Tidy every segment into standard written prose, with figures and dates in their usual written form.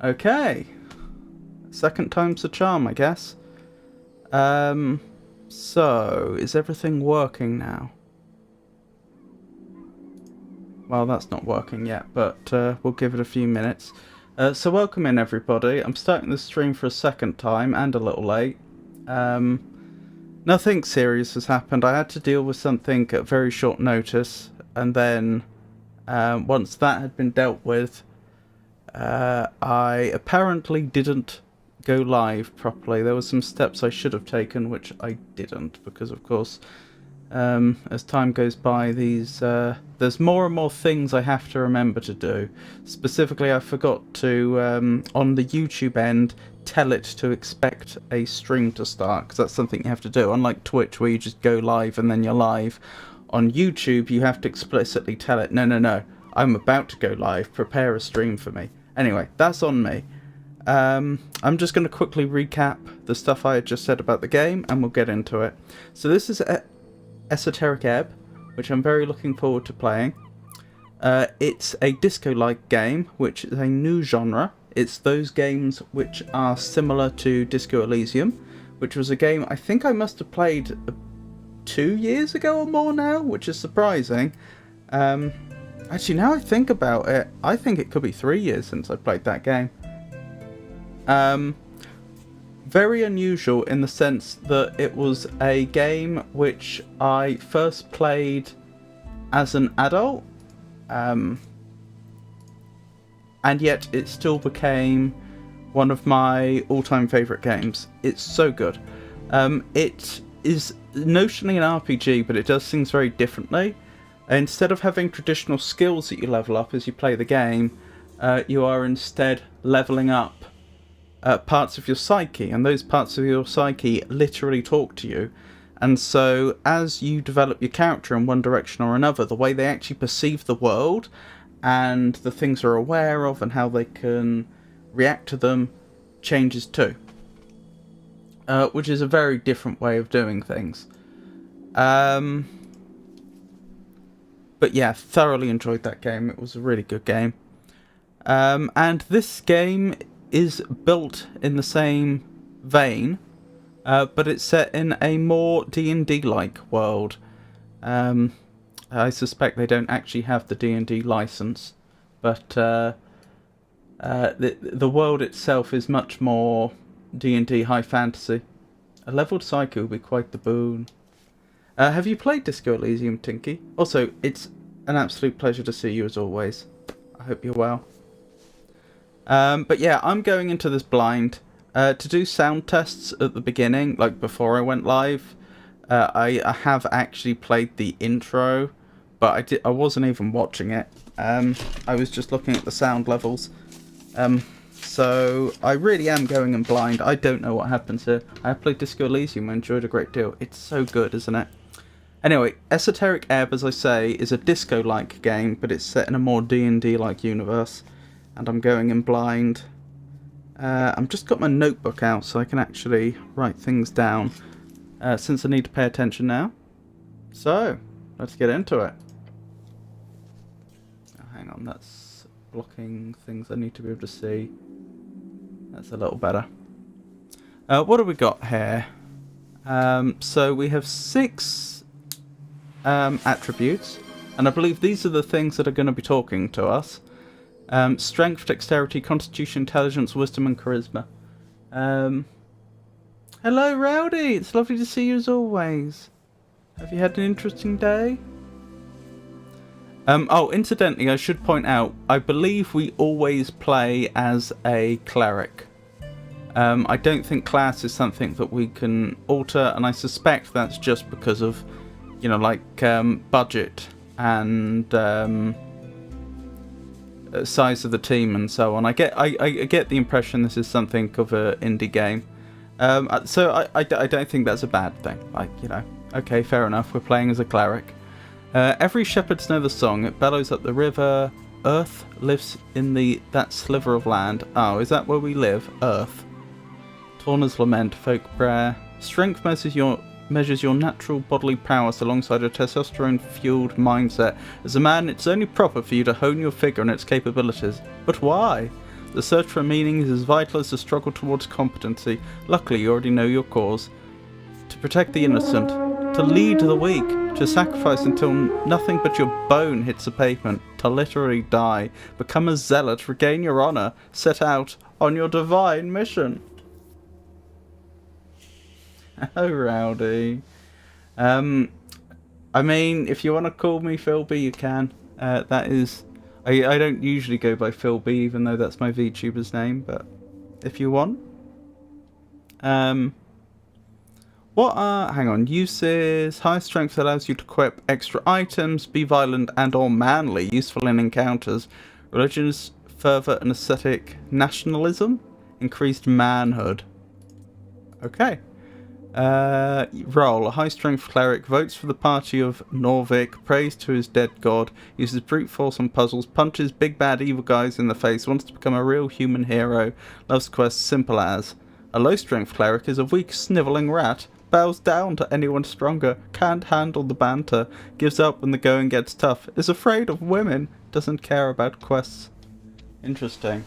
Okay. Second time's the charm, I guess. So, is everything working now? Well, that's not working yet, but we'll give it a few minutes. So welcome in, everybody. I'm starting the stream for a second time, and a little late. Nothing serious has happened. I had to deal with something at very short notice, and then once that had been dealt with, I apparently didn't go live properly. There were some steps I should have taken, which I didn't, because of course, as time goes by, there's more and more things I have to remember to do. Specifically, I forgot to, on the YouTube end, tell it to expect a stream to start, because that's something you have to do. Unlike Twitch, where you just go live and then you're live, on YouTube you have to explicitly tell it, no, I'm about to go live, prepare a stream for me. Anyway, that's on me. I'm just going to quickly recap the stuff I had just said about the game, and we'll get into it. So this is Esoteric Ebb, which I'm very looking forward to playing. It's a disco-like game, which is a new genre. It's those games which are similar to Disco Elysium, which was a game I think I must have played 2 years ago or more now, which is surprising. Actually, now I think about it, I think it could be 3 years since I played that game. Very unusual in the sense that it was a game which I first played as an adult, and yet it still became one of my all-time favourite games. It's so good. It is notionally an RPG, but it does things very differently. Instead of having traditional skills that you level up as you play the game, you are instead levelling up parts of your psyche, and those parts of your psyche literally talk to you. And so as you develop your character in one direction or another, the way they actually perceive the world and the things they're aware of and how they can react to them changes too, which is a very different way of doing things. But yeah, thoroughly enjoyed that game. It was a really good game. And this game is built in the same vein, but it's set in a more D&D-like world. I suspect they don't actually have the D&D license, but the world itself is much more D&D high fantasy. A leveled psyche would be quite the boon. Have you played Disco Elysium, Tinky? Also, it's an absolute pleasure to see you as always. I hope you're well. But yeah, I'm going into this blind to do sound tests at the beginning, like before I went live. I have actually played the intro, but I wasn't even watching it. I was just looking at the sound levels. So I really am going in blind. I don't know what happens here. I played Disco Elysium, I enjoyed a great deal. It's so good, isn't it? Anyway, Esoteric Ebb, as I say, is a disco-like game, but it's set in a more D&D-like universe. And I'm going in blind. I've just got my notebook out so I can actually write things down, since I need to pay attention now. So, let's get into it. Oh, hang on, that's blocking things I need to be able to see. That's a little better. What have we got here? So we have 6 attributes, and I believe these are the things that are going to be talking to us. Strength, dexterity, constitution, intelligence, wisdom, and charisma. Hello, Rowdy! It's lovely to see you as always. Have you had an interesting day? Oh, incidentally, I should point out, I believe we always play as a cleric. I don't think class is something that we can alter, and I suspect that's just because of, you know, like, budget and size of the team and so on. I get the impression this is something of an indie game, so I don't think that's a bad thing. Like, you know, okay, fair enough, we're playing as a cleric. Every shepherds know the song. It bellows up the river. Earth lives in that sliver of land. Oh, is that where we live? Earth. Torna's lament, folk prayer. Strength measures your natural bodily prowess alongside a testosterone-fueled mindset. As a man, it's only proper for you to hone your figure and its capabilities. But why? The search for meaning is as vital as the struggle towards competency. Luckily, you already know your cause. To protect the innocent, to lead the weak, to sacrifice until nothing but your bone hits the pavement, to literally die, become a zealot, regain your honor, set out on your divine mission. Oh, Rowdy. I mean, if you want to call me Phil B, you can. That is... I don't usually go by Phil B, even though that's my VTuber's name, but if you want. What are... Hang on. Uses... High strength allows you to equip extra items, be violent and or manly, useful in encounters. Religions, fervor and aesthetic nationalism. Increased manhood. Okay. Role. A high-strength cleric votes for the party of Norvik, prays to his dead god, uses brute force on puzzles, punches big bad evil guys in the face, wants to become a real human hero, loves quests simple as. A low-strength cleric is a weak, snivelling rat, bows down to anyone stronger, can't handle the banter, gives up when the going gets tough, is afraid of women, doesn't care about quests. Interesting.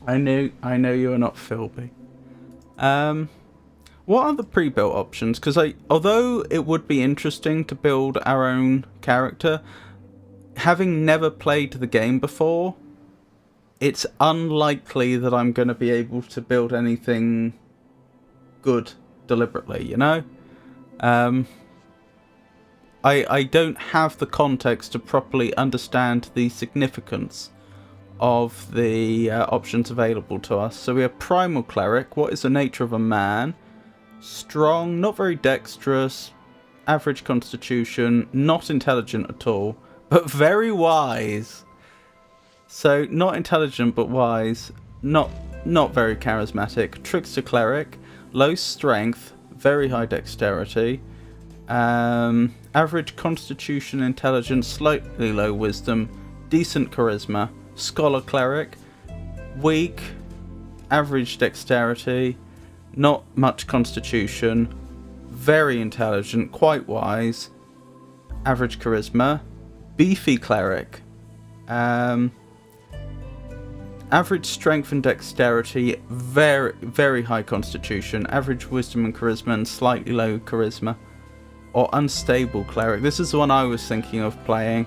I know you are not Philby. What are the pre-built options? Because although it would be interesting to build our own character, having never played the game before, it's unlikely that I'm going to be able to build anything good deliberately, you know? I don't have the context to properly understand the significance of the options available to us. So we have Primal Cleric. What is the nature of a man? Strong, not very dexterous, average constitution, not intelligent at all, but very wise. So not intelligent but wise, not very charismatic. Trickster Cleric, low strength, very high dexterity, average constitution, intelligence, slightly low wisdom, decent charisma. Scholar Cleric, weak, average dexterity, not much constitution, very intelligent, quite wise, average charisma. Beefy Cleric, average strength and dexterity, very high constitution, average wisdom and charisma, and slightly low charisma. Or Unstable Cleric, this is the one I was thinking of playing.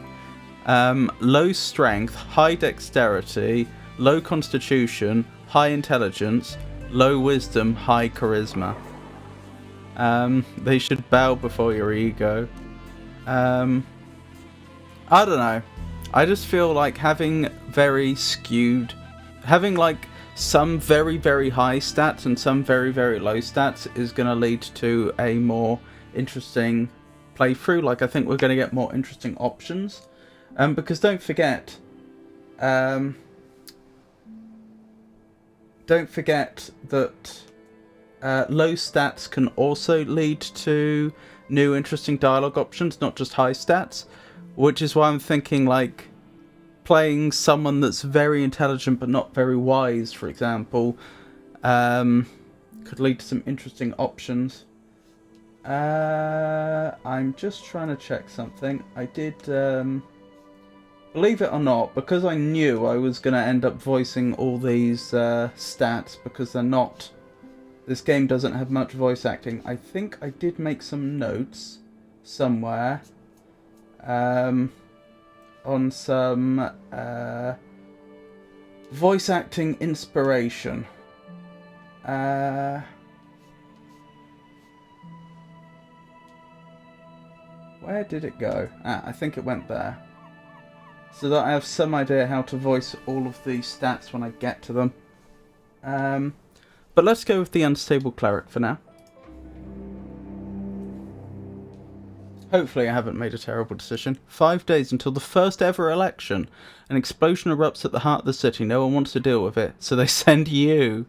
Low strength, high dexterity, low constitution, high intelligence, low wisdom, high charisma. They should bow before your ego. I don't know. I just feel like having like some very high stats and some very low stats is going to lead to a more interesting playthrough. Like, I think we're going to get more interesting options. Because don't forget that low stats can also lead to new interesting dialogue options, not just high stats, which is why I'm thinking like playing someone that's very intelligent but not very wise, for example, could lead to some interesting options. I'm just trying to check something. I did, believe it or not, because I knew I was going to end up voicing all these stats because they're not... This game doesn't have much voice acting. I think I did make some notes somewhere on some voice acting inspiration. Where did it go? I think it went there. So that I have some idea how to voice all of these stats when I get to them. But let's go with the Unstable Cleric for now. Hopefully I haven't made a terrible decision. 5 days until the first ever election. An explosion erupts at the heart of the city. No one wants to deal with it, so they send you.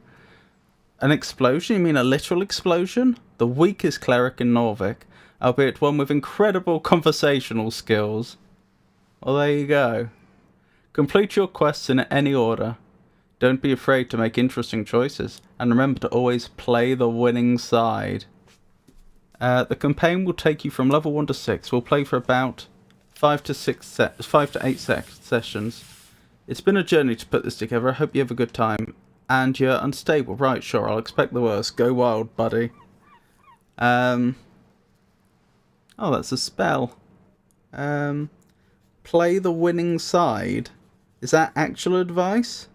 An explosion? You mean a literal explosion? The weakest cleric in Norvik, albeit one with incredible conversational skills. Well, there you go. Complete your quests in any order. Don't be afraid to make interesting choices, and remember to always play the winning side. The campaign will take you from level 1 to 6. We'll play for about 5 to 8 sessions. It's been a journey to put this together. I hope you have a good time. And you're unstable. Right, sure, I'll expect the worst. Go wild, buddy. Oh, that's a spell. Play the winning side. Is that actual advice?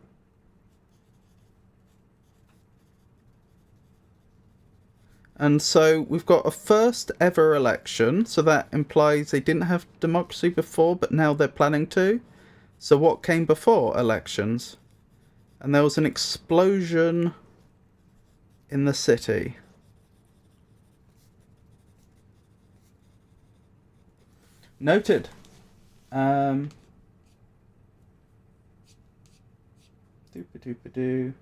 And so we've got a first ever election. So that implies they didn't have democracy before, but now they're planning to. So what came before elections? And there was an explosion in the city. Noted. Doopa-doopa-doo.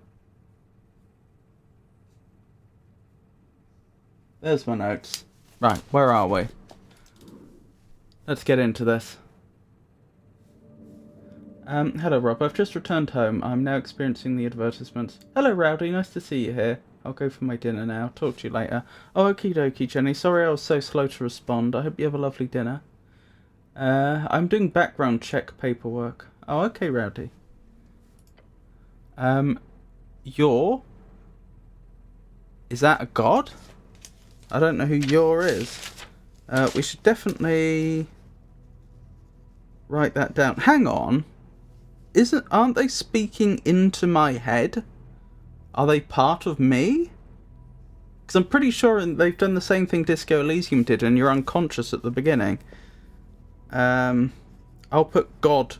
There's my notes. Right, where are we? Let's get into this. Hello Rob, I've just returned home. I'm now experiencing the advertisements. Hello Rowdy, nice to see you here. I'll go for my dinner now. Talk to you later. Oh, okie dokie, Jenny. Sorry I was so slow to respond. I hope you have a lovely dinner. I'm doing background check paperwork. Oh, okay, Rowdy. Is that a god? I don't know who Yor is. We should definitely write that down. Hang on. Aren't they speaking into my head? Are they part of me? Because I'm pretty sure they've done the same thing Disco Elysium did, and you're unconscious at the beginning. I'll put God ?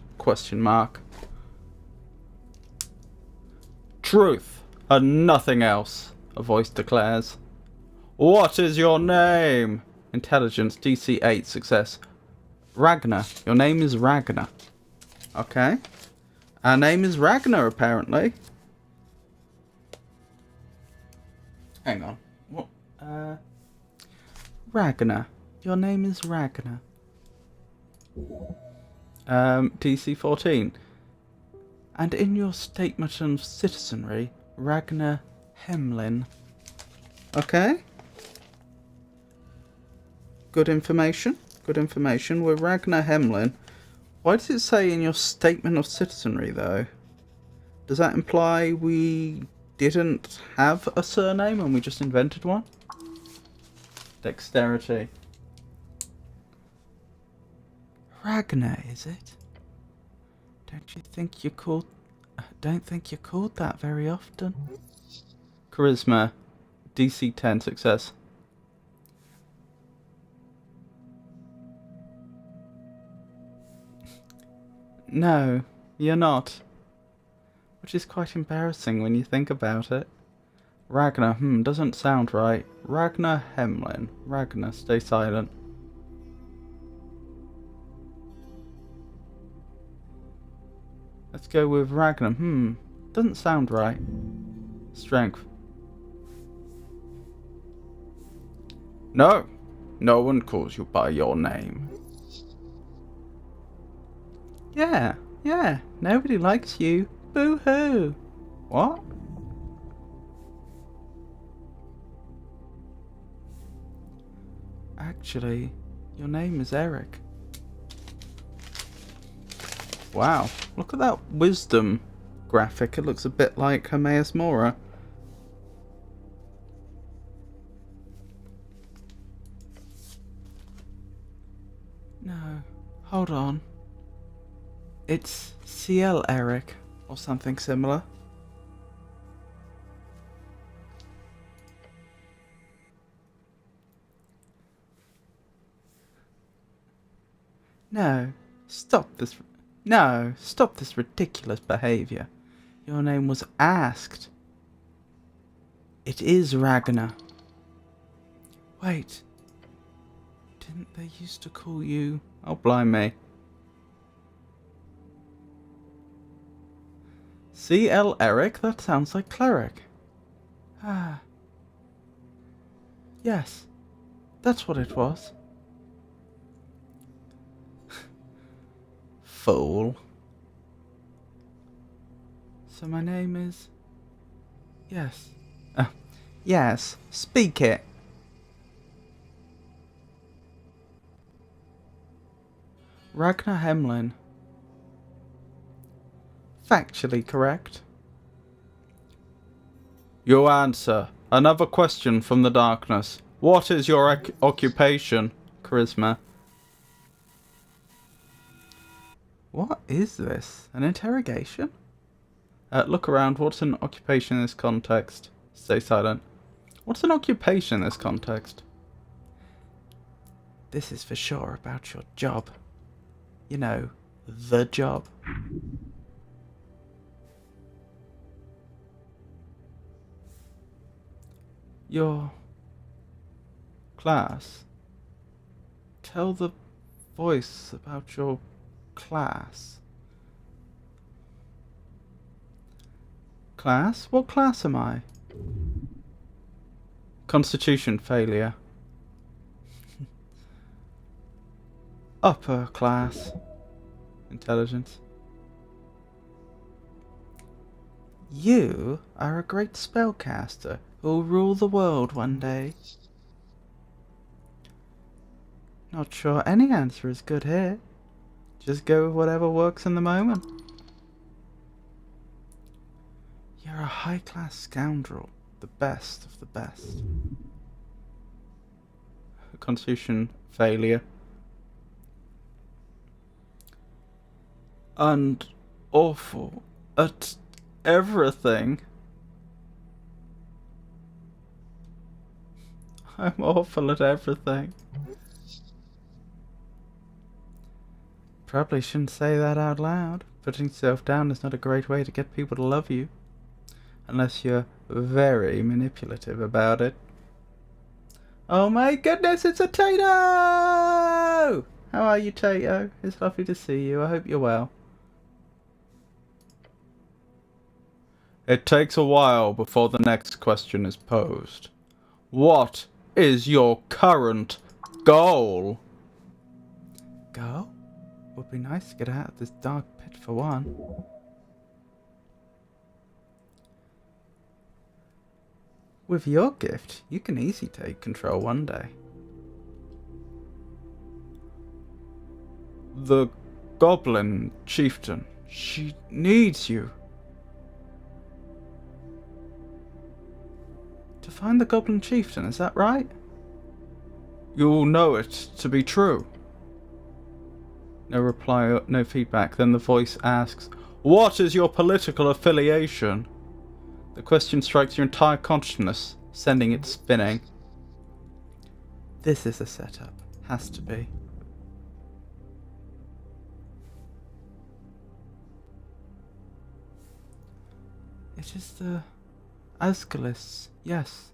Truth and nothing else, a voice declares. What is your name? Intelligence, DC 8, success. Ragnar. Your name is Ragnar. Okay. Our name is Ragnar, apparently. Hang on. What? Ragnar. Your name is Ragnar. DC 14. And in your statement of citizenry, Ragnar Hemlin. Okay. Good information. Good information. We're Ragnar Hemlin. Why does it say in your statement of citizenry, though? Does that imply we didn't have a surname and we just invented one? Dexterity. Ragnar, is it? Don't think you're called that very often. Charisma. DC 10, success. No, you're not. Which is quite embarrassing when you think about it. Ragnar, doesn't sound right. Ragnar Hemlin. Ragnar, stay silent. Let's go with Ragnar. Doesn't sound right. Strength. No, no one calls you by your name. Yeah, nobody likes you. Boo-hoo. What? Actually, your name is Eric. Wow, look at that wisdom graphic. It looks a bit like Hermaeus Mora. No, hold on. It's CL Eric, or something similar. No, stop this ridiculous behaviour. Your name was asked. It is Ragnar. Wait, didn't they used to call you... Oh, blimey. CL Eric? That sounds like cleric. Ah. Yes, that's what it was. Fool. So my name is... Yes. Yes, speak it. Ragnar Hemlin. factually correct. You answer. Another question from the darkness. What is your occupation? Charisma. What is this? An interrogation? Look around. What's an occupation in this context? Stay silent. What's an occupation in this context? This is for sure about your job. You know, the job. Your class. Tell the voice about your class. Class? What class am I? Constitution failure. Upper class. Intelligence. You are a great spellcaster who will rule the world one day. Not sure any answer is good here. Just go with whatever works in the moment. You're a high-class scoundrel. The best of the best. Constitution failure. And awful at everything. I'm awful at everything. Probably shouldn't say that out loud. Putting yourself down is not a great way to get people to love you. Unless you're very manipulative about it. Oh my goodness, it's a Tato! How are you, Tato? It's lovely to see you. I hope you're well. It takes a while before the next question is posed. What is your current goal? Goal? Would be nice to get out of this dark pit for one. With your gift, you can easily take control one day. The Goblin Chieftain. She needs you. To find the Goblin Chieftain, is that right? You'll know it to be true. No reply, no feedback. Then the voice asks, what is your political affiliation? The question strikes your entire consciousness, sending it spinning. This is a setup. Has to be. It is the Asgalists. Yes,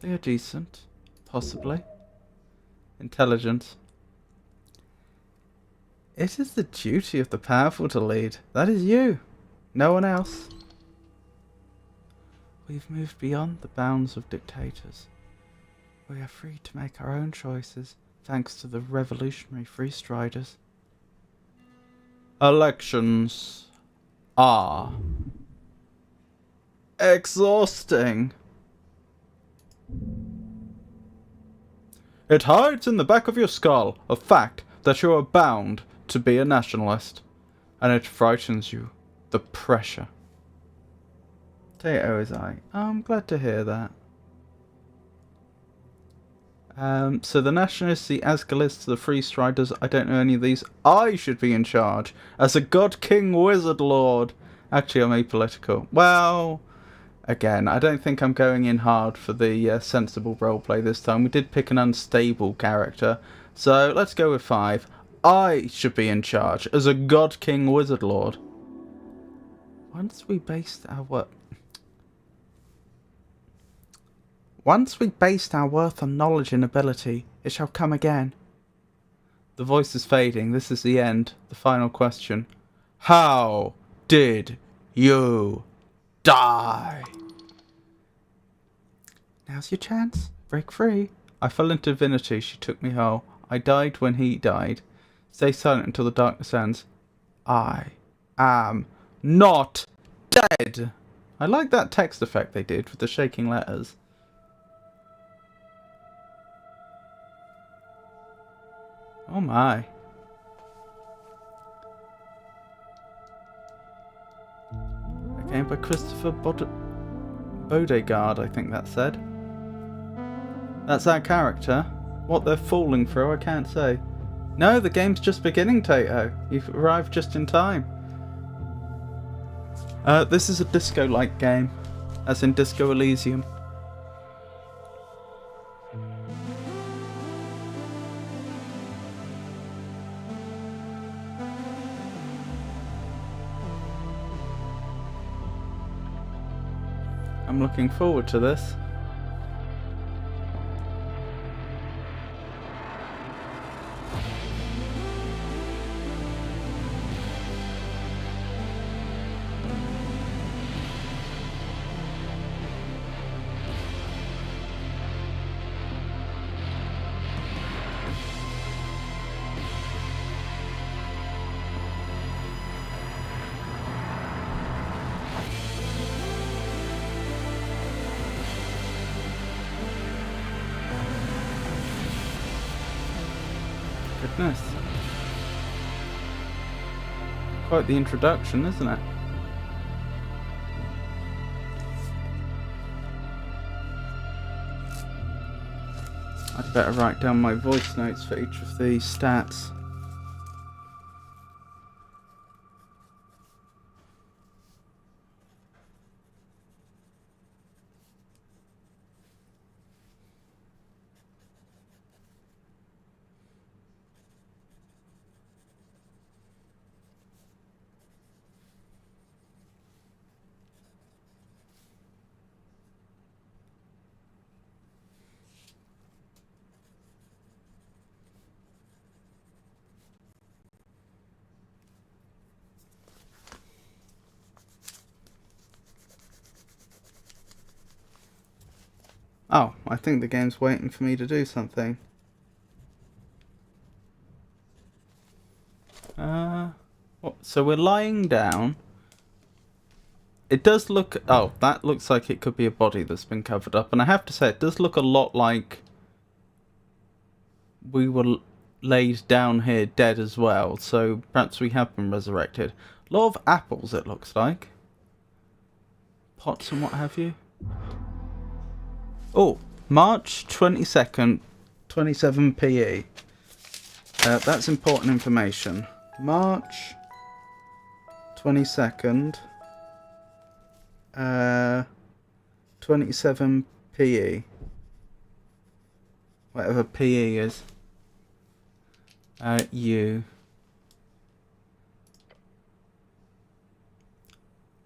they are decent. Possibly. Intelligent. It is the duty of the powerful to lead. That is you. No one else. We've moved beyond the bounds of dictators. We are free to make our own choices, thanks to the revolutionary free striders. Elections are exhausting. It hides in the back of your skull a fact that you are bound to be a nationalist, and it frightens you, the pressure. Tato is I. I'm glad to hear that. So the nationalists, the Asgalists, the free striders, I don't know any of these. I should be in charge as a god king wizard lord. Actually, I'm apolitical. Well, again, I don't think I'm going in hard for the sensible roleplay this time. We did pick an unstable character, so let's go with 5. I should be in charge as a god king wizard lord. Once we based our worth on knowledge and ability, it shall come again. The voice is fading. This is the end. The final question. How did you die? Now's your chance. Break free. I fell into divinity. She took me whole. I died when he died. Stay silent until the darkness ends. I am not dead. I like that text effect they did with the shaking letters. Oh my. Game by Christopher Beauregard, I think that said. That's our character. What they're falling through, I can't say. No, the game's just beginning, Tato. You've arrived just in time. This is a disco-like game, as in Disco Elysium. I'm looking forward to this. Goodness. Quite the introduction, isn't it? I'd better write down my voice notes for each of the stats. Oh, I think the game's waiting for me to do something. What? So we're lying down. It does look... Oh, that looks like it could be a body that's been covered up. And I have to say, it does look a lot like we were laid down here dead as well. So perhaps we have been resurrected. A lot of apples, it looks like. Pots and what have you. Oh, March 22nd, 27 PE. That's important information. March 22nd, 27 PE. Whatever PE is. U.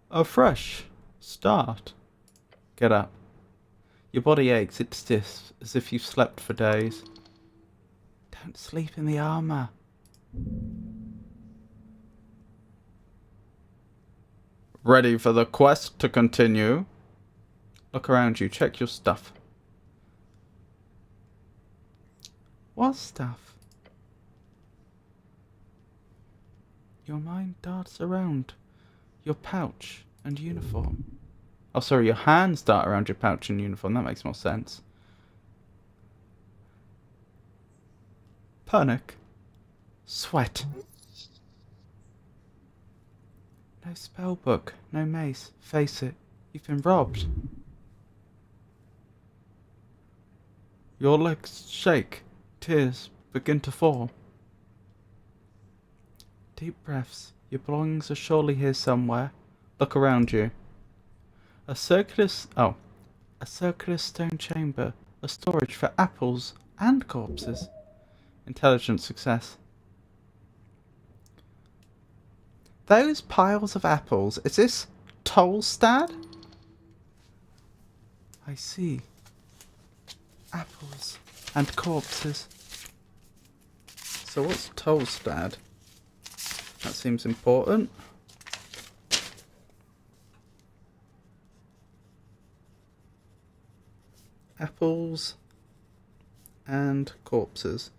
Oh, fresh. Start. Get up. Your body aches, it's stiff, as if you've slept for days. Don't sleep in the armour. Ready for the quest to continue? Look around you, check your stuff. What stuff? Your mind darts around your pouch and uniform. Oh, sorry, your hands dart around your pouch and uniform. That makes more sense. Panic. Sweat. No spellbook. No mace. Face it. You've been robbed. Your legs shake. Tears begin to fall. Deep breaths. Your belongings are surely here somewhere. Look around you. A circular stone chamber, a storage for apples and corpses. Intelligent success. Those piles of apples, is this Tolstad? I see. Apples and corpses. So what's Tolstad? That seems important. Apples and corpses.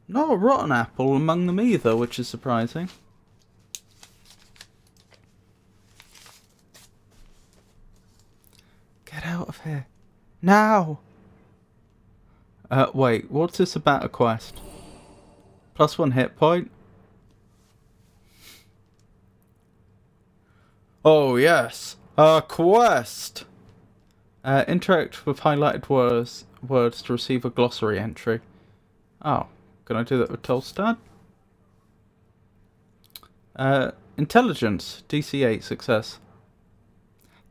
Not a rotten apple among them either, which is surprising. Get out of here. Now! Wait, what's this about a quest? +1 hit point? Oh yes, a quest! Interact with highlighted words to receive a glossary entry. Oh, can I do that with Tolstad? Intelligence, DC8, success.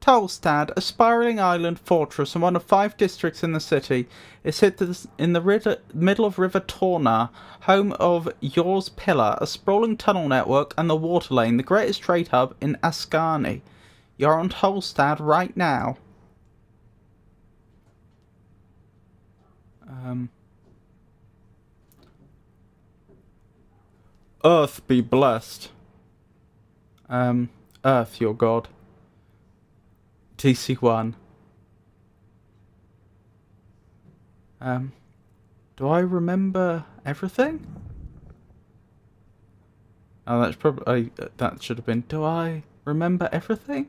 Tolstad, a spiraling island fortress and one of 5 districts in the city, is hid in the middle of River Torna, home of Yours Pillar, a sprawling tunnel network, and the Water Lane, the greatest trade hub in Ascani. You're on Tolstad right now. Earth be blessed. Earth, your god. TC1. Do I remember everything? Oh, that's probably... that should have been... Do I remember everything?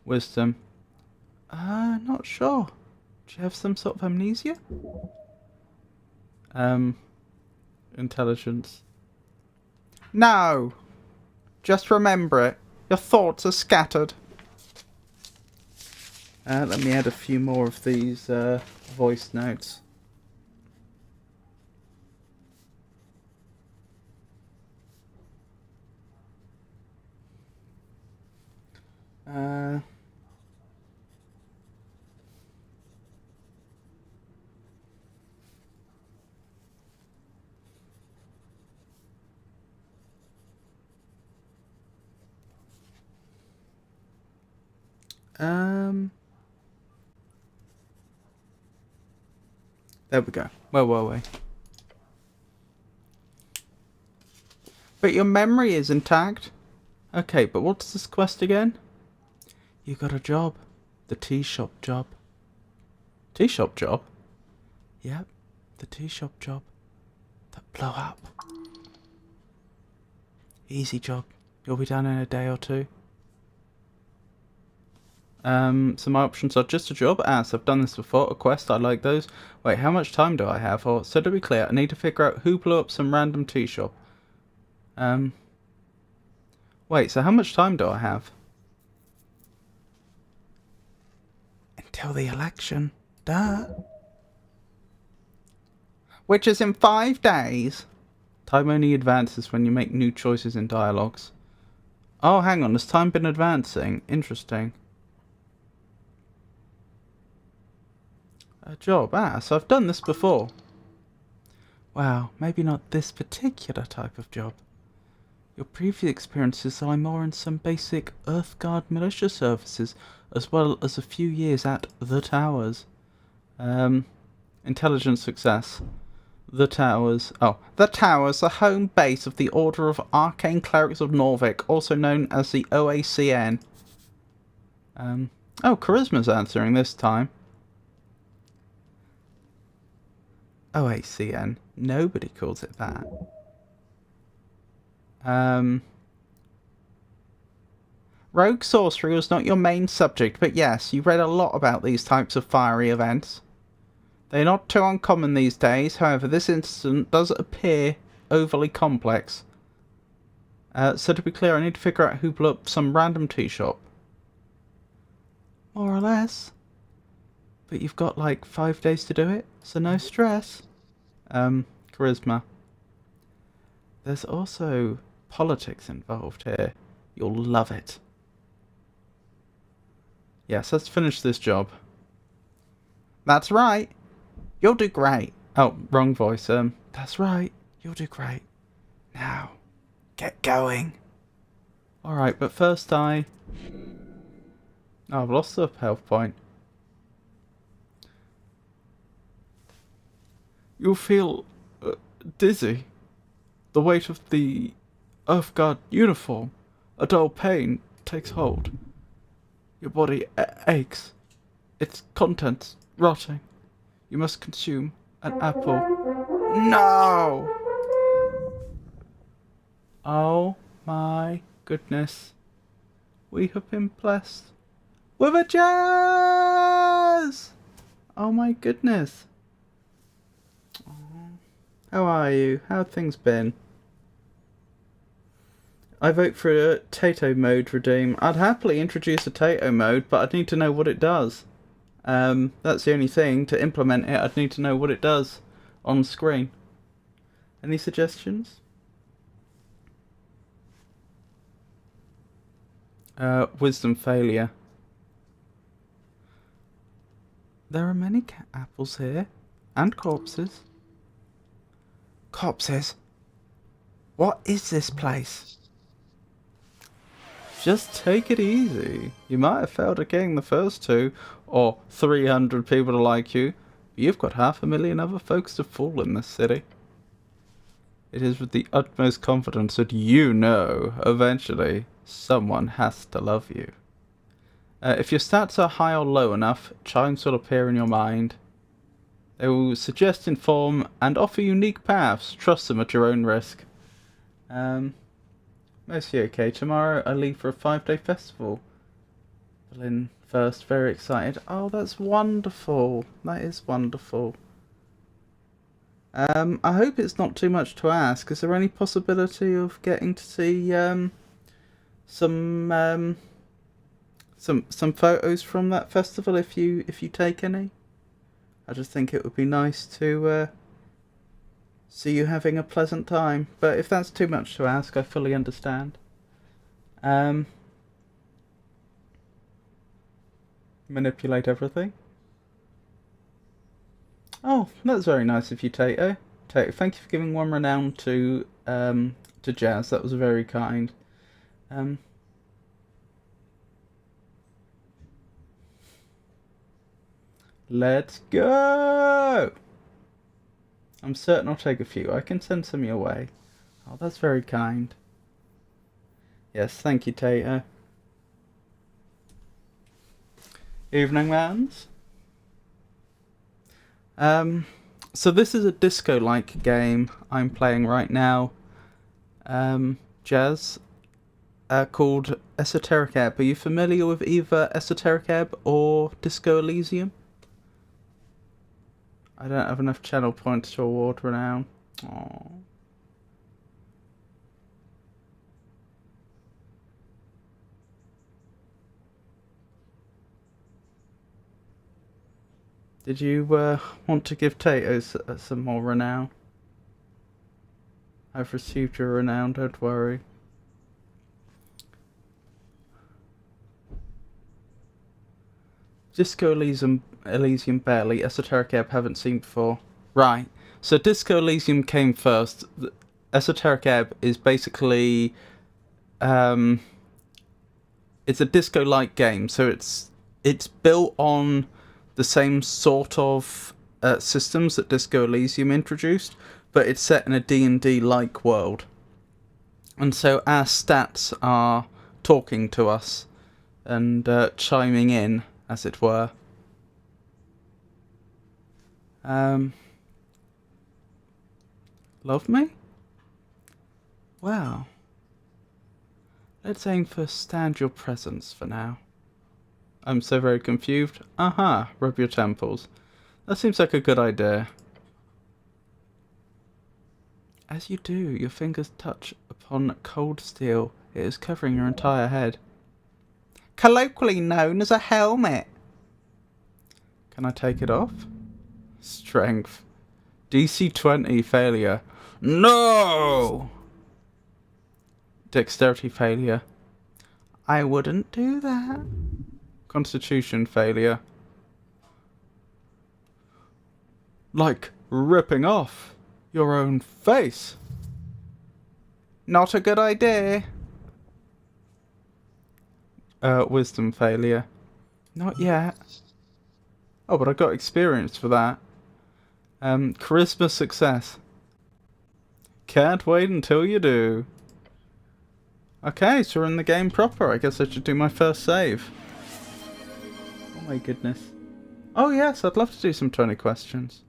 Wisdom. Not sure. Do you have some sort of amnesia? Intelligence. No! Just remember it. Your thoughts are scattered. Let me add a few more of these voice notes. There we go. Where were we? But your memory is intact. Okay, but what's this quest again? You got a job. The tea shop job. Tea shop job? Yep, the tea shop job. That blew up. Easy job. You'll be done in a day or two. So my options are just a job, as I've done this before, a quest, I like those. Wait, how much time do I have? Or, so to be clear, I need to figure out who blew up some random tea shop. Wait, so how much time do I have? Until the election. Duh. Which is in 5 days. Time only advances when you make new choices in dialogues. Oh, hang on, has time been advancing? Interesting. A job. So I've done this before. Wow, maybe not this particular type of job. Your previous experiences lie more in some basic Earthguard militia services, as well as a few years at the Towers. Intelligence success. The Towers. Oh, the Towers, the home base of the Order of Arcane Clerics of Norvik, also known as the OACN. Oh, Charisma's answering this time. OACN. Nobody calls it that. Rogue sorcery was not your main subject, but yes, you read a lot about these types of fiery events. They're not too uncommon these days, however this incident does appear overly complex. So to be clear, I need to figure out who blew up some random tea shop. More or less. But you've got like 5 days to do it, so no stress. Charisma. There's also politics involved here. You'll love it. Yes, let's finish this job. That's right. You'll do great. Oh, wrong voice. That's right. You'll do great. Now, get going. Alright, but first Oh, I've lost a health point. You'll feel dizzy. The weight of the Earthguard uniform. A dull pain takes hold. Your body aches. Its contents rotting. You must consume an apple. No! Oh my goodness. We have been blessed with a jazz! Oh my goodness. How are you? How have things been? I vote for a Tato mode redeem. I'd happily introduce a Tato mode, but I'd need to know what it does. That's the only thing. To implement it, I'd need to know what it does on screen. Any suggestions? Wisdom failure. There are many cat apples here. And corpses. Corpses? What is this place? Just take it easy. You might have failed at getting the first two, or 300 people to like you, but you've got 500,000 other folks to fool in this city. It is with the utmost confidence that you know, eventually, someone has to love you. If your stats are high or low enough, chimes will appear in your mind. They will suggest, inform, and offer unique paths. Trust them at your own risk. Mostly okay. Tomorrow I leave for a 5-day festival. Berlin first, very excited. Oh, that's wonderful. That is wonderful. I hope it's not too much to ask. Is there any possibility of getting to see some photos from that festival if you take any? I just think it would be nice to see you having a pleasant time. But if that's too much to ask, I fully understand. Manipulate everything. Oh, that's very nice of you, Tato. Tato, thank you for giving one renown to Jazz. That was very kind. Let's go! I'm certain I'll take a few. I can send some your way. Oh, that's very kind. Yes, thank you, Tato. Evening, mans. So this is a disco-like game I'm playing right now. Jazz. Called Esoteric Ebb. Are you familiar with either Esoteric Ebb or Disco Elysium? I don't have enough channel points to award renown. Aww. Did you want to give Tatos some more renown? I've received your renown, don't worry. Disco Elysium barely, Esoteric Ebb haven't seen before. Right, so Disco Elysium came first. Esoteric Ebb is basically... it's a disco-like game, so it's built on the same sort of systems that Disco Elysium introduced, but it's set in a D&D-like world. And so our stats are talking to us and chiming in, as it were. Love me? Wow. Let's aim for stand your presence for now. I'm so very confused. Aha, rub your temples. That seems like a good idea. As you do, your fingers touch upon cold steel. It is covering your entire head. Colloquially known as a helmet. Can I take it off? Strength. DC 20 failure. No! Dexterity failure. I wouldn't do that. Constitution failure. Like ripping off your own face. Not a good idea. Wisdom failure. Not yet. Oh, but I got experience for that. Charisma success. Can't wait until you do. Okay, so we're in the game proper. I guess I should do my first save. Oh my goodness. Oh yes, I'd love to do some 20 questions.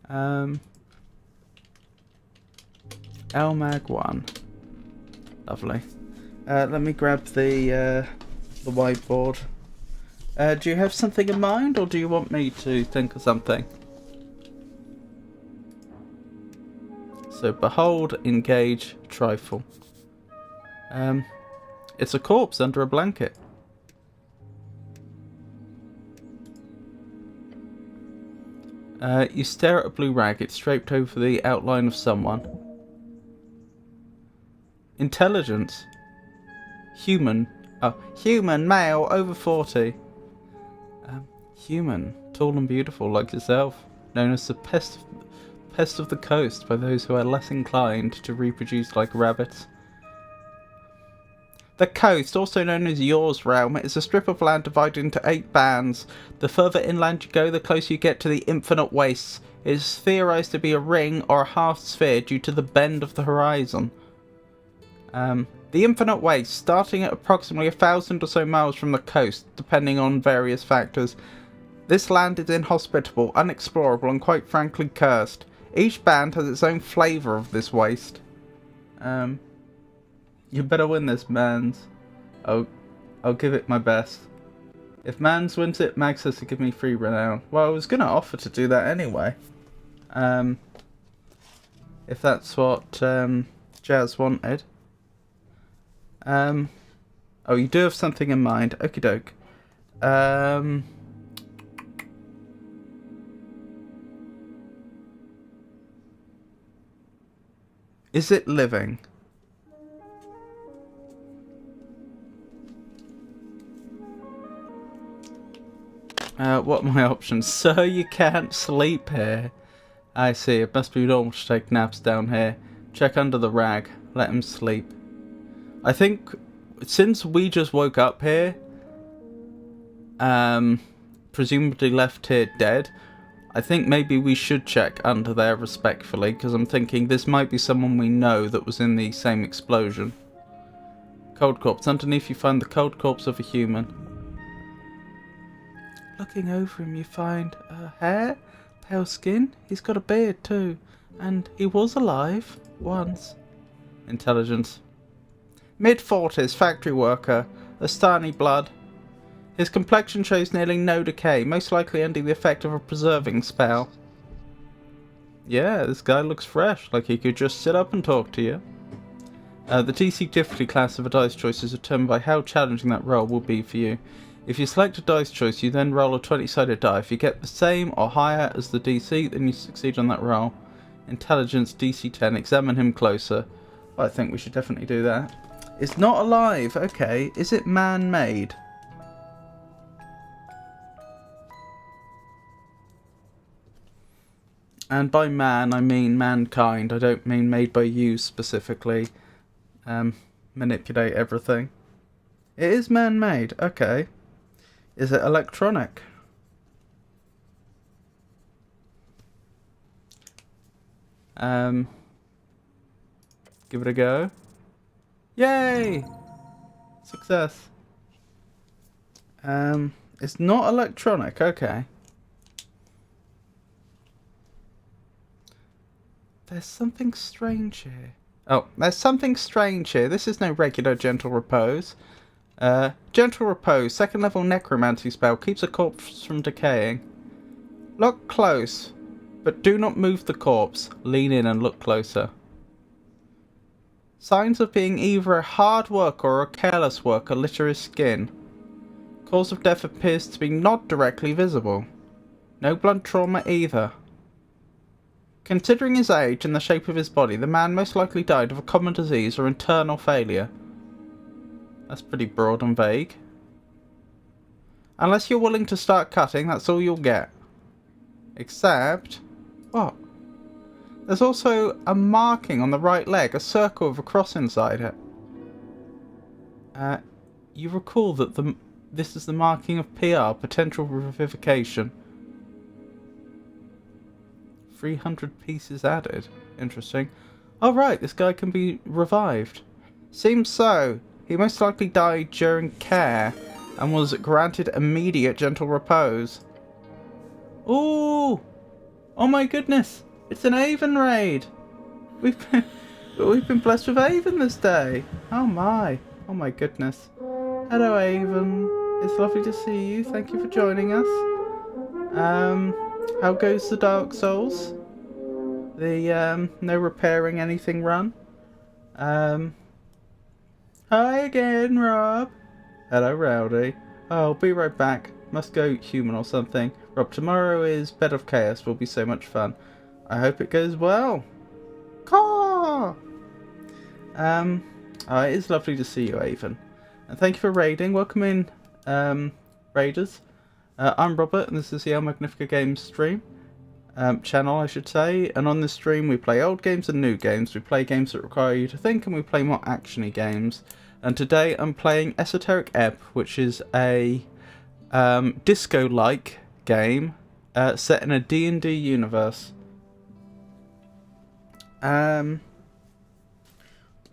LMAG 1. Lovely. Let me grab the whiteboard. Do you have something in mind, or do you want me to think of something? So, behold, engage, trifle. It's a corpse under a blanket. You stare at a blue rag. It's draped over the outline of someone. Intelligence. Human. Oh, human, male, over 40. Human, tall and beautiful like yourself. Known as the pest of the coast by those who are less inclined to reproduce like rabbits. The coast, also known as Yours Realm, is a strip of land divided into 8 bands. The further inland you go, the closer you get to the infinite wastes. It is theorized to be a ring or a half sphere due to the bend of the horizon. The infinite waste, starting at approximately 1,000 or so miles from the coast, depending on various factors. This land is inhospitable, unexplorable, and quite frankly cursed. Each band has its own flavour of this waste. You better win this, Mans. I'll give it my best. If Mans wins it, Mags has to give me free renown. Well, I was going to offer to do that anyway. If that's what Jazz wanted. Oh, you do have something in mind. Okie doke. Is it living? What are my options? Sir, you can't sleep here. I see, it must be normal to take naps down here. Check under the rag. Let him sleep. I think, since we just woke up here, presumably left here dead, I think maybe we should check under there respectfully, because I'm thinking this might be someone we know that was in the same explosion. Cold corpse. Underneath you find the cold corpse of a human. Looking over him, you find hair, pale skin. He's got a beard too, and he was alive once. Intelligence. Mid-40s, factory worker, Astani blood. His complexion shows nearly no decay, most likely under the effect of a preserving spell. Yeah, this guy looks fresh, like he could just sit up and talk to you. The DC difficulty class of a dice choice is determined by how challenging that roll will be for you. If you select a dice choice, you then roll a 20-sided die. If you get the same or higher as the DC, then you succeed on that roll. Intelligence DC 10. Examine him closer. Well, I think we should definitely do that. It's not alive. Okay. Is it man-made? And by man, I mean mankind. I don't mean made by you specifically. Manipulate everything. It is man-made. Okay. Is it electronic? Give it a go. Yay! Success. It's not electronic. Okay. There's something strange here. Oh, there's something strange here. This is no regular gentle repose. Gentle repose, 2nd level necromancy spell, keeps a corpse from decaying. Look close, but do not move the corpse. Lean in and look closer. Signs of being either a hard worker or a careless worker litter his skin. Cause of death appears to be not directly visible. No blood trauma either. Considering his age and the shape of his body, the man most likely died of a common disease or internal failure. That's pretty broad and vague. Unless you're willing to start cutting, that's all you'll get. Except... what? There's also a marking on the right leg, a circle with a cross inside it. You recall that this is the marking of PR, potential revivification. 300 pieces added. Interesting. Oh right, this guy can be revived. Seems so. He most likely died during care and was granted immediate gentle repose. Ooh! Oh my goodness! It's an Avon raid! We've been blessed with Avon this day! Oh my! Oh my goodness. Hello Avon. It's lovely to see you. Thank you for joining us. How goes the Dark Souls? The no repairing anything run? Hi again, Rob. Hello, Rowdy. I'll be right back. Must go human or something. Rob, tomorrow is Bed of Chaos. Will be so much fun. I hope it goes well. Caw! It is lovely to see you, Avon. And thank you for raiding. Welcome in, raiders. I'm Robert, and this is the El Magnifica Games stream. Channel, I should say. And on this stream, we play old games and new games. We play games that require you to think, and we play more actiony games. And today, I'm playing Esoteric Ebb, which is a disco-like game set in a D&D universe.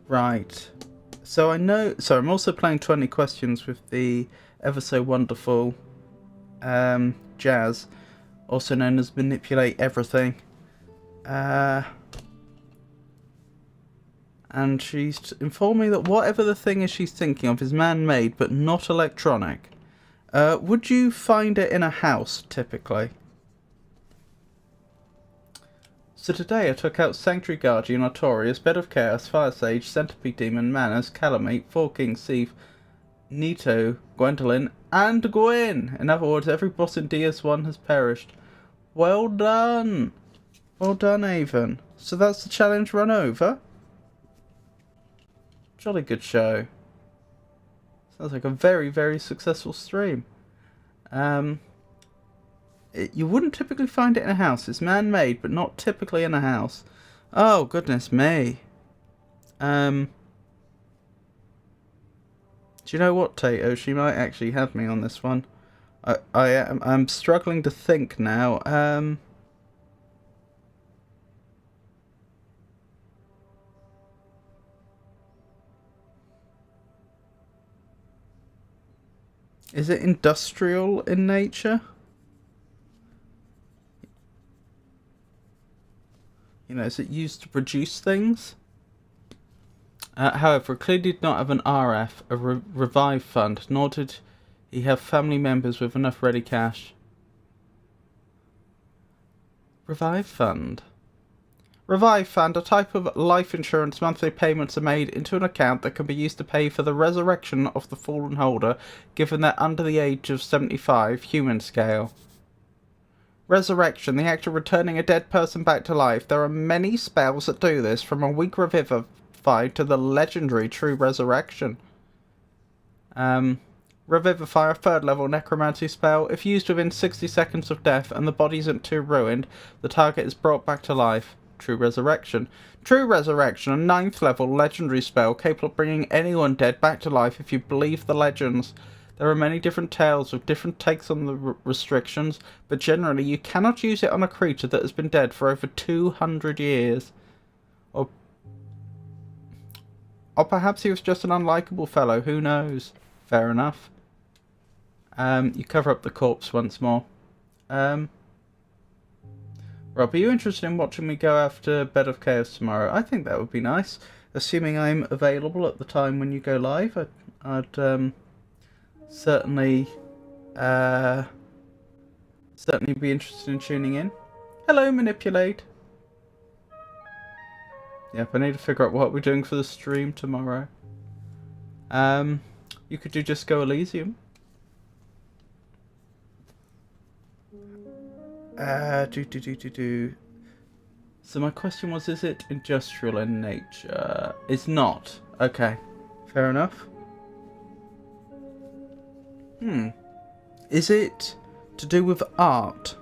Right. So I'm also playing 20 Questions with the ever so wonderful Jazz, also known as Manipulate Everything. And she's informed me that whatever the thing is she's thinking of is man-made, but not electronic. Would you find it in a house, typically? So today I took out Sanctuary Guardian, Artorias, Bed of Chaos, Fire Sage, Centipede Demon, Manus, Calamite, Four Kings, Thief, Nito, Gwendolyn, and Gwyn! In other words, every boss in DS1 has perished. Well done! Well done, Avon. So that's the challenge run over? Jolly good show. Sounds like a very, very successful stream. You wouldn't typically find it in a house. It's man-made, but not typically in a house. Oh, goodness me. Do you know what, Tato? She might actually have me on this one. I'm struggling to think now. Is it industrial in nature? You know, is it used to produce things? However, clearly did not have an RF, a revive fund, nor did he have family members with enough ready cash. Revive fund. Revive fund, a type of life insurance. Monthly payments are made into an account that can be used to pay for the resurrection of the fallen holder, given they're under the age of 75, human scale. Resurrection, the act of returning a dead person back to life. There are many spells that do this, from a weak Revivify to the legendary True Resurrection. Revivify, a 3rd level necromancy spell. If used within 60 seconds of death and the body isn't too ruined, the target is brought back to life. True Resurrection. True Resurrection, a 9th level legendary spell capable of bringing anyone dead back to life if you believe the legends. There are many different tales with different takes on the restrictions, but generally you cannot use it on a creature that has been dead for over 200 years. Or perhaps he was just an unlikable fellow, who knows? Fair enough. You cover up the corpse once more. Rob, are you interested in watching me go after Bed of Chaos tomorrow? I think that would be nice. Assuming I'm available at the time when you go live, I'd certainly be interested in tuning in. Hello, Manipulate. Yep, I need to figure out what we're doing for the stream tomorrow. You could do Disco Elysium. So my question was, is it industrial in nature? It's not. Okay, fair enough. Is it to do with art?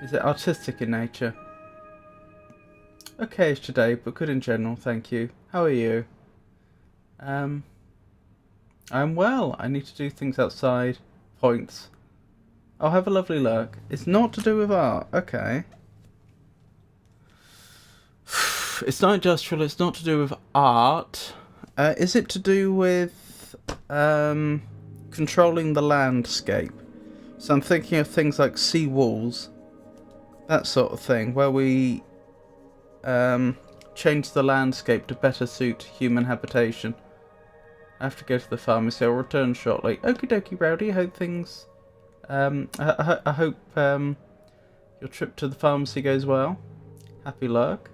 Is it artistic in nature? Okay today, but good in general, thank you. How are you? I'm well. I need to do things outside. Points. I'll have a lovely look. It's not to do with art. Okay. It's not industrial. It's not to do with art. Is it to do with controlling the landscape? So I'm thinking of things like sea walls, that sort of thing, where we change the landscape to better suit human habitation. I have to go to the pharmacy. I'll return shortly. Okie dokie, Rowdy. I hope things... I hope your trip to the pharmacy goes well. Happy luck.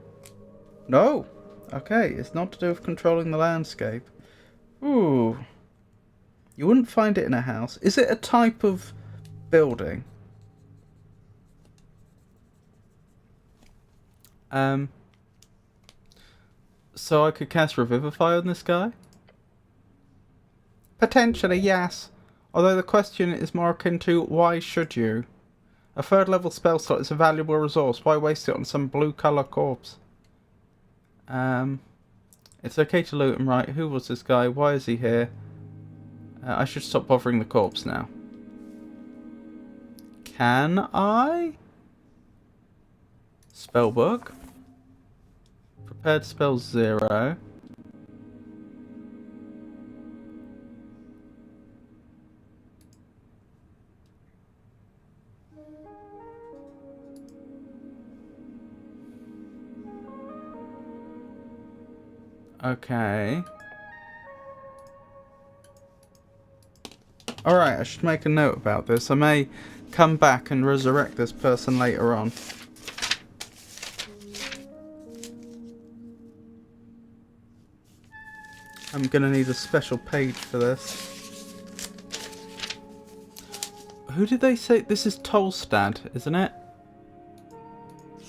No! Okay, it's not to do with controlling the landscape. Ooh. You wouldn't find it in a house. Is it a type of building? So I could cast Revivify on this guy? Potentially, yes. Although the question is more akin to, why should you? A third level spell slot is a valuable resource. Why waste it on some blue colour corpse? It's okay to loot him, right? Who was this guy? Why is he here? I should stop bothering the corpse now. Can I? Spellbook. Prepared spells 0. Okay. Alright, I should make a note about this. I may come back and resurrect this person later on. I'm gonna need a special page for this. Who did they say? This is Tolstad, isn't it?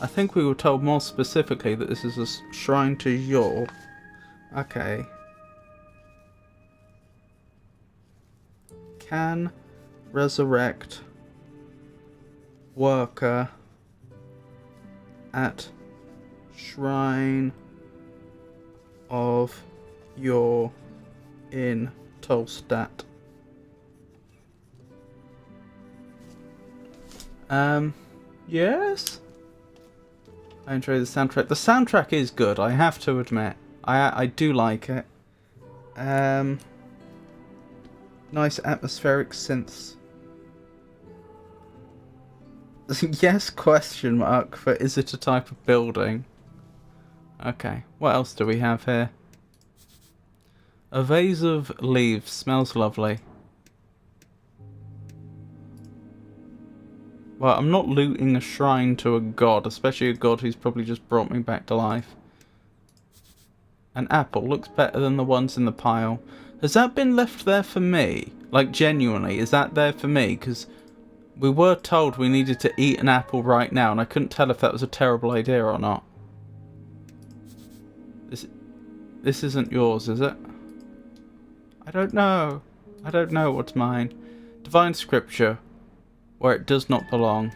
I think we were told more specifically that this is a shrine to Yor. Okay. Can resurrect worker at shrine of Yor in Tolstad. Yes? I enjoy the soundtrack. The soundtrack is good, I have to admit. I do like it. Nice atmospheric synths. Yes, question mark, but is it a type of building? Okay, what else do we have here? A vase of leaves, smells lovely. Well, I'm not looting a shrine to a god, especially a god who's probably just brought me back to life. An apple looks better than the ones in the pile. Has that been left there for me? Like, genuinely, is that there for me? Because we were told we needed to eat an apple right now, and I couldn't tell if that was a terrible idea or not. This isn't yours, is it? I don't know. I don't know what's mine. Divine scripture. Where it does not belong.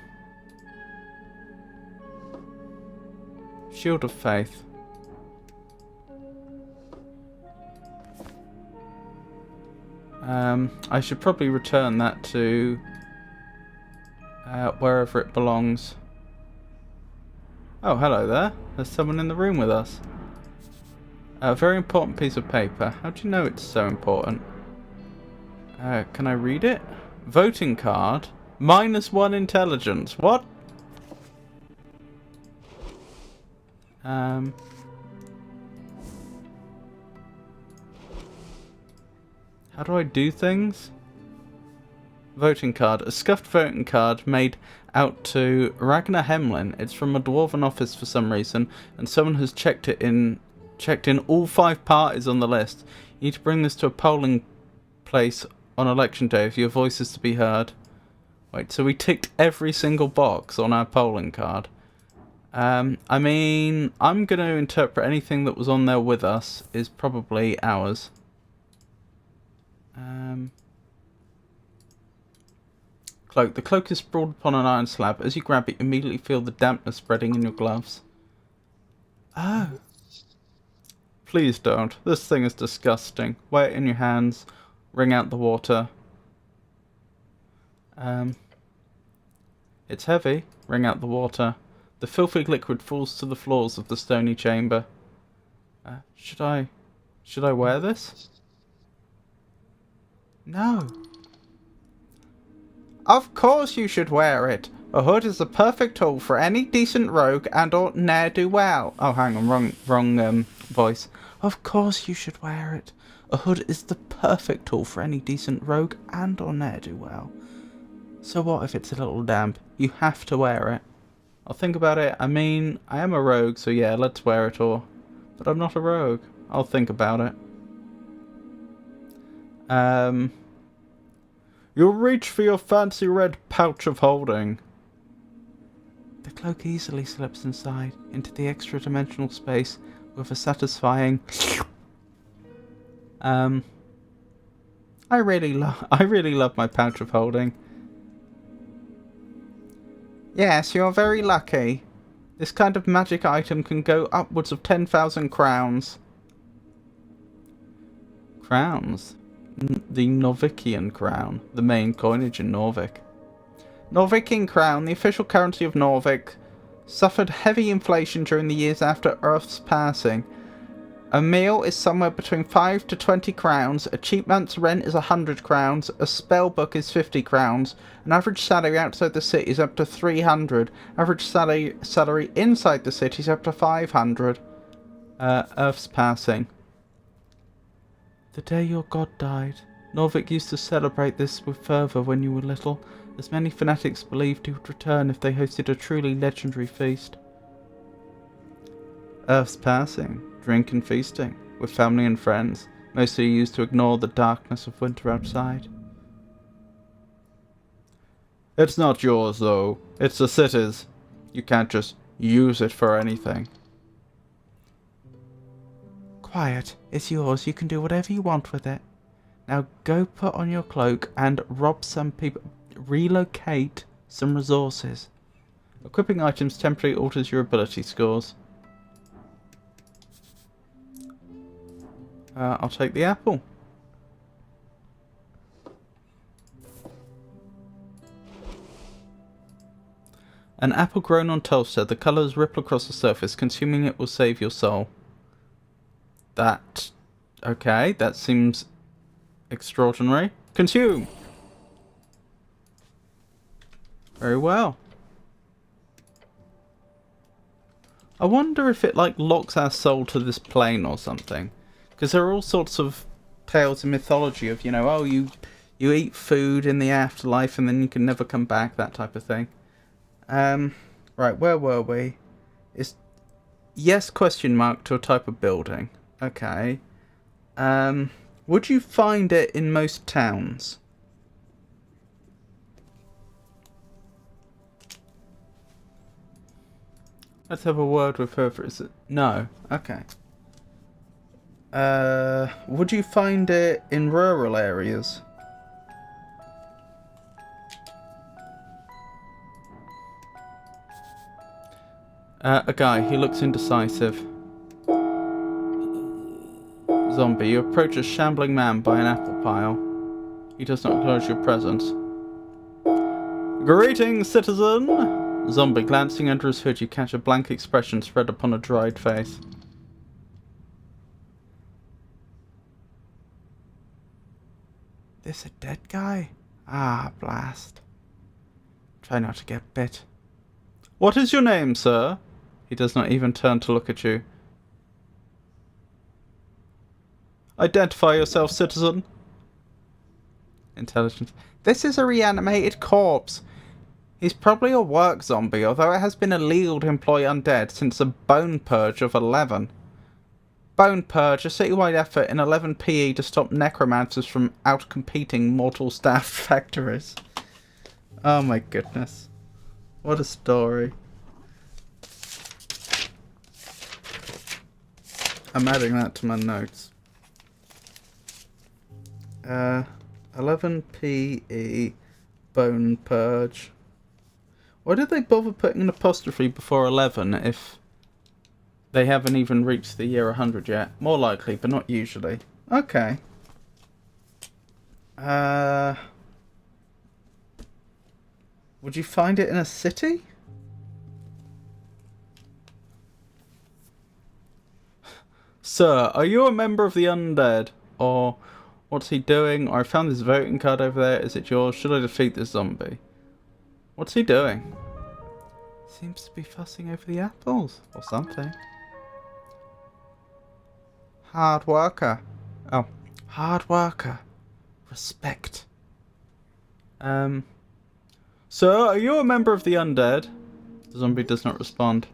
Shield of faith. I should probably return that to wherever it belongs. Oh, hello there. There's someone in the room with us. A very important piece of paper. How do you know it's so important? Can I read it? Voting card. -1 intelligence. What? How do I do things? Voting card. A scuffed voting card made out to Ragnar Hemlin. It's from a dwarven office for some reason, and someone has checked in all 5 parties on the list. You need to bring this to a polling place on election day if your voice is to be heard. Wait, so we ticked every single box on our polling card. I mean, I'm going to interpret anything that was on there with us is probably ours. Cloak. The cloak is sprawled upon an iron slab. As you grab it, you immediately feel the dampness spreading in your gloves. Oh. Please don't. This thing is disgusting. Wear it in your hands. Wring out the water. It's heavy. Wring out the water. The filthy liquid falls to the floors of the stony chamber. Should I wear this? No. Of course you should wear it. A hood is the perfect tool for any decent rogue and or ne'er-do-well. Oh, hang on, wrong voice. Of course you should wear it. A hood is the perfect tool for any decent rogue and or ne'er-do-well. So what if it's a little damp? You have to wear it. I'll think about it. I mean, I am a rogue, so yeah, let's wear it or But I'm not a rogue. I'll think about it. You'll reach for your fancy red pouch of holding. The cloak easily slips inside, into the extra-dimensional space, with a satisfying... I really love my pouch of holding. Yes, you're very lucky. This kind of magic item can go upwards of 10,000 crowns. Crowns? The Norvikian crown, the main coinage in Norvik. Norvikian crown, the official currency of Norvik, suffered heavy inflation during the years after Earth's passing. A meal is somewhere between 5 to 20 crowns, a cheap month's rent is 100 crowns, a spell book is 50 crowns, an average salary outside the city is up to 300, average salary inside the city is up to 500. Earth's passing. The day your god died. Norvik used to celebrate this with fervour when you were little, as many fanatics believed he would return if they hosted a truly legendary feast. Earth's passing. Drink and feasting, with family and friends, mostly used to ignore the darkness of winter outside. It's not yours, though. It's the city's. You can't just use it for anything. Quiet. It's yours. You can do whatever you want with it. Now go put on your cloak and rob some people. Relocate some resources. Equipping items temporarily alters your ability scores. I'll take the apple. An apple grown on toaster. The colours ripple across the surface. Consuming it will save your soul. That... okay, that seems extraordinary. Consume! Very well. I wonder if it, like, locks our soul to this plane or something. Because there are all sorts of tales in mythology of, you know, oh, you eat food in the afterlife and then you can never come back, that type of thing. Right, where were we? It's yes question mark to a type of building. Okay. Would you find it in most towns? Let's have a word with whoever is it. No. Okay. Would you find it in rural areas? A guy, he looks indecisive. Zombie, you approach a shambling man by an apple pile. He does not acknowledge your presence. Greetings, citizen! Zombie, glancing under his hood, you catch a blank expression spread upon a dried face. This a dead guy? Ah, blast. Try not to get bit. What is your name, sir? He does not even turn to look at you. Identify yourself, citizen. Intelligence. This is a reanimated corpse. He's probably a work zombie, although it has been illegal to employ undead since a bone purge of 11. Bone Purge, a citywide effort in 11 PE to stop necromancers from outcompeting mortal staff factories. Oh my goodness. What a story. I'm adding that to my notes. 11 PE Bone Purge. Why did they bother putting an apostrophe before 11 if they haven't even reached the year 100 yet? More likely, but not usually. Okay. Would you find it in a city? Sir, are you a member of the undead? Or what's he doing? Or I found this voting card over there. Is it yours? Should I defeat this zombie? What's he doing? Seems to be fussing over the apples or something. Hard worker. Oh, hard worker. Respect. Sir, are you a member of the undead? The zombie does not respond.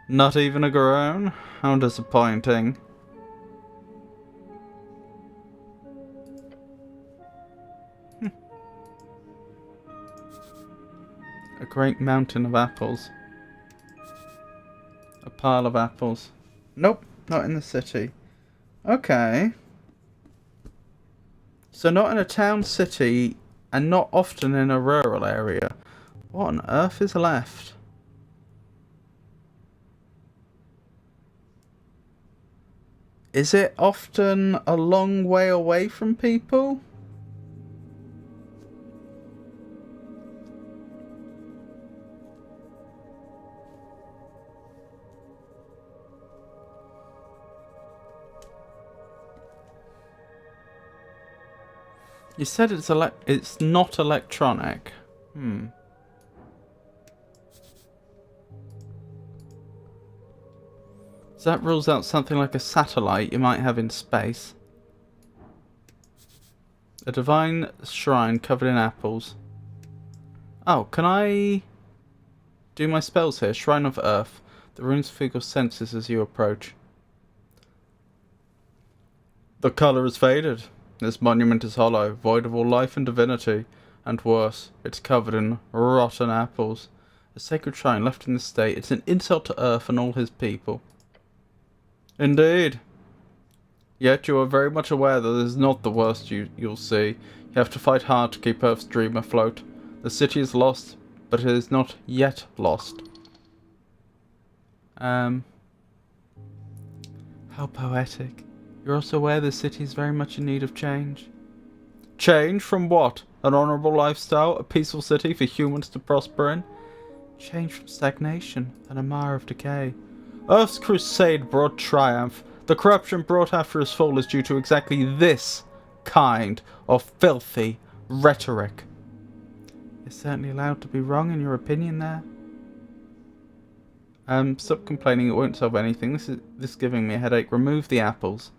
Not even a groan? How disappointing. A great mountain of apples. A pile of apples. Nope, not in the city. Okay. So not in a town city, and not often in a rural area. What on earth is left? Is it often a long way away from people? You said it's not electronic. So that rules out something like a satellite you might have in space. A divine shrine covered in apples. Oh, can I do my spells here? Shrine of Earth. The runes feel your senses as you approach. The colour has faded. This monument is hollow, void of all life and divinity, and worse, it's covered in rotten apples. A sacred shrine left in this state, it's an insult to Earth and all his people. Indeed. Yet you are very much aware that this is not the worst you'll see. You have to fight hard to keep Earth's dream afloat. The city is lost, but it is not yet lost. How poetic. You're also aware the city is very much in need of change. Change from what? An honourable lifestyle? A peaceful city for humans to prosper in? Change from stagnation and a mire of decay. Earth's crusade brought triumph. The corruption brought after his fall is due to exactly this kind of filthy rhetoric. You're certainly allowed to be wrong in your opinion there. Stop complaining, it won't solve anything. This is giving me a headache. Remove the apples.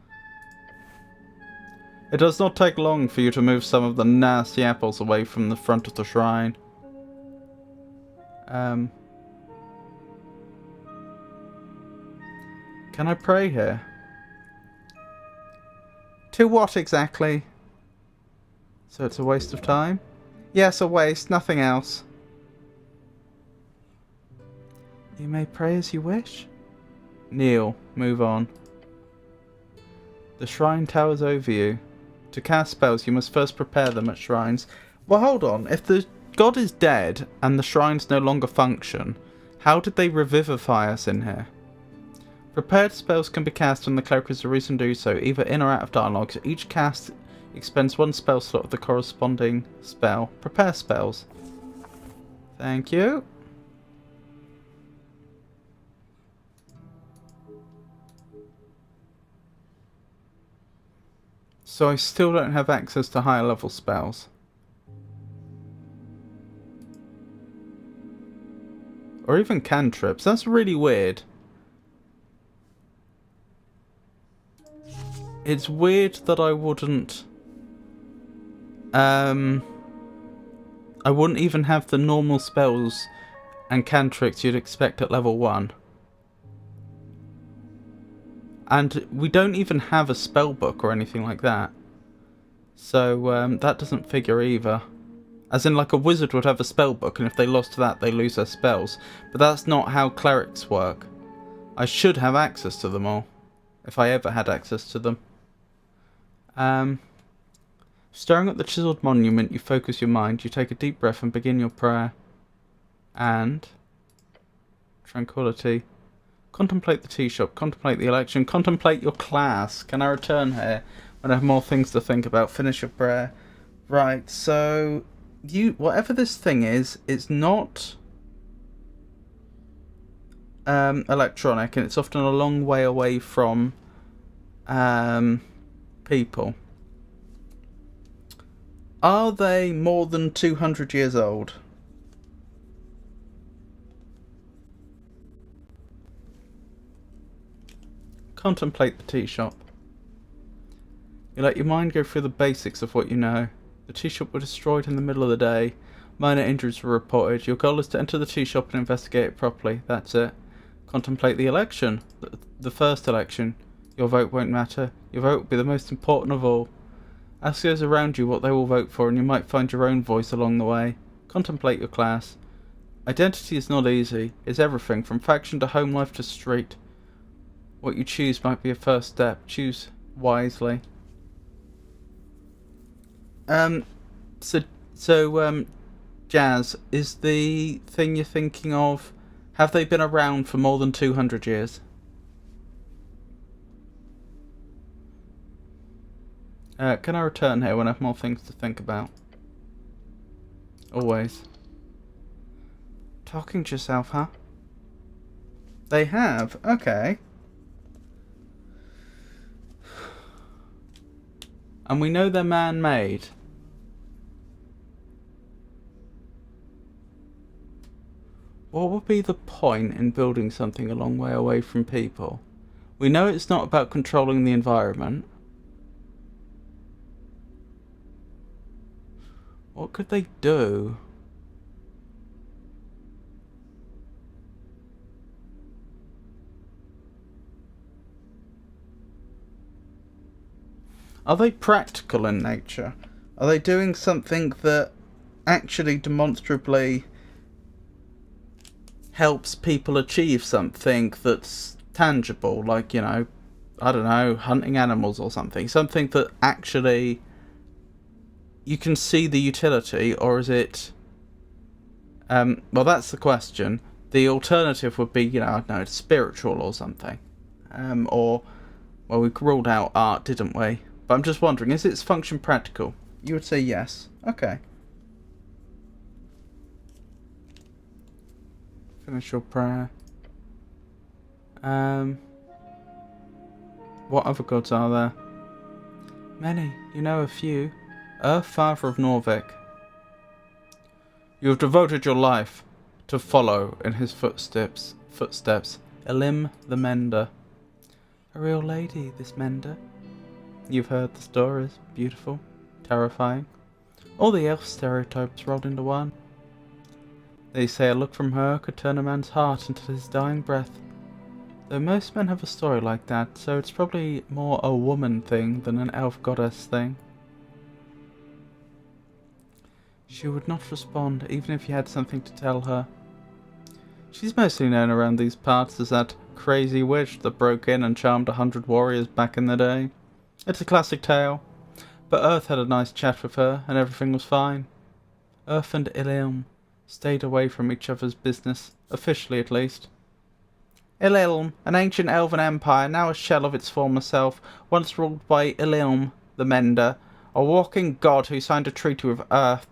It does not take long for you to move some of the nasty apples away from the front of the shrine. Can I pray here? To what exactly? So it's a waste of time? Yes, a waste, nothing else. You may pray as you wish. Kneel, move on. The shrine towers over you. To cast spells, you must first prepare them at shrines. Well, hold on. If the god is dead and the shrines no longer function, how did they revivify us in here? Prepared spells can be cast when the cleric has a reason to do so, either in or out of dialogues. Each cast expends one spell slot of the corresponding spell. Prepare spells. Thank you. So I still don't have access to higher level spells. Or even cantrips. That's really weird. It's weird that I wouldn't... I wouldn't even have the normal spells and cantrips you'd expect at level 1. And we don't even have a spell book or anything like that. So that doesn't figure either. As in, like, a wizard would have a spell book, and if they lost that, they lose their spells. But that's not how clerics work. I should have access to them all. If I ever had access to them. Staring at the chiseled monument, you focus your mind. You take a deep breath and begin your prayer. And... tranquility. Contemplate the tea shop, contemplate the election, contemplate your class. Can I return here when I have more things to think about? Finish your prayer. Right, so whatever this thing is, it's not electronic, and it's often a long way away from people. Are they more than 200 years old? Contemplate the tea shop. You let your mind go through the basics of what you know. The tea shop was destroyed in the middle of the day. Minor injuries were reported. Your goal is to enter the tea shop and investigate it properly. That's it. Contemplate the election. The first election. Your vote won't matter. Your vote will be the most important of all. Ask those around you what they will vote for, and you might find your own voice along the way. Contemplate your class. Identity is not easy. It's everything, from faction to home life to street. What you choose might be a first step. Choose wisely. Jazz, is the thing you're thinking of, have they been around for more than 200 years? Can I return here when I have more things to think about? Always. Talking to yourself, huh? They have? Okay. And we know they're man-made. What would be the point in building something a long way away from people? We know it's not about controlling the environment. What could they do? Are they practical in nature? Are they doing something that actually demonstrably helps people achieve something that's tangible, like, you know, I don't know, hunting animals or something? Something that actually you can see the utility, or is it... well, that's the question. The alternative would be, you know, I don't know, it's spiritual or something. Or, well, we ruled out art, didn't we? But I'm just wondering, is its function practical? You would say yes. Okay. Finish your prayer. What other gods are there? Many. You know a few. Earth, father of Norvik. You have devoted your life to follow in his footsteps. Elim the Mender. A real lady, this Mender. You've heard the stories. Beautiful. Terrifying. All the elf stereotypes rolled into one. They say a look from her could turn a man's heart into his dying breath. Though most men have a story like that, so it's probably more a woman thing than an elf goddess thing. She would not respond, even if you had something to tell her. She's mostly known around these parts as that crazy witch that broke in and charmed 100 warriors back in the day. It's a classic tale, but Earth had a nice chat with her, and everything was fine. Earth and Ililm stayed away from each other's business, officially at least. Ililm, an ancient elven empire, now a shell of its former self, once ruled by Ililm the Mender, a walking god who signed a treaty with Earth.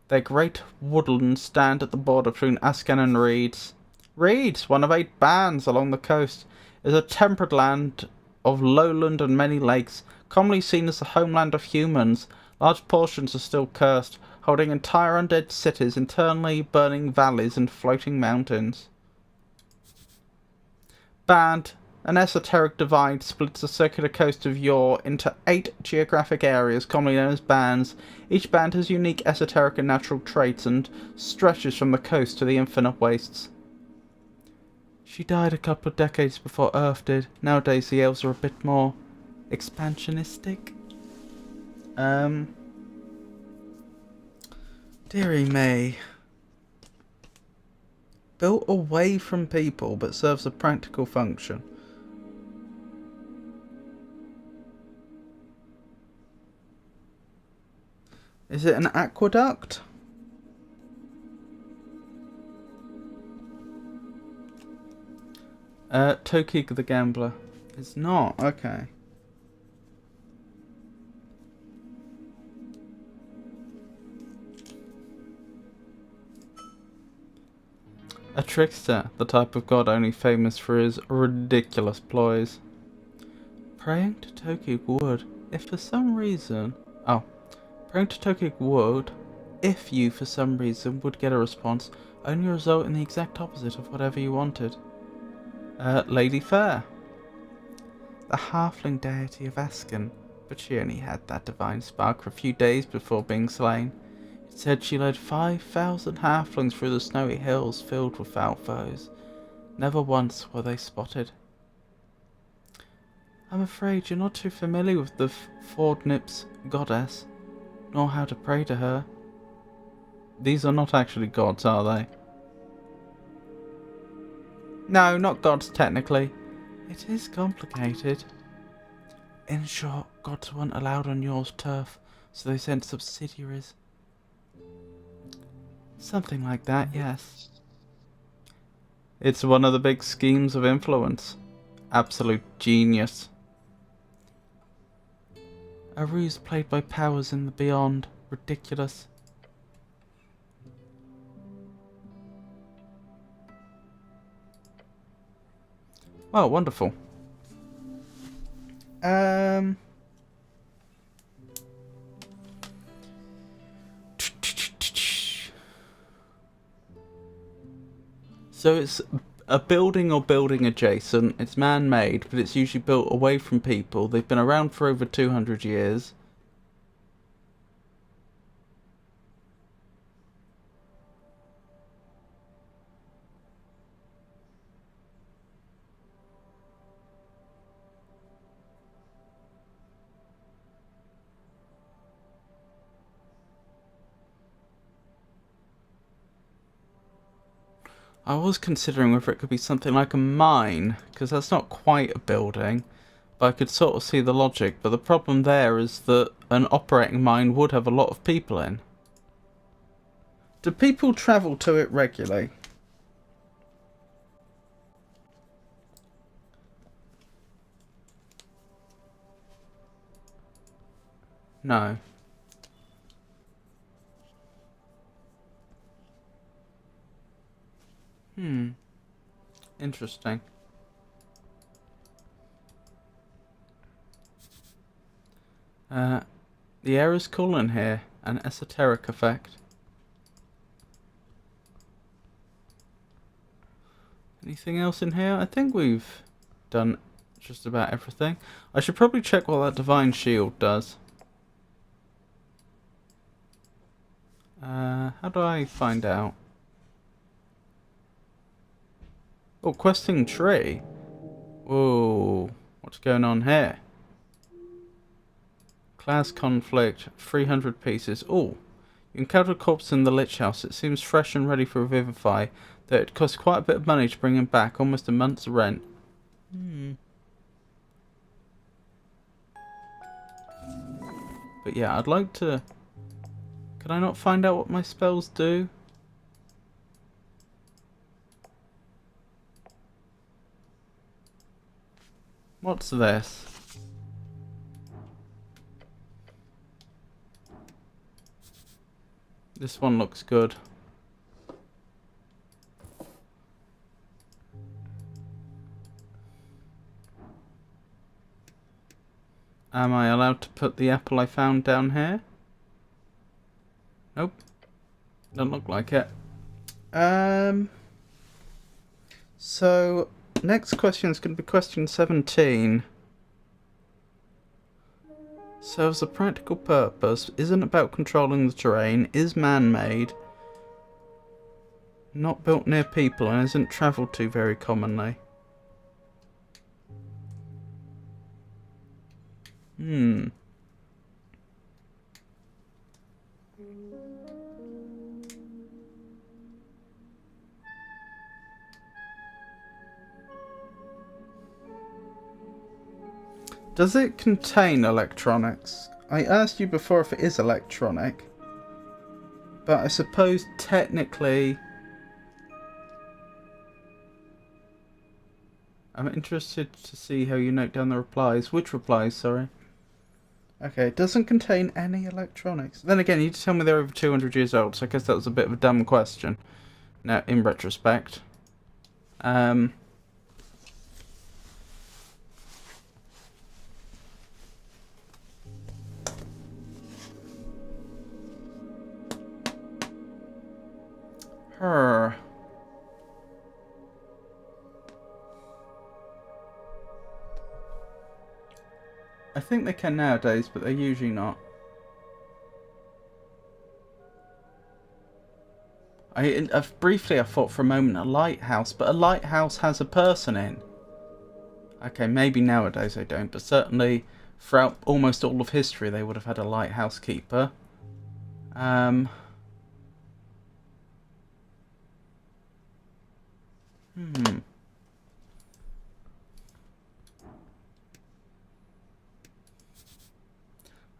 Their great woodlands stand at the border between Ascan and Reeds. Reeds, one of 8 bands along the coast, is a temperate land of lowland and many lakes, commonly seen as the homeland of humans. Large portions are still cursed, holding entire undead cities, internally burning valleys and floating mountains. Band, an esoteric divide, splits the circular coast of Yor into 8 geographic areas, commonly known as bands. Each band has unique esoteric and natural traits and stretches from the coast to the infinite wastes. She died a couple of decades before Earth did. Nowadays the elves are a bit more expansionistic. Dearie me. Built away from people but serves a practical function. Is it an aqueduct? Tokig the Gambler. It's not, okay. A trickster, the type of god only famous for his ridiculous ploys. Praying to Tokig would, if for some reason... Oh. Praying to Tokig would, if you for some reason would get a response, only result in the exact opposite of whatever you wanted. Lady Fair. The halfling deity of Ascan, but she only had that divine spark for a few days before being slain. Said she led 5,000 halflings through the snowy hills filled with foul foes. Never once were they spotted. I'm afraid you're not too familiar with the Fordnip's goddess, nor how to pray to her. These are not actually gods, are they? No, not gods, technically. It is complicated. In short, gods weren't allowed on your turf, so they sent subsidiaries. Something like that, yes. It's one of the big schemes of influence. Absolute genius. A ruse played by powers in the beyond. Ridiculous. Oh, wonderful. So it's a building or building adjacent. It's man-made, but it's usually built away from people. They've been around for over 200 years. I was considering whether it could be something like a mine, because that's not quite a building, but I could sort of see the logic. But the problem there is that an operating mine would have a lot of people in. Do people travel to it regularly? No. Interesting. The air is cool in here. An esoteric effect. Anything else in here? I think we've done just about everything. I should probably check what that divine shield does. How do I find out? Oh, questing tree. Whoa, what's going on here? Class conflict, 300 pieces. Oh, you encountered a corpse in the Lich House. It seems fresh and ready for Revivify, though it costs quite a bit of money to bring him back, almost a month's rent. But yeah, I'd like to... Can I not find out what my spells do? What's this? This one looks good. Am I allowed to put the apple I found down here? Nope. Don't look like it. So, next question is going to be question 17. Serves a practical purpose, isn't about controlling the terrain, is man-made, not built near people, and isn't travelled to very commonly. Does it contain electronics? I asked you before if it is electronic, but I suppose technically... I'm interested to see how you note down the replies. Which replies, sorry? Okay, it doesn't contain any electronics. Then again, you tell me they're over 200 years old, so I guess that was a bit of a dumb question. Now, in retrospect. Her. I think they can nowadays, but they're usually not. Briefly I thought for a moment a lighthouse, but a lighthouse has a person in. Okay, maybe nowadays they don't, but certainly throughout almost all of history they would have had a lighthouse keeper. A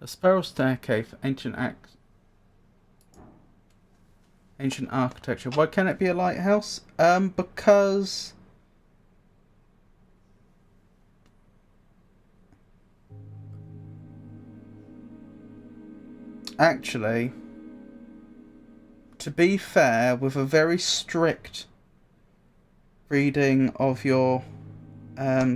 spiral staircase, ancient architecture. Why can't it be a lighthouse? Because actually, to be fair, with a very strict reading of your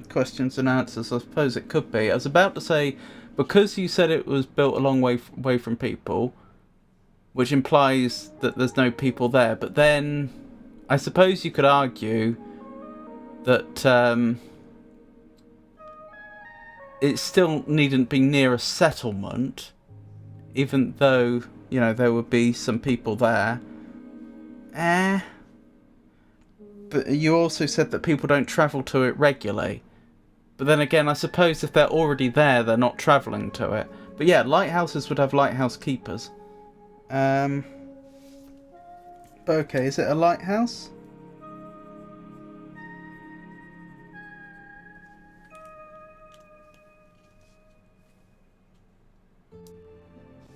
questions and answers, I suppose it could be. I was about to say, because you said it was built a long way away from people, which implies that there's no people there, but then I suppose you could argue that it still needn't be near a settlement, even though, you know, there would be some people there. But you also said that people don't travel to it regularly. But then again, I suppose if they're already there, they're not travelling to it. But yeah, lighthouses would have lighthouse keepers. But okay, is it a lighthouse?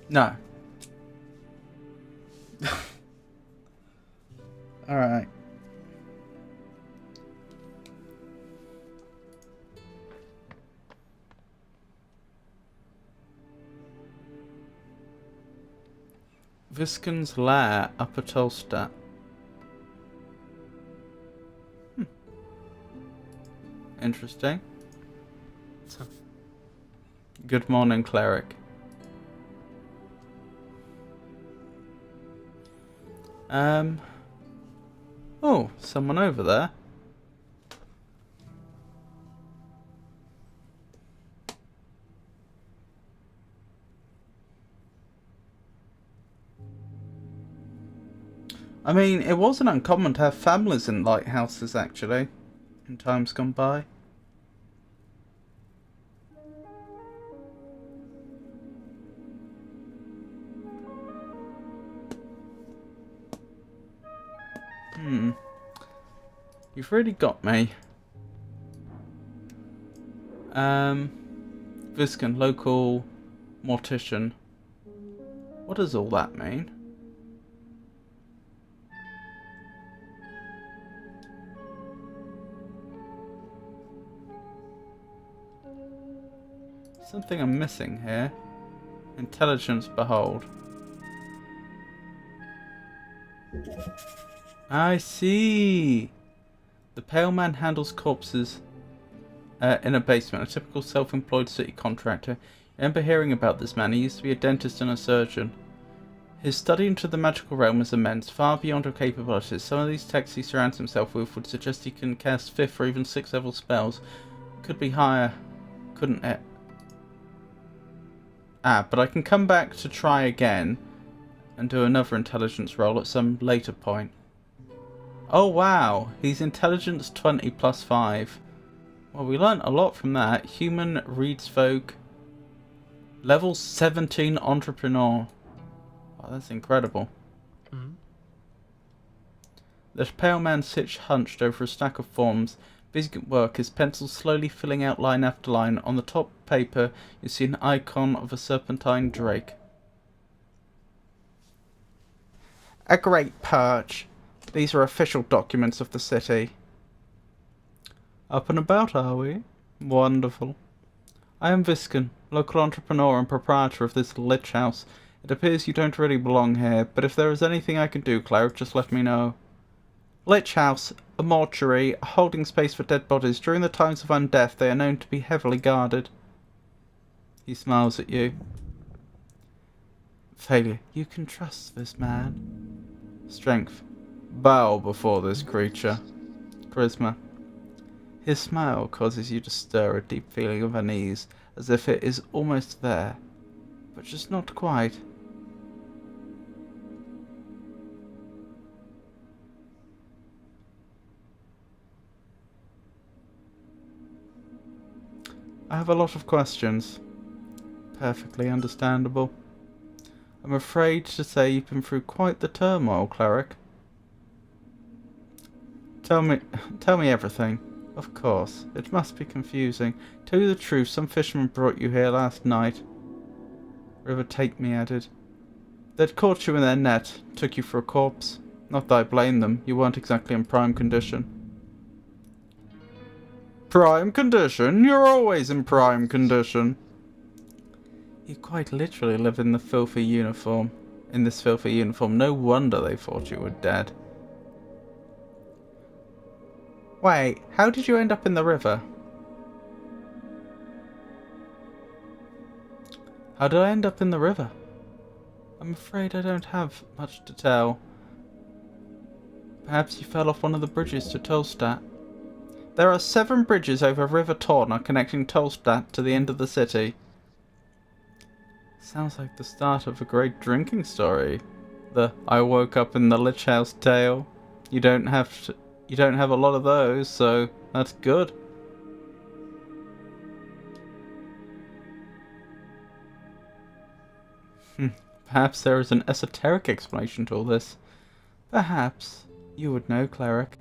No. Alright. Viscon's Lair, Upper Tolstadt. Interesting. Good morning, cleric. Oh, someone over there. I mean, it wasn't uncommon to have families in lighthouses, actually, in times gone by. You've really got me. Viscon, local mortician. What does all that mean? Something I'm missing here. Intelligence, behold. I see. The pale man handles corpses in a basement. A typical self-employed city contractor. I remember hearing about this man. He used to be a dentist and a surgeon. His study into the magical realm is immense, far beyond her capabilities. Some of these texts he surrounds himself with would suggest he can cast 5th or even 6th level spells. Could be higher, couldn't it? But I can come back to try again and do another intelligence roll at some later point. Oh wow, he's intelligence 20 plus 5. Well, we learnt a lot from that. Human reads folk. Level 17 entrepreneur. Oh, that's incredible. The pale man sits hunched over a stack of forms. Busy at work, his pencil slowly filling out line after line. On the top paper, you see an icon of a serpentine drake. A great purge. These are official documents of the city. Up and about, are we? Wonderful. I am Viscon, local entrepreneur and proprietor of this lich house. It appears you don't really belong here, but if there is anything I can do, cleric, just let me know. Lich house, a mortuary, a holding space for dead bodies. During the times of undeath, they are known to be heavily guarded. He smiles at you. Failure. You can trust this man. Strength. Bow before this creature. Charisma. His smile causes you to stir a deep feeling of unease, as if it is almost there, but just not quite. I have a lot of questions. Perfectly understandable. I'm afraid to say you've been through quite the turmoil, cleric. Tell me everything. Of course, it must be confusing. Tell you the truth, some fishermen brought you here last night. River Take Me added. They'd caught you in their net, took you for a corpse. Not that I blame them, you weren't exactly in prime condition. Prime condition? You're always in prime condition. You quite literally live in the filthy uniform. In this filthy uniform. No wonder they thought you were dead. Wait, how did you end up in the river? How did I end up in the river? I'm afraid I don't have much to tell. Perhaps you fell off one of the bridges to Tolstadt. There are 7 bridges over River Torna connecting Tolstadt to the end of the city. Sounds like the start of a great drinking story. The I woke up in the Lich House tale. You don't have a lot of those, so that's good. Perhaps there is an esoteric explanation to all this. Perhaps. You would know, cleric.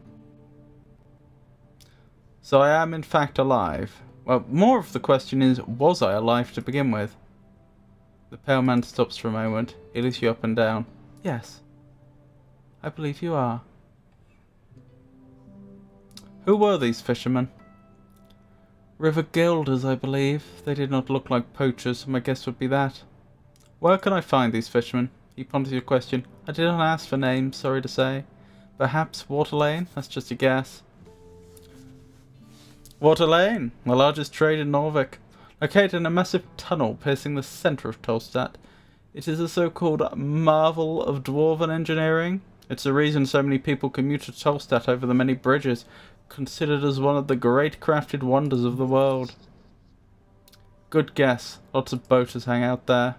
So I am in fact alive. Well, more of the question is, was I alive to begin with? The pale man stops for a moment. He looks you up and down. Yes. I believe you are. Who were these fishermen? River Guilders, I believe. They did not look like poachers, so my guess would be that. Where can I find these fishermen? He ponders your question. I did not ask for names, sorry to say. Perhaps Water Lane? That's just a guess. Water Lane, the largest trade in Norvik. Located in a massive tunnel piercing the centre of Tolstadt. It is a so-called marvel of dwarven engineering. It's the reason so many people commute to Tolstadt over the many bridges, considered as one of the great crafted wonders of the world. Good guess. Lots of boaters hang out there.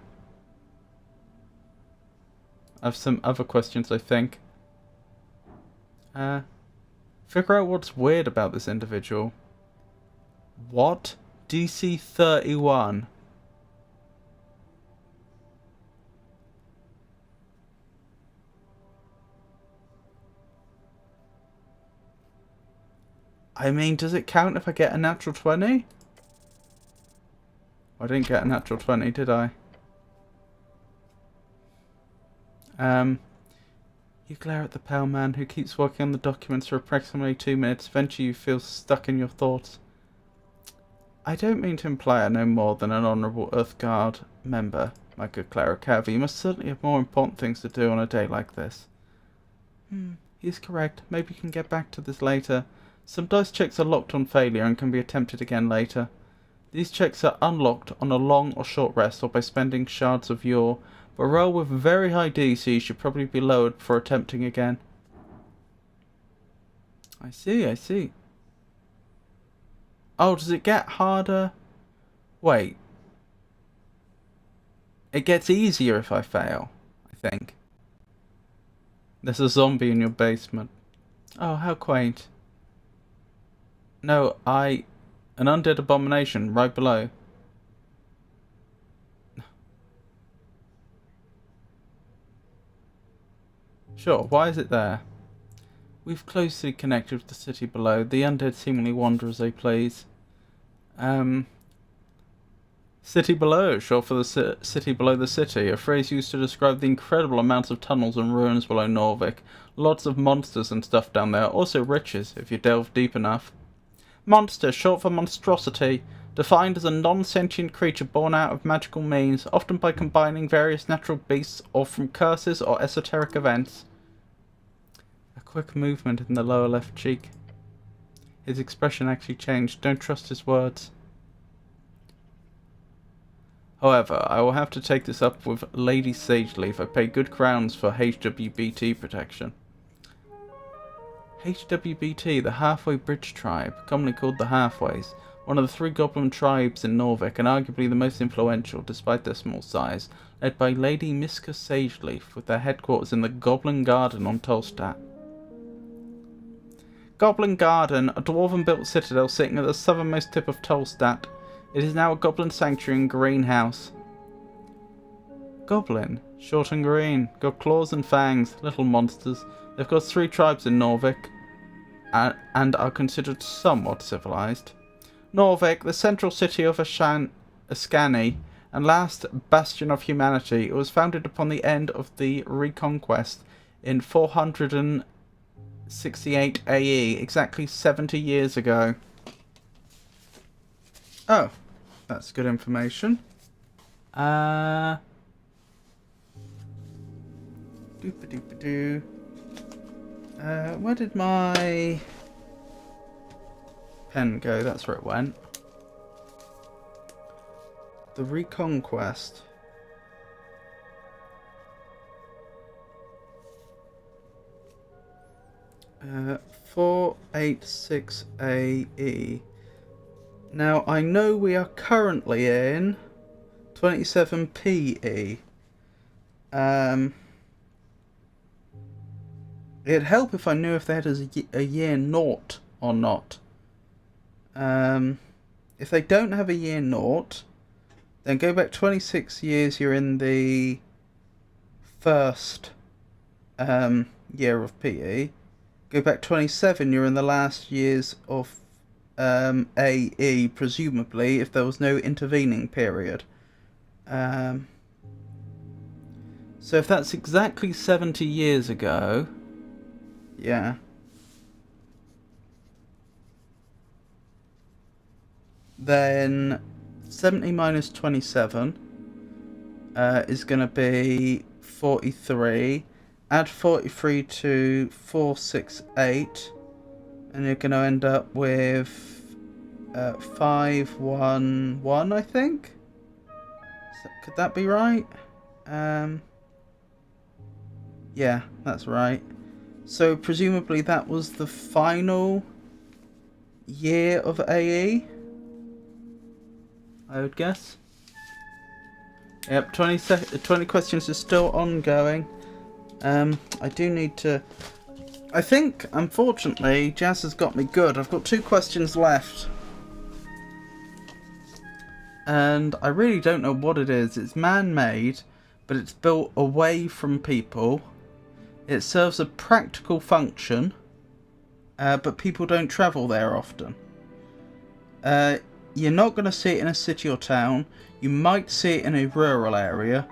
I have some other questions, I think. Figure out what's weird about this individual. What? DC 31. I mean, does it count if I get a natural 20? I didn't get a natural 20, did I? You glare at the pale man who keeps working on the documents for approximately 2 minutes. Eventually you feel stuck in your thoughts. I don't mean to imply I know more than an honourable Earthguard member, my good cleric. However, you must certainly have more important things to do on a day like this. He's correct. Maybe you can get back to this later. Some dice checks are locked on failure and can be attempted again later. These checks are unlocked on a long or short rest or by spending shards of yore, but a roll with very high DC should probably be lowered before attempting again. I see. Oh, does it get harder? Wait. It gets easier if I fail, I think. There's a zombie in your basement. Oh, how quaint. No, an undead abomination right below. Sure, why is it there? We've closely connected with the city below. The undead seemingly wander as they please. City below, short for the city below the city, a phrase used to describe the incredible amounts of tunnels and ruins below Norvik. Lots of monsters and stuff down there, also riches, if you delve deep enough. Monster, short for monstrosity, defined as a non-sentient creature born out of magical means, often by combining various natural beasts or from curses or esoteric events. A quick movement in the lower left cheek. His expression actually changed. Don't trust his words. However, I will have to take this up with Lady Sageleaf. I pay good crowns for HWBT protection. HWBT, the Halfway Bridge Tribe, commonly called the Halfways, one of the 3 goblin tribes in Norvik, and arguably the most influential, despite their small size, led by Lady Miska Sageleaf, with their headquarters in the Goblin Garden on Tolstadt. Goblin Garden, a dwarven-built citadel sitting at the southernmost tip of Tolstadt. It is now a goblin sanctuary and greenhouse. Goblin, short and green, got claws and fangs, little monsters. They've got 3 tribes in Norvik and are considered somewhat civilized. Norvik, the central city of Ascani and last bastion of humanity, it was founded upon the end of the Reconquest in 468 AE, exactly 70 years ago. Oh, that's good information. Doop-a-doop-a-doo. Where did my pen go? That's where it went. The Reconquest. Uh, 486 AE. Now, I know we are currently in 27 PE. It'd help if I knew if that is a year naught or not. If they don't have a year naught, then go back 26 years, you're in the first year of PE. Go back 27, you're in the last years of AE, presumably, if there was no intervening period. So if that's exactly 70 years ago, yeah. Then 70 minus 27 is going to be 43. Add 43 to 468, and you're going to end up with 511, I think. Could that be right? Yeah, that's right. So presumably that was the final year of AE, I would guess. Yep, 20 questions is still ongoing. I do need to... I think, unfortunately, Jazz has got me good. I've got 2 questions left. And I really don't know what it is. It's man-made, but it's built away from people. It serves a practical function, but people don't travel there often. You're not going to see it in a city or town. You might see it in a rural area,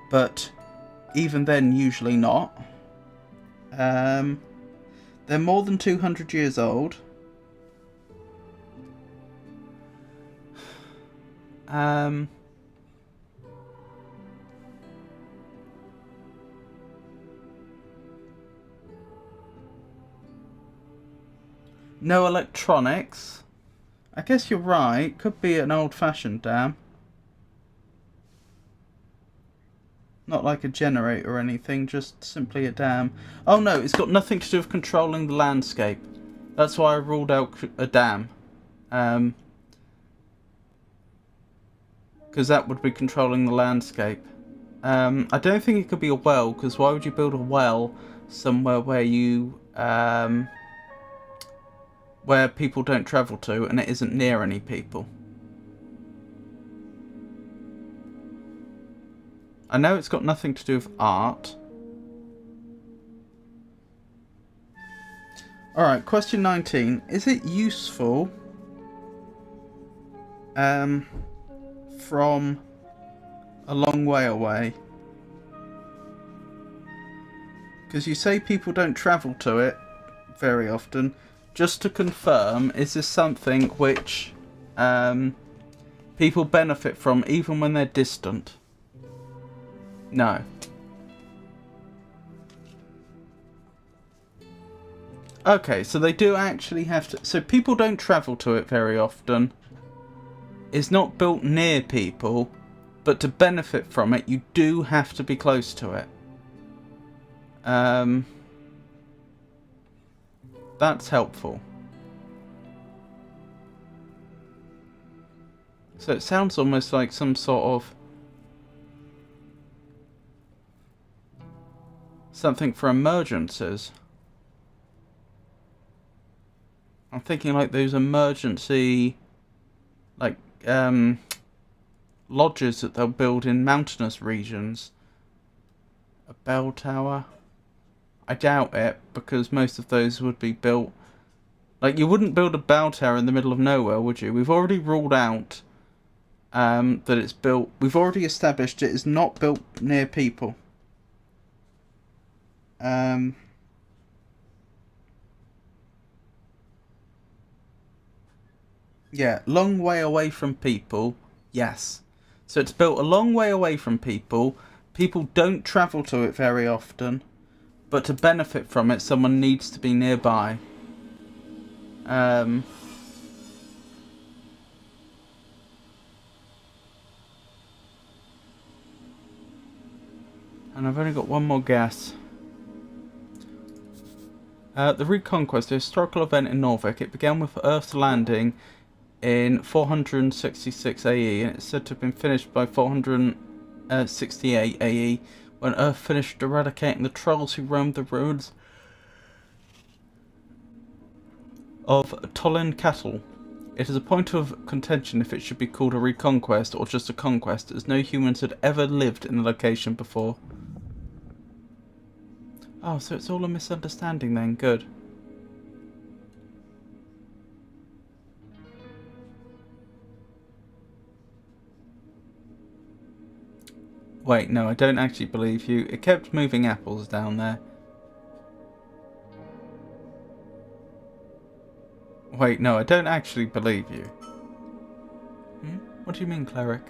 but even then, usually not. They're more than 200 years old. No electronics. I guess you're right. Could be an old-fashioned dam. Not like a generator or anything, just simply a dam. Oh no, it's got nothing to do with controlling the landscape. That's why I ruled out a dam. Because that would be controlling the landscape. I don't think it could be a well, because why would you build a well somewhere where you... where people don't travel to and it isn't near any people? I know it's got nothing to do with art. Alright, question 19. Is it useful from a long way away? Because you say people don't travel to it very often. Just to confirm, is this something which people benefit from even when they're distant? No. Okay, so they do actually have to... So people don't travel to it very often. It's not built near people, but to benefit from it, you do have to be close to it. That's helpful. So it sounds almost like some sort of... something for emergencies. I'm thinking like those emergency... like lodges that they'll build in mountainous regions. A bell tower? I doubt it, because most of those would be built... Like, you wouldn't build a bell tower in the middle of nowhere, would you? We've already ruled out that it's built... We've already established it is not built near people. Yeah, long way away from people, yes. So it's built a long way away from people. People don't travel to it very often. But to benefit from it, someone needs to be nearby. And I've only got one more guess. The Reconquest, a historical event in Norvik. It began with Earth's landing in 466 AE, and it's said to have been finished by 468 AE, when Earth finished eradicating the trolls who roamed the ruins of Tollin Cattle. It is a point of contention if it should be called a reconquest or just a conquest, as no humans had ever lived in the location before. Oh, so it's all a misunderstanding then, good. Wait, no, I don't actually believe you. It kept moving apples down there. Wait, no, I don't actually believe you. What do you mean, cleric?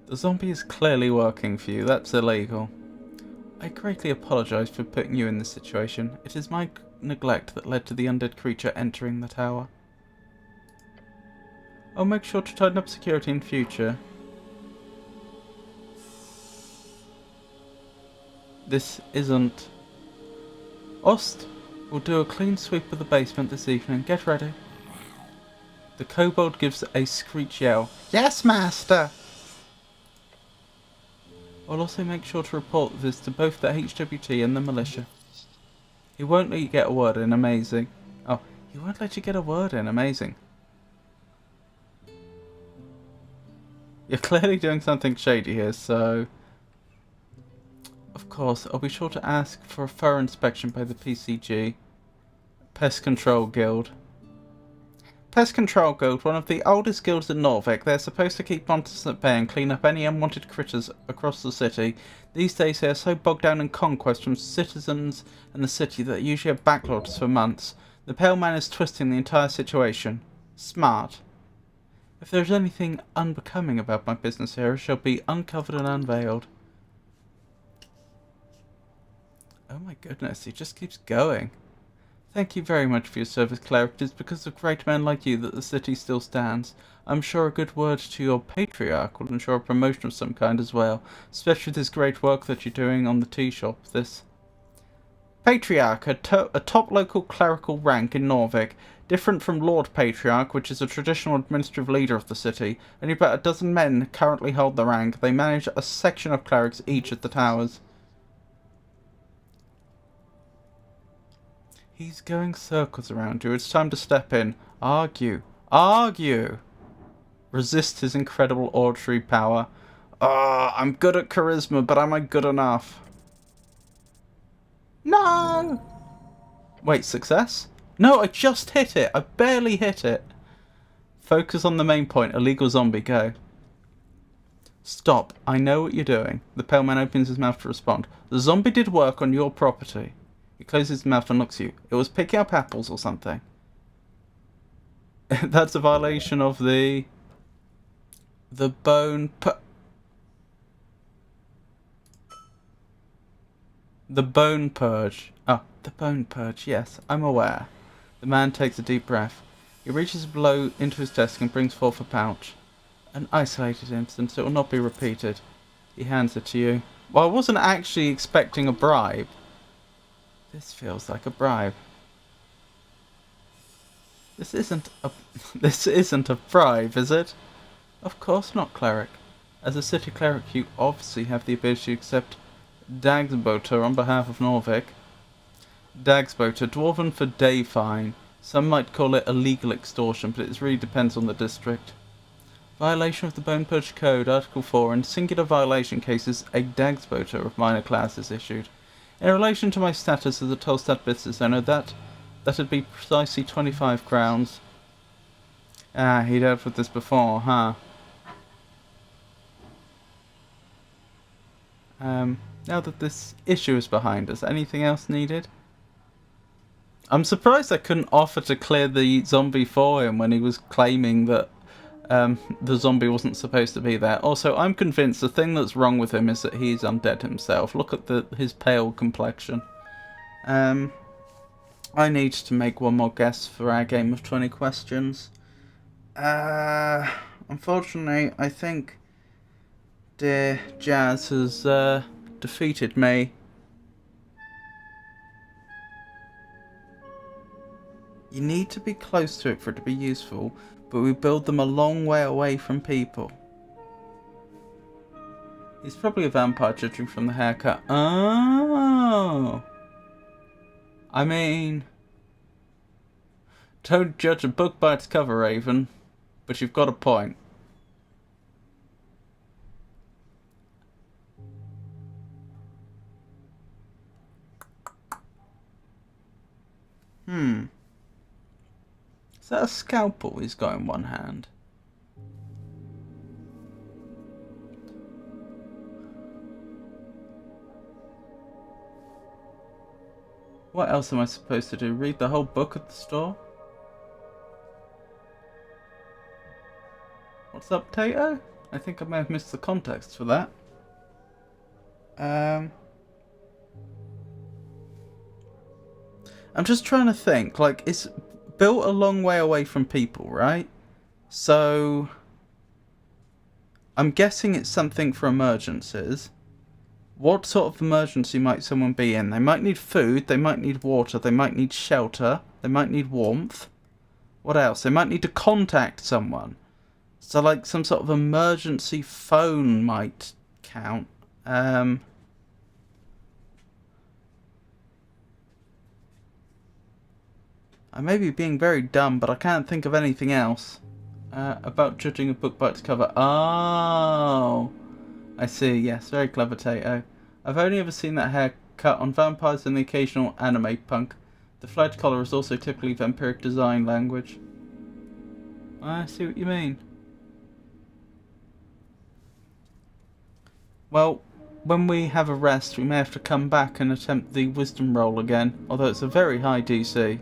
The zombie is clearly working for you. That's illegal. I greatly apologise for putting you in this situation. It is my neglect that led to the undead creature entering the tower. I'll make sure to tighten up security in future. This isn't... Ost will do a clean sweep of the basement this evening. Get ready. The kobold gives a screech yell. Yes, master! I'll also make sure to report this to both the HWT and the militia. He won't let you get a word in. Amazing. Oh, he won't let you get a word in. Amazing. You're clearly doing something shady here, so... Of course, I'll be sure to ask for a thorough inspection by the PCG. Pest Control Guild. Pest Control Guild, one of the oldest guilds in Norvik. They're supposed to keep monsters at bay and clean up any unwanted critters across the city. These days they are so bogged down in conquest from citizens and the city that they usually have backlogs for months. The Pale Man is twisting the entire situation. Smart. If there is anything unbecoming about my business here, it shall be uncovered and unveiled. Oh my goodness, he just keeps going. Thank you very much for your service, cleric. It is because of great men like you that the city still stands. I'm sure a good word to your patriarch will ensure a promotion of some kind as well, especially with this great work that you're doing on the tea shop. This Patriarch, a top local clerical rank in Norvik, different from Lord Patriarch, which is a traditional administrative leader of the city. Only about a dozen men currently hold the rank. They manage a section of clerics each at the towers. He's going circles around you. It's time to step in. Argue. Argue! Resist his incredible auditory power. I'm good at charisma, but am I good enough? No! Wait, success? No, I just hit it. I barely hit it. Focus on the main point. Illegal zombie, go. Stop. I know what you're doing. The Pale Man opens his mouth to respond. The zombie did work on your property. He closes his mouth and looks at you. It was picking up apples or something. That's a violation of the bone purge. Oh, the bone purge. Yes, I'm aware. The man takes a deep breath. He reaches below into his desk and brings forth a pouch. An isolated instance. It will not be repeated. He hands it to you. Well, I wasn't actually expecting a bribe. This feels like a bribe. This isn't a bribe, is it? Of course not, cleric. As a city cleric, you obviously have the ability to accept Dagsboter on behalf of Norvik. Dagsboter, Dwarven for day fine. Some might call it illegal extortion, but it really depends on the district. Violation of the Bone Purge Code, Article 4. In singular violation cases, a Dagsboter of minor class is issued. In relation to my status as a Tolstad business owner, that'd be precisely 25 crowns. Ah, he dealt with this before, huh? Now that this issue is behind us, anything else needed? I'm surprised I couldn't offer to clear the zombie for him when he was claiming that the zombie wasn't supposed to be there. Also, I'm convinced the thing that's wrong with him is that he's undead himself. Look at his pale complexion. I need to make one more guess for our game of 20 questions. Unfortunately, I think dear Jazz has defeated me. You need to be close to it for it to be useful, but we build them a long way away from people. He's probably a vampire, judging from the haircut. Oh! I mean, don't judge a book by its cover, Raven, but you've got a point. Is that a scalpel he's got in one hand? What else am I supposed to do? Read the whole book at the store? What's up, Tato? I think I may have missed the context for that. I'm just trying to think, like, it's built a long way away from people, right? So I'm guessing it's something for emergencies. What sort of emergency might someone be in? They might need food, they might need water, they might need shelter, they might need warmth. What else? They might need to contact someone. So like some sort of emergency phone might count. I may be being very dumb, but I can't think of anything else. About judging a book by its cover. Oh, I see. Yes, very clever, Tato. I've only ever seen that haircut on vampires and the occasional anime punk. The flagged collar is also typically vampiric design language. I see what you mean. Well, when we have a rest, we may have to come back and attempt the wisdom roll again, although it's a very high DC.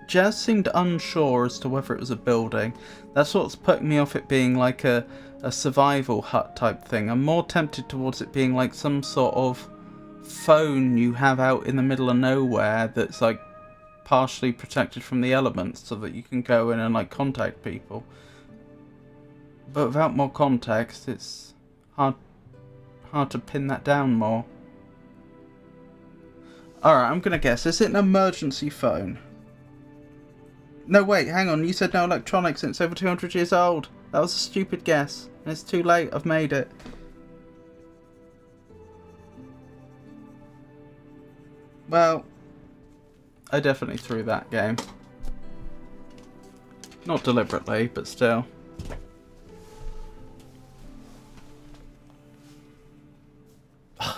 Jazz seemed unsure as to whether it was a building. That's what's putting me off it being like a survival hut type thing. I'm more tempted towards it being like some sort of phone you have out in the middle of nowhere that's like partially protected from the elements so that you can go in and like contact people. But without more context, it's hard to pin that down more. Alright, I'm gonna guess. Is it an emergency phone? No, wait, hang on. You said no electronics and it's over 200 years old. That was a stupid guess. And it's too late. I've made it. Well, I definitely threw that game. Not deliberately, but still.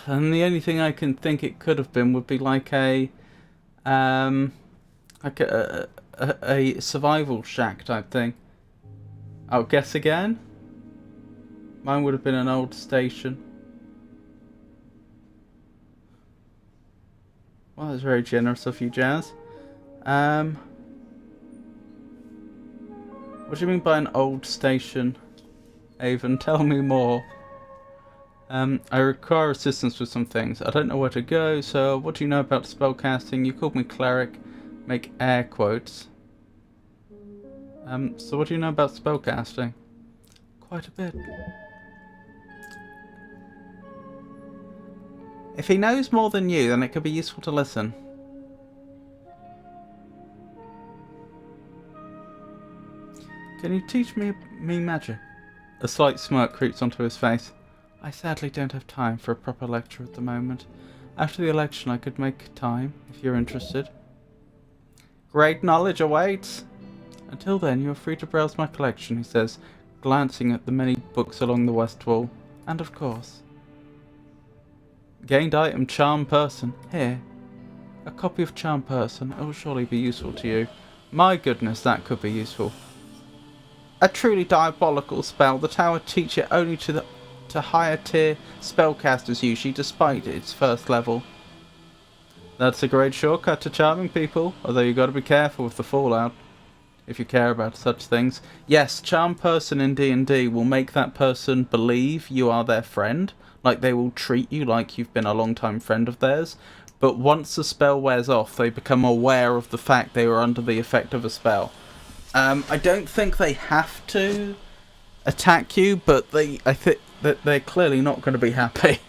And the only thing I can think it could have been would be like a survival shack type thing. I'll guess again. Mine would have been an old station. Well, that's very generous of you, Jazz. What do you mean by an old station, Avon? Tell me more. I require assistance with some things. I don't know where to go, so what do you know about spellcasting? You called me cleric. Make air quotes. So what do you know about spellcasting? Quite a bit. If he knows more than you, then it could be useful to listen. Can you teach me magic? A slight smirk creeps onto his face. I sadly don't have time for a proper lecture at the moment. After the election I could make time, if you're interested. Great knowledge awaits! Until then, you are free to browse my collection, he says, glancing at the many books along the west wall. And of course... Gained item Charm Person. Here. A copy of Charm Person. It will surely be useful to you. My goodness, that could be useful. A truly diabolical spell. The tower teach it only to higher tier spellcasters usually, despite its first level. That's a great shortcut to charming people, although you gotta be careful with the fallout, if you care about such things. Yes, Charm Person in D&D will make that person believe you are their friend, like they will treat you like you've been a long-time friend of theirs, but once the spell wears off, they become aware of the fact they were under the effect of a spell. I don't think they have to attack you, but I think that they're clearly not going to be happy.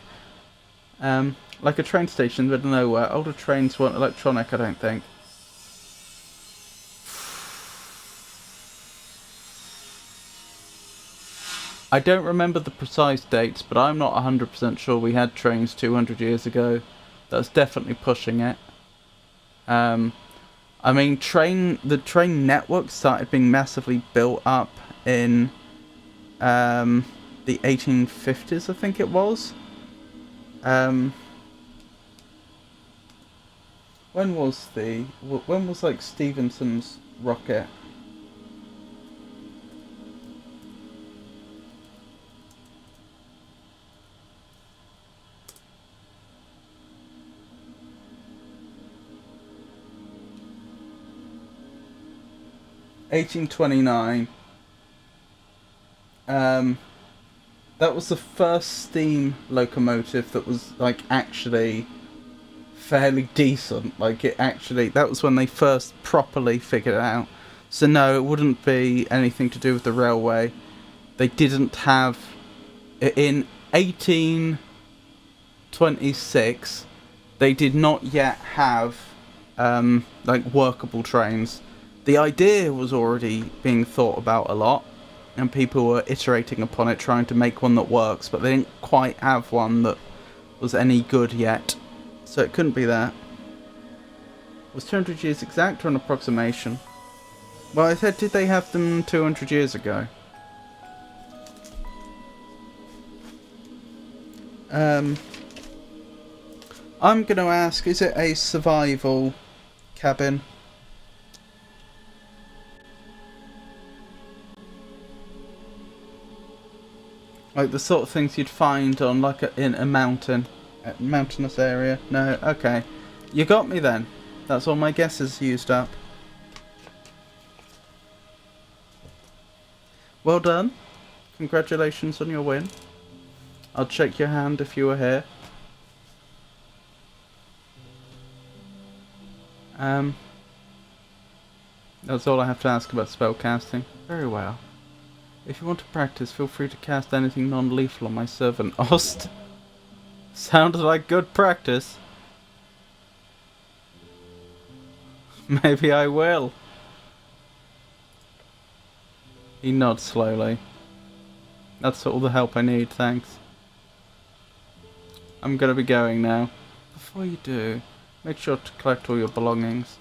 Like a train station in the middle of nowhere. Older trains weren't electronic, I don't think. I don't remember the precise dates, but I'm not 100% sure we had trains 200 years ago. That's definitely pushing it. I mean, the train network started being massively built up in the 1850s, I think it was. When was like Stephenson's rocket? (1829). That was the first steam locomotive that was like actually fairly decent. Like that was when they first properly figured it out. So no, it wouldn't be anything to do with the railway. They didn't have in 1826. They did not yet have like workable trains. The idea was already being thought about a lot, and people were iterating upon it, trying to make one that works, but they didn't quite have one that was any good yet. So it couldn't be that. Was 200 years exact or an approximation? Well, I said, did they have them 200 years ago? I'm going to ask, is it a survival cabin? Like the sort of things you'd find on like in a mountainous area? No? Okay. You got me then. That's all my guesses used up. Well done. Congratulations on your win. I'd shake your hand if you were here. That's all I have to ask about spellcasting. Very well. If you want to practice, feel free to cast anything non-lethal on my servant Ost. Sounded like good practice. Maybe I will. He nods slowly. That's all the help I need, thanks. I'm gonna be going now. Before you do, make sure to collect all your belongings.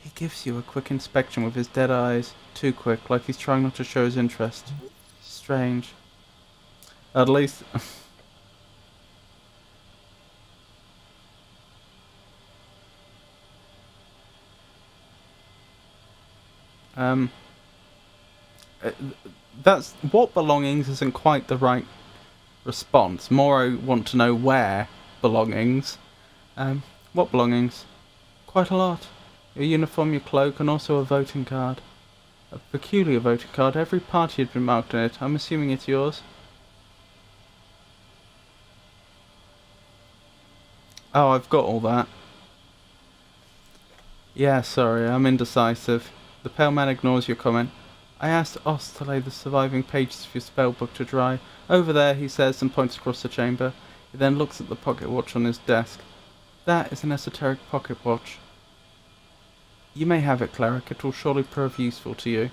He gives you a quick inspection with his dead eyes. Too quick, like he's trying not to show his interest. Strange. At least... that's... What belongings isn't quite the right response. More I want to know where belongings. What belongings? Quite a lot. Your uniform, your cloak, and also a voting card. A peculiar voting card. Every party had been marked on it. I'm assuming it's yours. Oh, I've got all that. Yeah, sorry, I'm indecisive. The pale man ignores your comment. I asked Ost to lay the surviving pages of your spellbook to dry. Over there, he says, and points across the chamber. He then looks at the pocket watch on his desk. That is an esoteric pocket watch. You may have it, cleric. It will surely prove useful to you.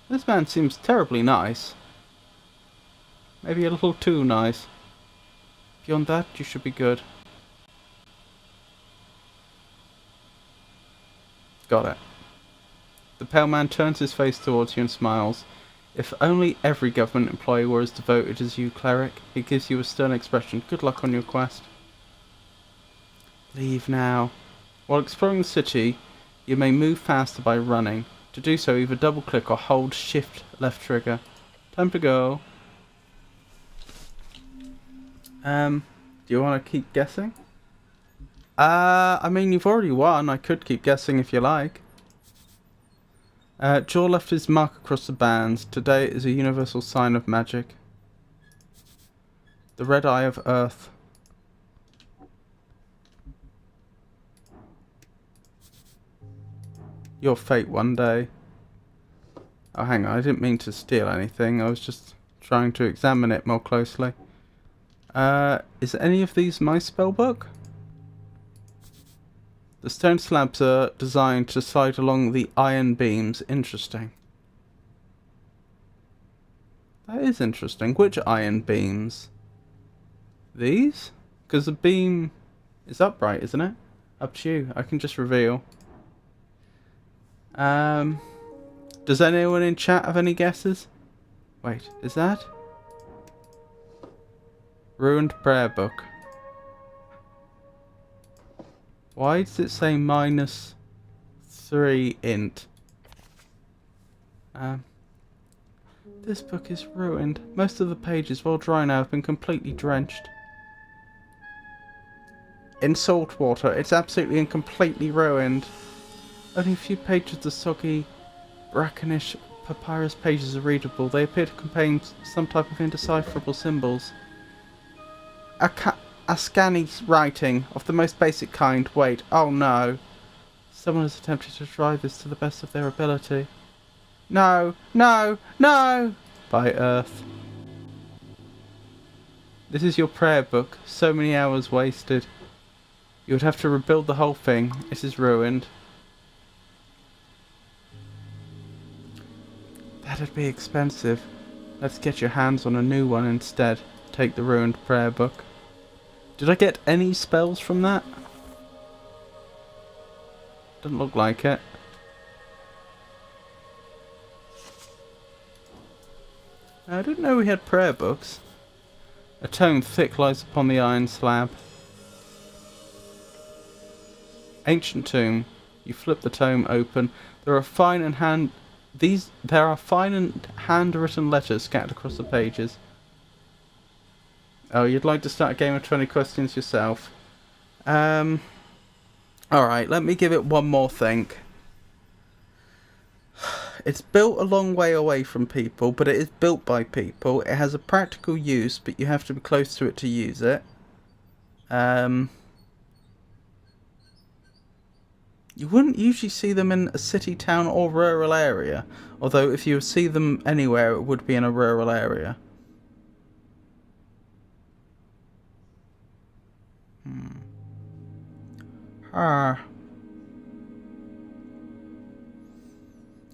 This man seems terribly nice. Maybe a little too nice. Beyond that, you should be good. Got it. The pale man turns his face towards you and smiles. If only every government employee were as devoted as you, cleric. He gives you a stern expression. Good luck on your quest. Leave now. While exploring the city, you may move faster by running. To do so, either double click or hold shift left trigger. Time to go. Do you want to keep guessing? I mean, you've already won. I could keep guessing if you like. Jaw left his mark across the bands. Today is a universal sign of magic. The red eye of Earth. Your fate one day. Oh, hang on. I didn't mean to steal anything. I was just trying to examine it more closely. Is any of these my spellbook? The stone slabs are designed to slide along the iron beams. Interesting. That is interesting. Which iron beams? These? Because the beam is upright, isn't it? Up to you. I can just reveal. Does anyone in chat have any guesses? Wait, is that? Ruined prayer book. Why does it say -3 int? This book is ruined. Most of the pages, while dry now, have been completely drenched in salt water. It's absolutely and completely ruined. Only a few pages of soggy, brackenish papyrus pages are readable. They appear to contain some type of indecipherable symbols. Ascani writing of the most basic kind. Wait, oh no. Someone has attempted to try this to the best of their ability. No, no, no! By Earth. This is your prayer book. So many hours wasted. You would have to rebuild the whole thing. It is ruined. That'd be expensive. Let's get your hands on a new one instead. Take the ruined prayer book. Did I get any spells from that? Doesn't look like it. I didn't know we had prayer books. A tome thick lies upon the iron slab. Ancient tomb. You flip the tome open. There are fine and handwritten letters scattered across the pages. Oh, you'd like to start a game of 20 questions yourself? Alright, let me give it one more think. It's built a long way away from people, but it is built by people. It has a practical use, but you have to be close to it to use it. You wouldn't usually see them in a city, town, or rural area. Although, if you see them anywhere, it would be in a rural area.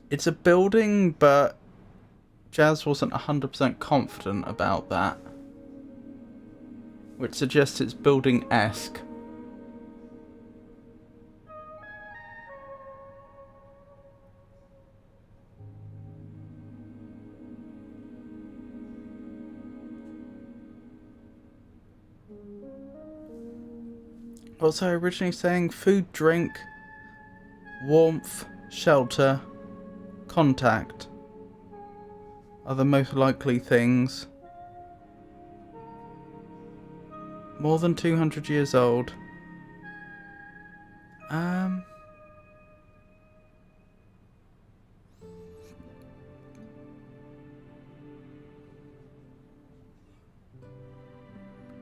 It's a building, but Jazz wasn't 100% confident about that. Which suggests it's building-esque. What was I originally saying? Food, drink, warmth, shelter, contact are the most likely things. More than 200 years old.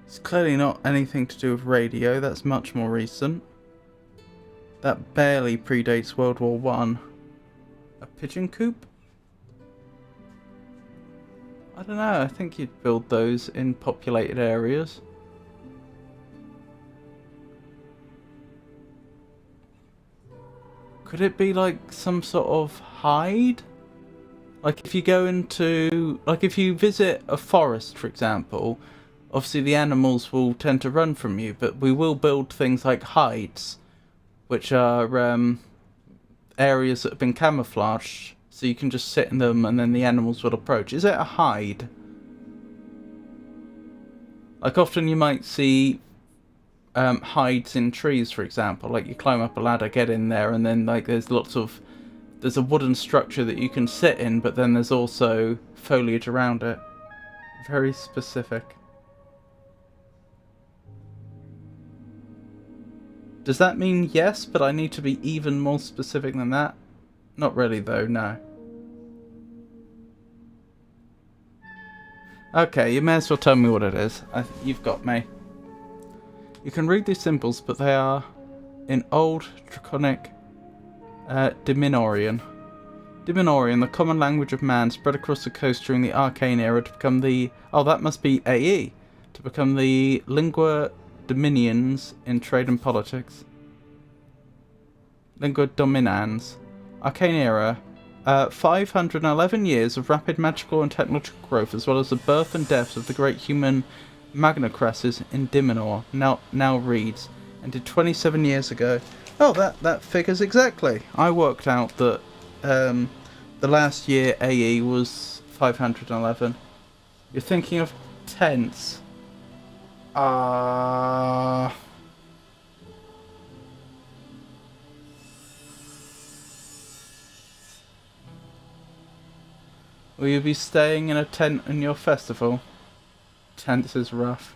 It's clearly not anything to do with radio. That's much more recent. That barely predates World War One. A pigeon coop? I don't know. I think you'd build those in populated areas. Could it be like some sort of hide? Like if you go into, like if you visit a forest, for example, obviously the animals will tend to run from you, but we will build things like hides, which are areas that have been camouflaged, so you can just sit in them and then the animals will approach. Is it a hide? Like often you might see hides in trees, for example. Like you climb up a ladder, get in there, and then like there's a wooden structure that you can sit in, but then there's also foliage around it. Very specific. Does that mean yes, but I need to be even more specific than that? Not really though, no. Okay, you may as well tell me what it is. You've got me. You can read these symbols, but they are in Old Draconic Diminorian. Diminorian, the common language of man, spread across the coast during the Arcane era to become the... Oh, that must be AE. To become the lingua dominions in trade and politics. Lingua dominans. Arcane era. 511 years of rapid magical and technological growth, as well as the birth and death of the great human Magnacresses in Diminor, now reads, ended 27 years ago. Oh, that figures exactly. I worked out that the last year AE was 511. You're thinking of tense. Will you be staying in a tent in your festival? Tense is rough.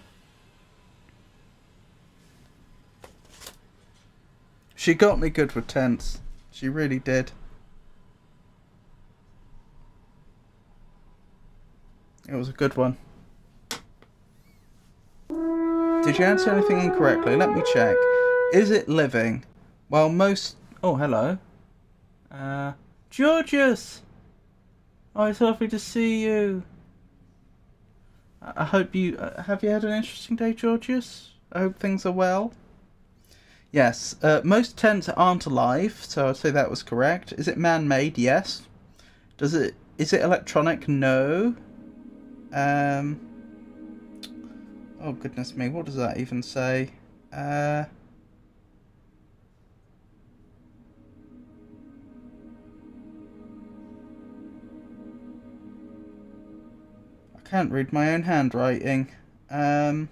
She got me good with tense. She really did. It was a good one. Did you answer anything incorrectly? Let me check. Is it living? Well, most... Oh, hello. Georgius! Oh, it's lovely to see you. I hope you... have you had an interesting day, Georgius? I hope things are well. Yes, most tents aren't alive, so I'd say that was correct. Is it man-made? Yes. Is it electronic? No. Oh, goodness me, what does that even say? I can't read my own handwriting. I'm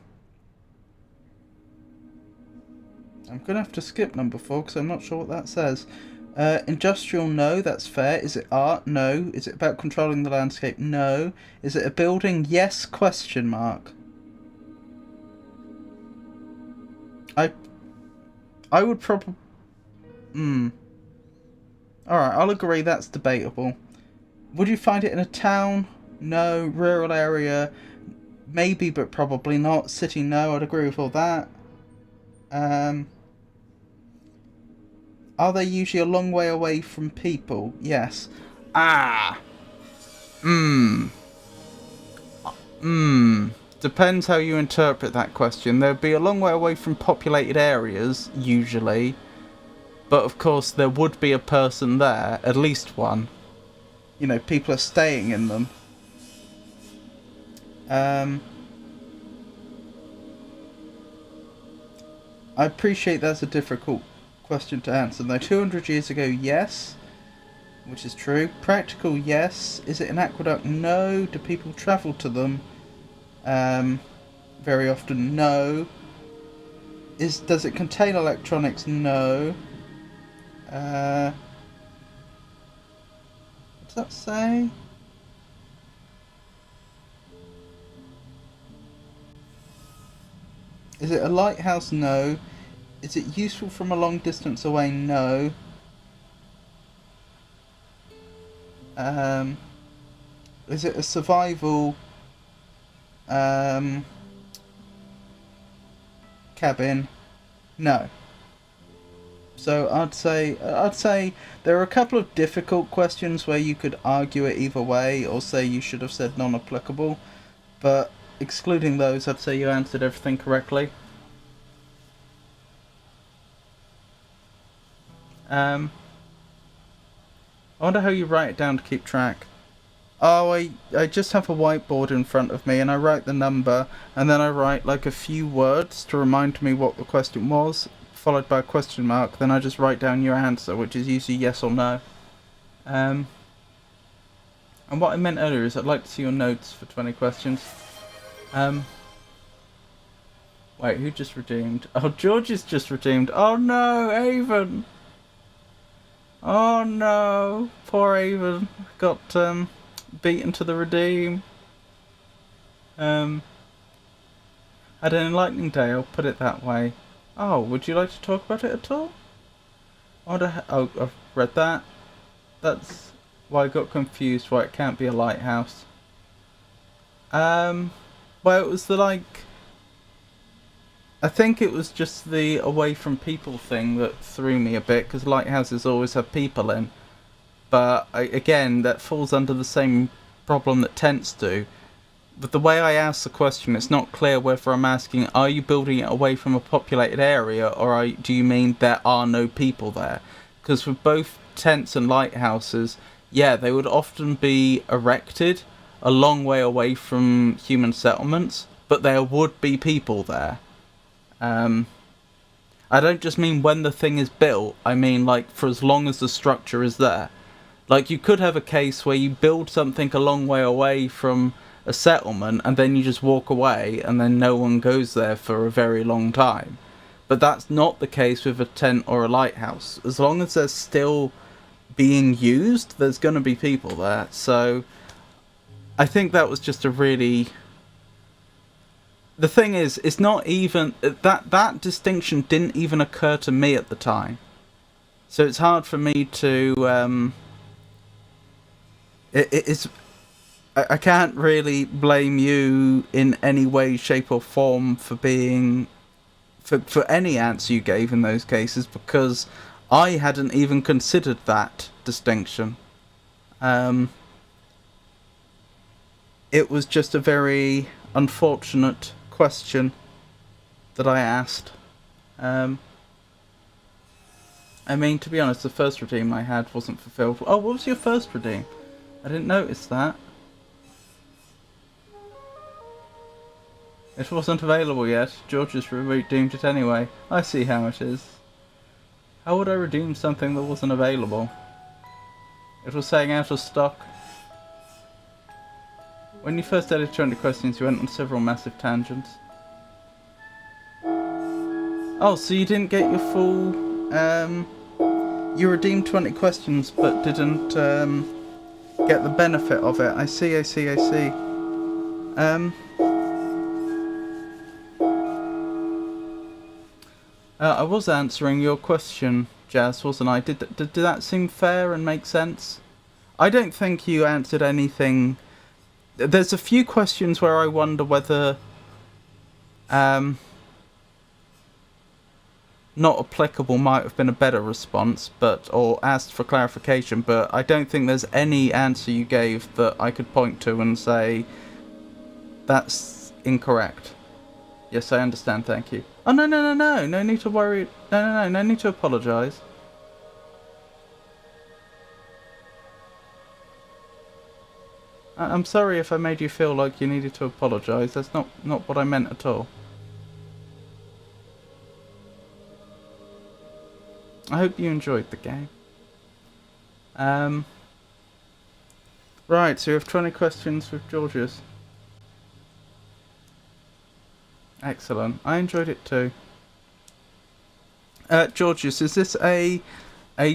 going to have to skip number 4 because I'm not sure what that says. Industrial, no, that's fair. Is it art? No. Is it about controlling the landscape? No. Is it a building? Yes, question mark. I would probably... Alright, I'll agree that's debatable. Would you find it in a town? No. Rural area? Maybe, but probably not. City? No, I'd agree with all that. Are they usually a long way away from people? Yes. Depends how you interpret that question. They'd be a long way away from populated areas, usually. But of course, there would be a person there, at least one. You know, people are staying in them. I appreciate that's a difficult question to answer though. 200 years ago, yes, which is true. Practical, yes. Is it an aqueduct? No. Do people travel to them? Very often, no. Does it contain electronics? No. What does that say? Is it a lighthouse? No. Is it useful from a long distance away? No. Is it a survival cabin? No. So I'd say there are a couple of difficult questions where you could argue it either way or say you should have said non-applicable, but excluding those, I'd say you answered everything correctly. I wonder how you write it down to keep track. Oh, I just have a whiteboard in front of me and I write the number and then I write like a few words to remind me what the question was, followed by a question mark. Then I just write down your answer, which is usually yes or no. And what I meant earlier is I'd like to see your notes for 20 questions. Wait, who just redeemed? Oh, George is just redeemed. Oh no, Avon! Oh no, poor Avon. Got beaten to the redeem. Had an enlightening day, I'll put it that way. Oh, would you like to talk about it at all? Oh, I've read that. That's why I got confused why it can't be a lighthouse. Well, it was the I think it was just the away from people thing that threw me a bit, because lighthouses always have people in. But again, that falls under the same problem that tents do. But the way I ask the question, it's not clear whether I'm asking, are you building it away from a populated area, or do you mean there are no people there? Because with both tents and lighthouses, yeah, they would often be erected a long way away from human settlements, but there would be people there. I don't just mean when the thing is built, I mean like for as long as the structure is there. Like you could have a case where you build something a long way away from a settlement and then you just walk away and then no one goes there for a very long time. But that's not the case with a tent or a lighthouse. As long as they're still being used, there's going to be people there. So I think that was just a really... The thing is, it's not even... That distinction didn't even occur to me at the time. So it's hard for me to... I can't really blame you in any way, shape or form for being... For any answer you gave in those cases, because I hadn't even considered that distinction. It was just a very unfortunate question that I asked. I mean, to be honest, the first redeem I had wasn't fulfilled. Oh, what was your first redeem? I didn't notice that. It wasn't available yet. George just redeemed it anyway. I see how it is. How would I redeem something that wasn't available? It was saying out of stock. When you first added 200 questions, you went on several massive tangents. Oh, so you didn't get your full... you redeemed 20 questions, but didn't get the benefit of it. I see. I was answering your question, Jazz, wasn't I? Did that seem fair and make sense? I don't think you answered anything... There's a few questions where I wonder whether... not applicable might have been a better response, or asked for clarification, but I don't think there's any answer you gave that I could point to and say, that's incorrect. Yes, I understand, thank you. Oh, no need to worry, no need to apologise. I'm sorry if I made you feel like you needed to apologise, that's not what I meant at all. I hope you enjoyed the game. Right, so you have 20 questions with Georgius. Excellent. I enjoyed it too. Georgius, is this a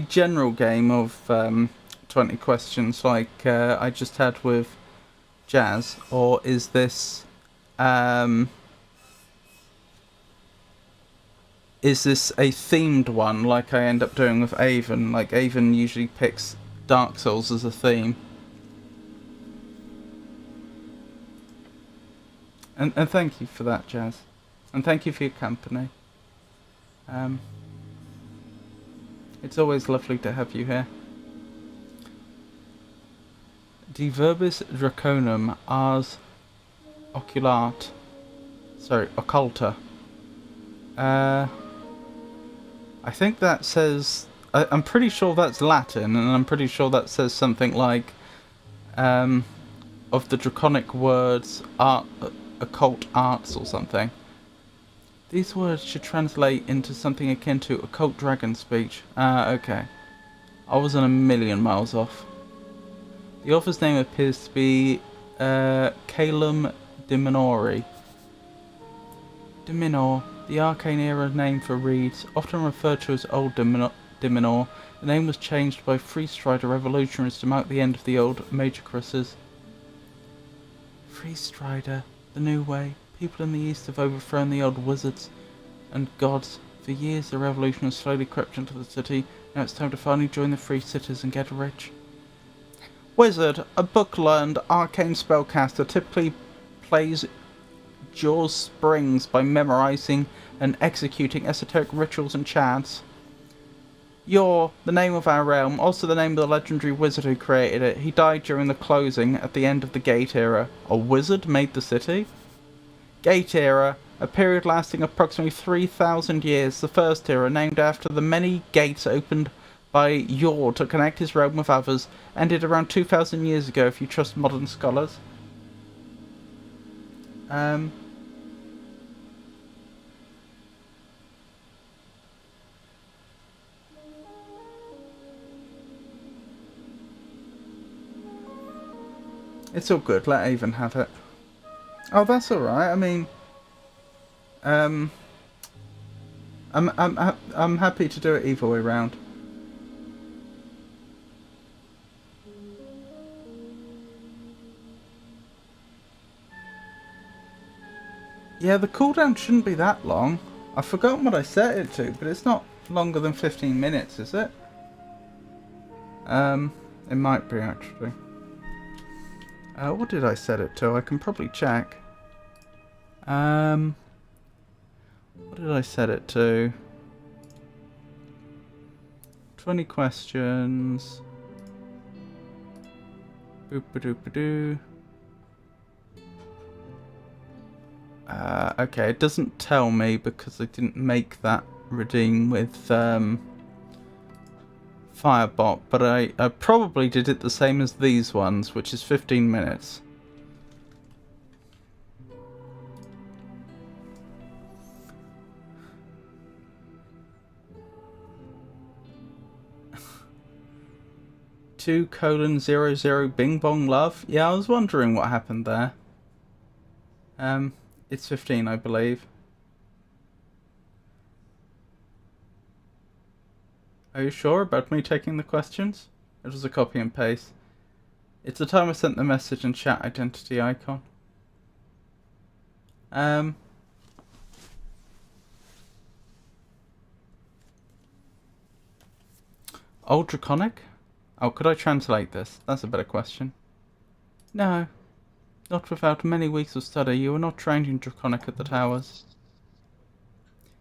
general game of 20 questions like I just had with Jazz, or is this a themed one like I end up doing with Avon? Like Avon usually picks Dark Souls as a theme. And thank you for that, Jazz. And thank you for your company. It's always lovely to have you here. De verbis draconum ars oculata. Sorry, occulta. I think that says I'm pretty sure that's Latin, and I'm pretty sure that says something like, of the draconic words, art, occult arts or something. These words should translate into something akin to occult dragon speech. Okay. I wasn't a million miles off. The author's name appears to be Calum Diminori. Diminor, the arcane era name for reeds, often referred to as Old Diminor. The name was changed by Free Strider revolutionaries to mark the end of the old major crosses. Free Strider, the new way. People in the east have overthrown the old wizards and gods. For years the revolution has slowly crept into the city. Now it's time to finally join the free cities and get rich. Wizard, a book-learned arcane spellcaster, typically plays Jaws Springs by memorizing and executing esoteric rituals and chants. Yor, the name of our realm, also the name of the legendary wizard who created it. He died during the closing at the end of the Gate Era. A wizard made the city? Gate Era, a period lasting approximately 3,000 years, the First Era, named after the many gates opened by Yor to connect his realm with others, ended around 2,000 years ago if you trust modern scholars. It's all good, let Avon have it. Oh, that's alright, I mean... I'm happy to do it either way round. Yeah, the cooldown shouldn't be that long. I've forgotten what I set it to, but it's not longer than 15 minutes, is it? It might be, actually. What did I set it to? I can probably check. What did I set it to? 20 questions. Boop-a-doop-a-doo. Okay, it doesn't tell me because I didn't make that redeem with Firebot, but I probably did it the same as these ones, which is 15 minutes. $2:00 Bing Bong Love. Yeah, I was wondering what happened there. It's 15, I believe. Are you sure about me taking the questions? It was a copy and paste. It's the time I sent the message and chat identity icon. Old Draconic? Oh, could I translate this? That's a better question. No. Not without many weeks of study. You were not trained in Draconic at the towers.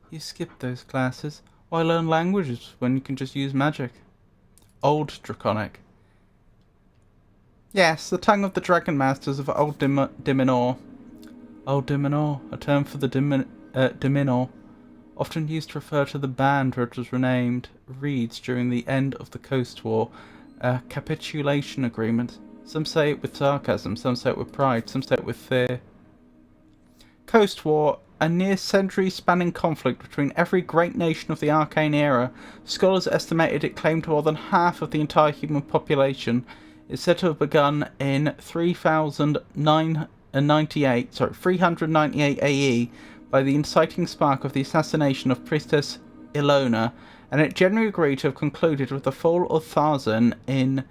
You skipped those classes. Why learn languages when you can just use magic? Old Draconic. Yes, the tongue of the Dragon Masters of Old Diminor. Old Diminor, a term for the Diminor, often used to refer to the band where it was renamed reeds during the end of the Coast War, a capitulation agreement. Some say it with sarcasm, some say it with pride, some say it with fear. Coast War, a near-century spanning conflict between every great nation of the Arcane Era. Scholars estimated it claimed more than half of the entire human population. It's said to have begun in 398 AE by the inciting spark of the assassination of Priestess Ilona, and it generally agreed to have concluded with the fall of Tharzan in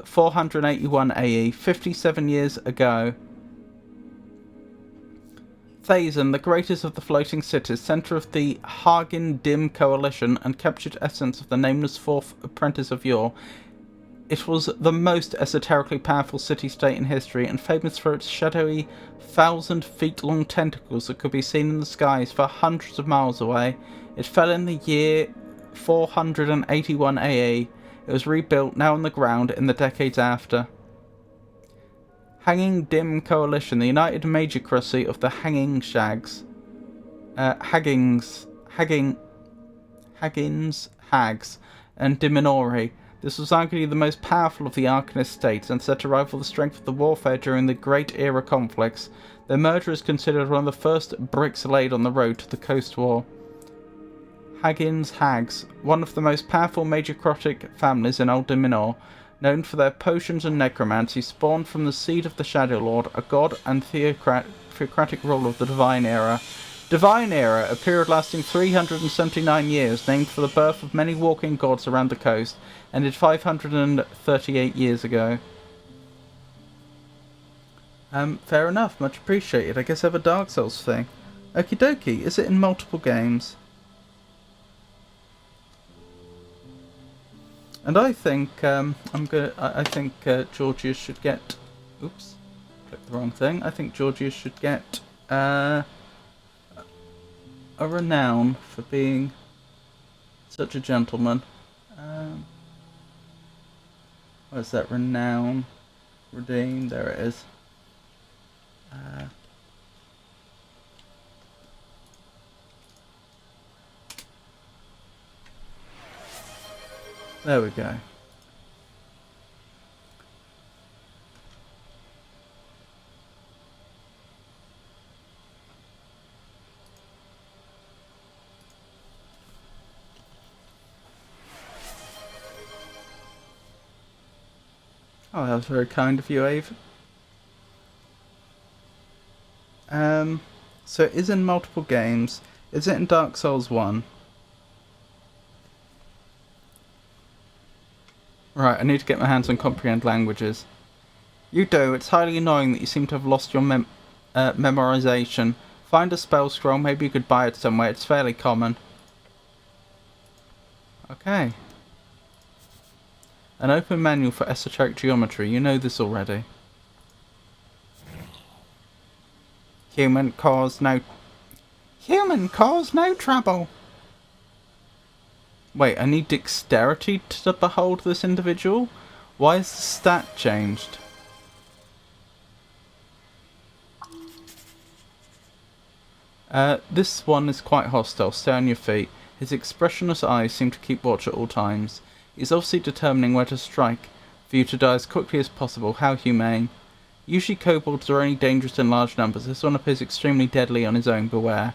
481 AE, 57 years ago. Thazan, the greatest of the floating cities, centre of the Hagen Dim coalition and captured essence of the nameless fourth apprentice of Yor. It was the most esoterically powerful city-state in history and famous for its shadowy 1,000-feet-long tentacles that could be seen in the skies for hundreds of miles away. It fell in the year 481 AE. It was rebuilt, now on the ground, in the decades after. Hanging Dim Coalition, the united magiocracy of the Hanging Shags. Haggins Hags. and Diminori. This was arguably the most powerful of the Arcanist states and said to rival the strength of the warfare during the Great Era conflicts. Their merger is considered one of the first bricks laid on the road to the Coast War. Haggins Hags, one of the most powerful major necrotic families in Old Diminor, known for their potions and necromancy, spawned from the seed of the Shadow Lord, a god and theocratic rule of the Divine Era. Divine Era, a period lasting 379 years, named for the birth of many walking gods around the coast, ended 538 years ago. Fair enough, much appreciated. I guess I have a Dark Souls thing. Okie dokie, is it in multiple games? And I think I think Georgius should get. Oops, clicked the wrong thing. I think Georgius should get a renown for being such a gentleman. Where's that renown? Redeem. There it is. There we go. Oh, that was very kind of you, Ave. So it is in multiple games. Is it in Dark Souls 1? Right, I need to get my hands on comprehend languages. You do. It's highly annoying that you seem to have lost your memorization. Find a spell scroll. Maybe you could buy it somewhere. It's fairly common. Okay. An open manual for esoteric geometry. You know this already. Human cause no trouble. Wait, I need dexterity to behold this individual? Why is the stat changed? This one is quite hostile. Stay on your feet. His expressionless eyes seem to keep watch at all times. He's obviously determining where to strike, for you to die as quickly as possible. How humane. Usually kobolds are only dangerous in large numbers. This one appears extremely deadly on his own. Beware.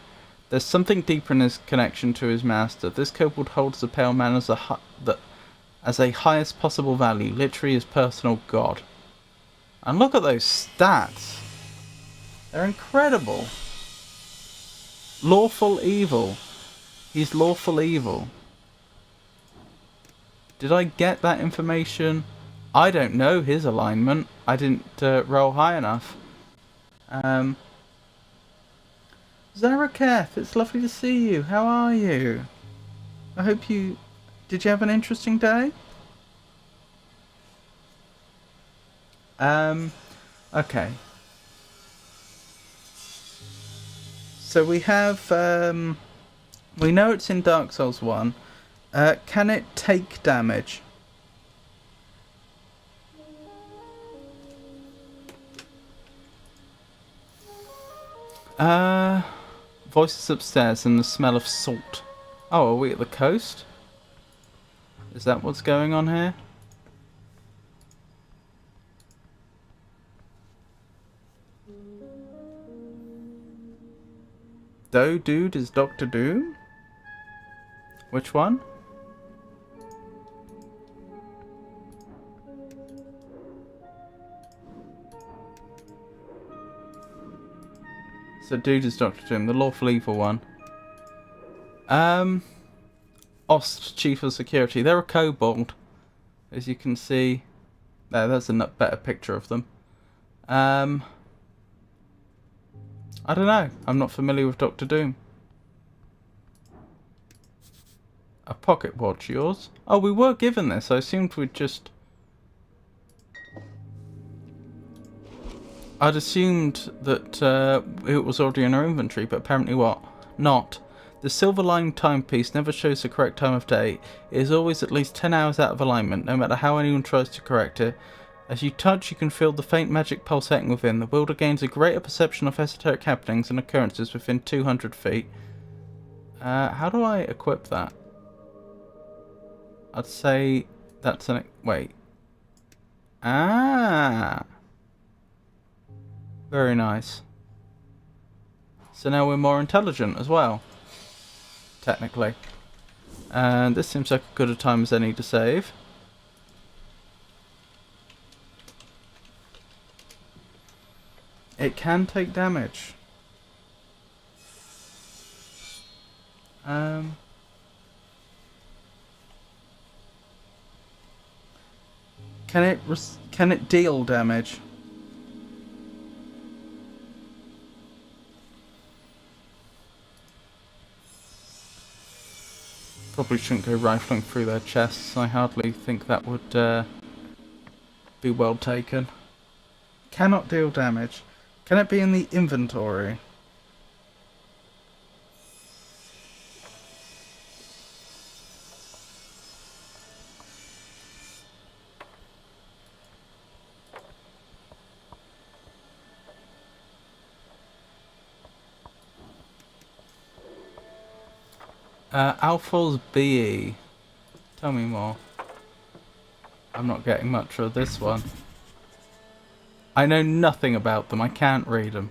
There's something deeper in his connection to his master. This kobold holds the pale man as a highest possible value, literally his personal god. And look at those stats. They're incredible. Lawful evil. He's lawful evil. Did I get that information? I don't know his alignment. I didn't roll high enough. Zaraketh, it's lovely to see you. How are you? I hope you... Did you have an interesting day? Okay. So we have... we know it's in Dark Souls 1. Can it take damage? Voices upstairs and the smell of salt. Oh, are we at the coast? Is that what's going on here? Doe Dude is Dr. Doom? Which one? So Dude is Dr. Doom, the lawful evil one. Ost, Chief of Security. They're a kobold, as you can see. There's a better picture of them. I don't know. I'm not familiar with Dr. Doom. A pocket watch, yours? Oh, we were given this. I assumed we'd just... I'd assumed that it was already in our inventory, but apparently not. The silver-lined timepiece never shows the correct time of day. It is always at least 10 hours out of alignment, no matter how anyone tries to correct it. As you touch, you can feel the faint magic pulsating within. The wielder gains a greater perception of esoteric happenings and occurrences within 200 feet. How do I equip that? I'd say that's an... Wait. Ah! Very nice. So now we're more intelligent as well. Technically. And this seems like as good a time as any to save. It can take damage. Can it deal damage? Probably shouldn't go rifling through their chests. I hardly think that would be well taken. Cannot deal damage. Can it be in the inventory? Alphals BE. Tell me more. I'm not getting much of this one. I know nothing about them. I can't read them.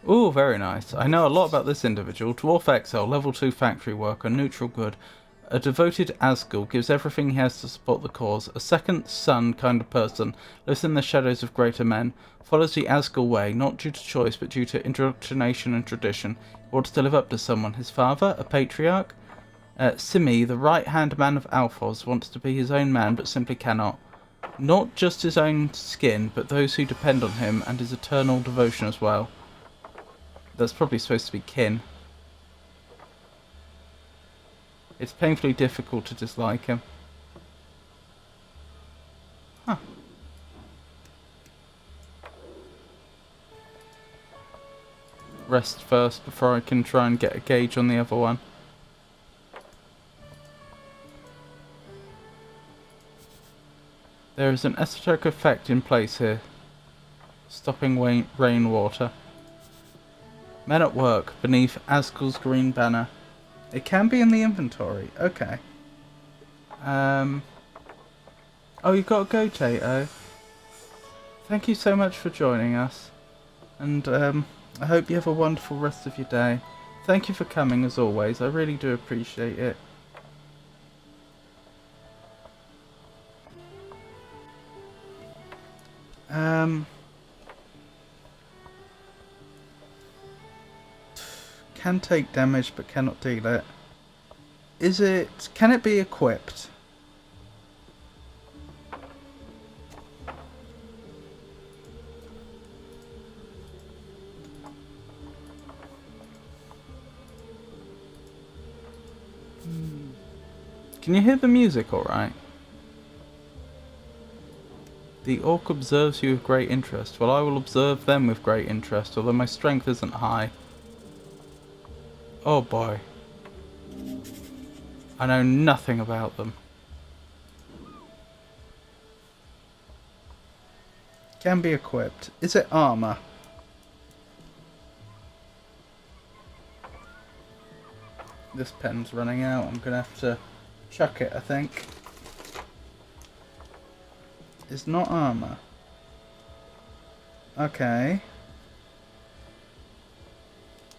Ooh, very nice. I know a lot about this individual. Dwarf Exile, level 2 factory worker, neutral good. A devoted Asgul, gives everything he has to support the cause. A second son kind of person, lives in the shadows of greater men. Follows the Asgul way, not due to choice but due to indoctrination and tradition. He wants to live up to someone. His father, a patriarch. Simi, the right-hand man of Alphos, wants to be his own man but simply cannot. Not just his own skin, but those who depend on him and his eternal devotion as well. That's probably supposed to be kin. It's painfully difficult to dislike him. Huh. Rest first before I can try and get a gauge on the other one. There is an esoteric effect in place here. Stopping rainwater. Men at work beneath Asgul's green banner. It can be in the inventory. Okay. Oh, you've got to go, Tato. Thank you so much for joining us. And I hope you have a wonderful rest of your day. Thank you for coming as always. I really do appreciate it. Can take damage but cannot deal it. Can it be equipped? Can you hear the music alright? The orc observes you with great interest. Well, I will observe them with great interest, although my strength isn't high. Oh boy. I know nothing about them. Can be equipped. Is it armor? This pen's running out. I'm gonna have to chuck it, I think. It's not armor. Okay.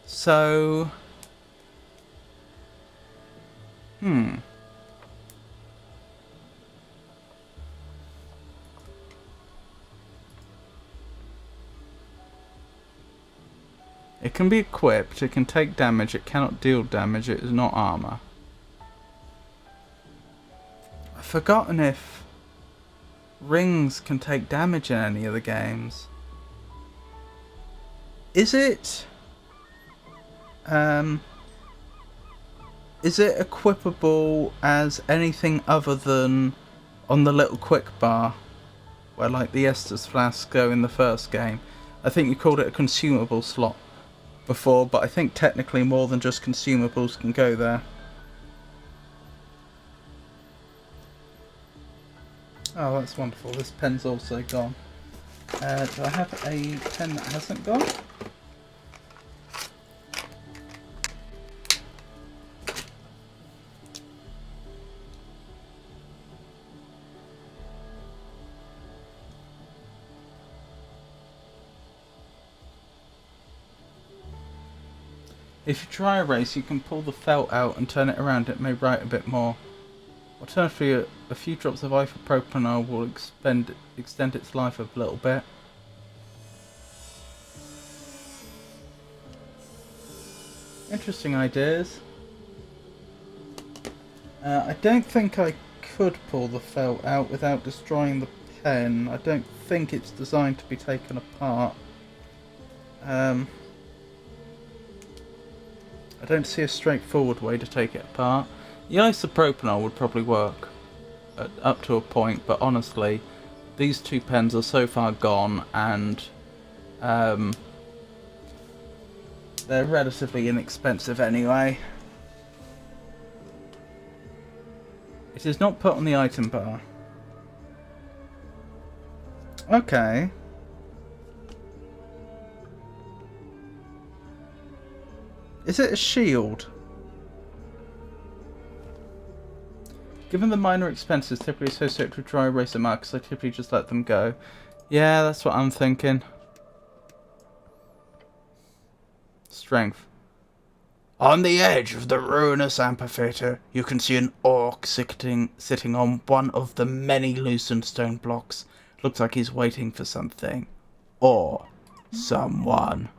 So... It can be equipped, it can take damage, it cannot deal damage, it is not armor. I've forgotten if rings can take damage in any of the games. Is it equipable as anything other than on the little quick bar where like the Estus flasks go in the first game? I think you called it a consumable slot before, but I think technically more than just consumables can go there. Oh, that's wonderful. This pen's also gone. Do I have a pen that hasn't gone? If you dry erase, you can pull the felt out and turn it around. It may write a bit more. Alternatively, a few drops of isopropanol will extend its life a little bit. Interesting ideas. I don't think I could pull the felt out without destroying the pen. I don't think it's designed to be taken apart. I don't see a straightforward way to take it apart. The isopropanol would probably work up to a point, but honestly, these two pens are so far gone, and they're relatively inexpensive anyway. It is not put on the item bar. Okay. Is it a shield? Given the minor expenses typically associated with dry eraser markers, I typically just let them go. Yeah, that's what I'm thinking. Strength. On the edge of the ruinous amphitheatre, you can see an orc sitting on one of the many loosened stone blocks. Looks like he's waiting for something. Or someone.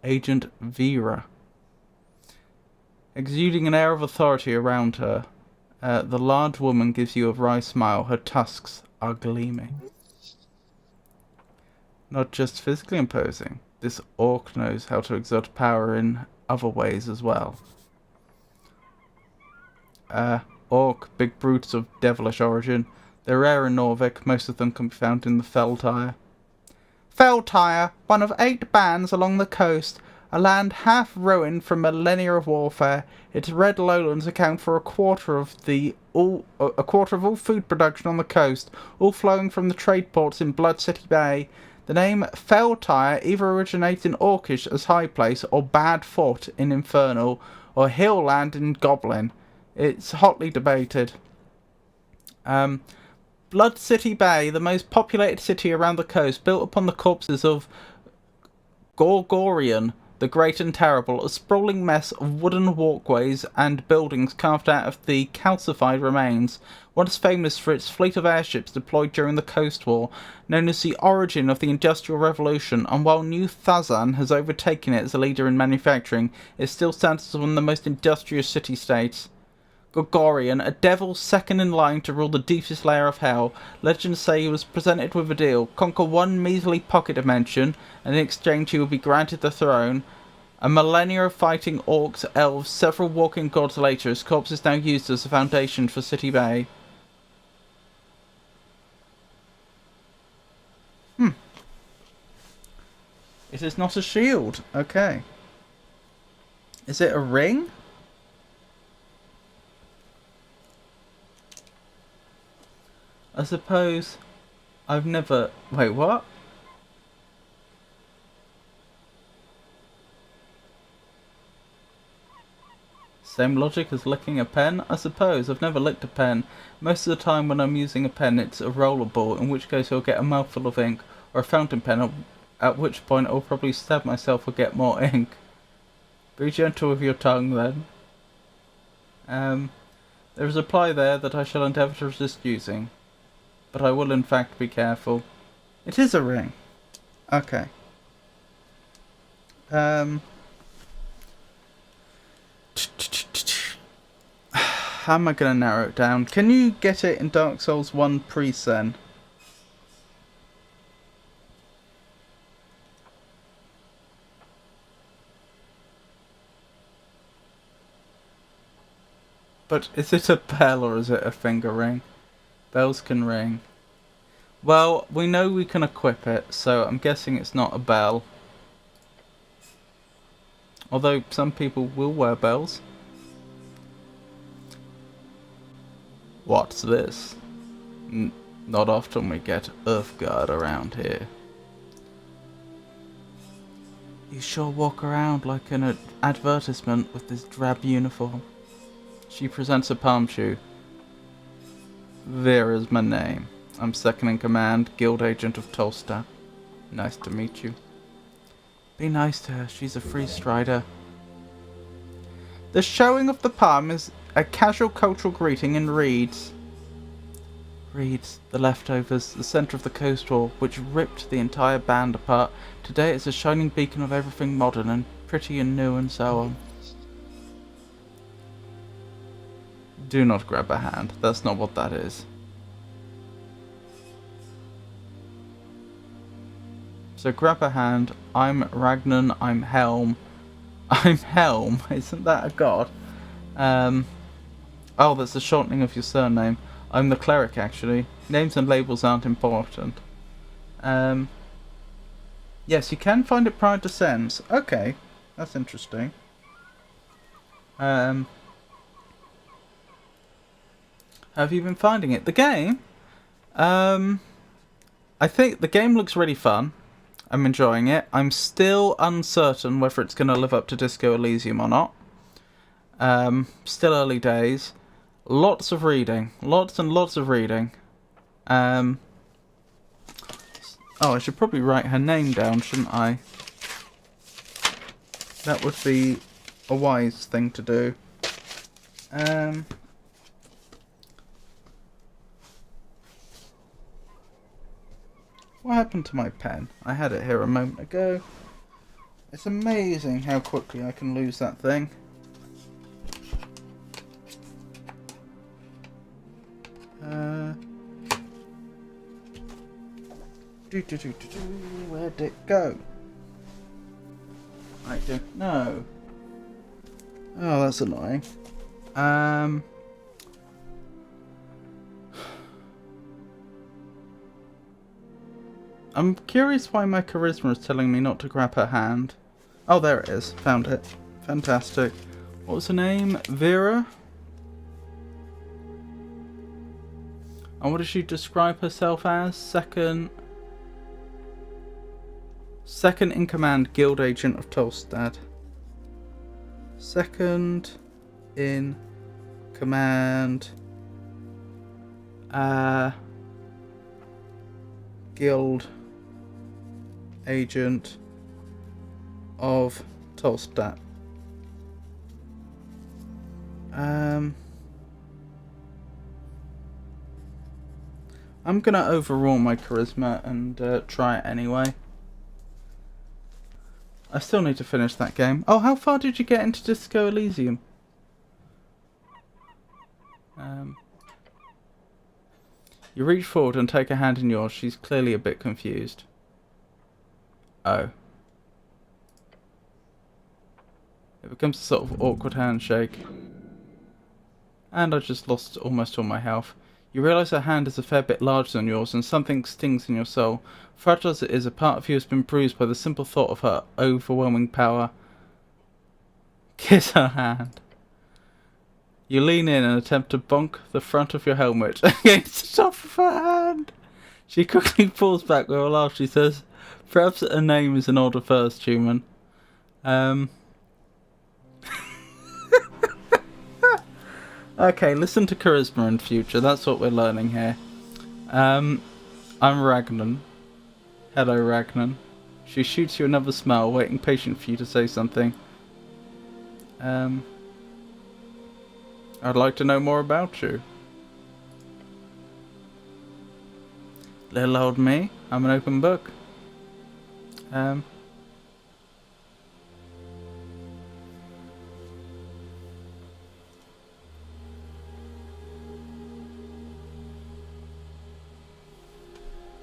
Agent Vera. Exuding an air of authority around her, the large woman gives you a wry smile. Her tusks are gleaming. Not just physically imposing. This orc knows how to exert power in other ways as well. Orc, big brutes of devilish origin. They're rare in Norvik. Most of them can be found in the Feldire. Feldire, one of 8 bands along the coast. A land half ruined from millennia of warfare. Its red lowlands account for a quarter of all food production on the coast, all flowing from the trade ports in Blood City Bay. The name Feldire either originates in Orcish as High Place, or Bad Fort in Infernal, or Hill Land in Goblin. It's hotly debated. Blood City Bay, the most populated city around the coast, built upon the corpses of Gorgorian, the Great and Terrible, a sprawling mess of wooden walkways and buildings carved out of the calcified remains. Once famous for its fleet of airships deployed during the Coast War, known as the origin of the Industrial Revolution, and while New Thazan has overtaken it as a leader in manufacturing, it still stands as one of the most industrious city-states. Gorgorian, a devil second in line to rule the deepest layer of hell. Legends say he was presented with a deal: conquer one measly pocket dimension, and in exchange he would be granted the throne. A millennia of fighting orcs, elves, several walking gods later, his corpse is now used as a foundation for City Bay. It is not a shield. Okay. Is it a ring? I suppose I've never... Wait, what? Same logic as licking a pen? I suppose. I've never licked a pen. Most of the time when I'm using a pen, it's a rollerball, in which case I'll get a mouthful of ink, or a fountain pen, at which point I'll probably stab myself or get more ink. Be gentle with your tongue, then. There is a ply there that I shall endeavour to resist using. But I will in fact be careful. It is a ring. Okay. How am I going to narrow it down? Can you get it in Dark Souls 1 pre-sen? But is it a bell or is it a finger ring? Bells can ring. Well, we know we can equip it, so I'm guessing it's not a bell. Although some people will wear bells. What's this? Not often we get Earthguard around here. You sure walk around like an advertisement with this drab uniform. She presents a palm shoe. Vera's my name. I'm second in command, guild agent of Tolsta. Nice to meet you. Be nice to her, she's a free strider. The showing of the palm is a casual cultural greeting and reads, the leftovers, the centre of the coast wall, which ripped the entire band apart. Today it's a shining beacon of everything modern and pretty and new and so on. Do not grab a hand. That's not what that is. So grab a hand. I'm Ragnan. I'm Helm. I'm Helm. Isn't that a god? Oh, that's a shortening of your surname. I'm the cleric, actually. Names and labels aren't important. Yes, you can find it prior to sends. Okay, that's interesting. Have you been finding it? The game? I think the game looks really fun. I'm enjoying it. I'm still uncertain whether it's going to live up to Disco Elysium or not. Still early days. Lots of reading. Lots and lots of reading. Oh, I should probably write her name down, shouldn't I? That would be a wise thing to do. What happened to my pen? I had it here a moment ago. It's amazing how quickly I can lose that thing. Where'd it go? I don't know. Oh, that's annoying. I'm curious why my charisma is telling me not to grab her hand. Oh, there it is. Found it. Fantastic. What was her name? Vera? And what does she describe herself as? Second in command guild agent of Tolstad. Second in command guild agent of Tolstad. I'm gonna overrule my charisma and try it anyway. I still need to finish that game. Oh, how far did you get into Disco Elysium? You reach forward and take a hand in yours. She's clearly a bit confused. Oh. It becomes a sort of awkward handshake. And I just lost almost all my health. You realise her hand is a fair bit larger than yours, and something stings in your soul. Fragile as it is, a part of you has been bruised by the simple thought of her overwhelming power. Kiss her hand. You lean in and attempt to bonk the front of your helmet against the top of her hand. She quickly pulls back with a laugh. She says, "Perhaps a name is in order first, human." Okay, listen to charisma in future. That's what we're learning here. I'm Ragnan. Hello, Ragnan. She shoots you another smile, waiting patient for you to say something. I'd like to know more about you. Little old me. I'm an open book.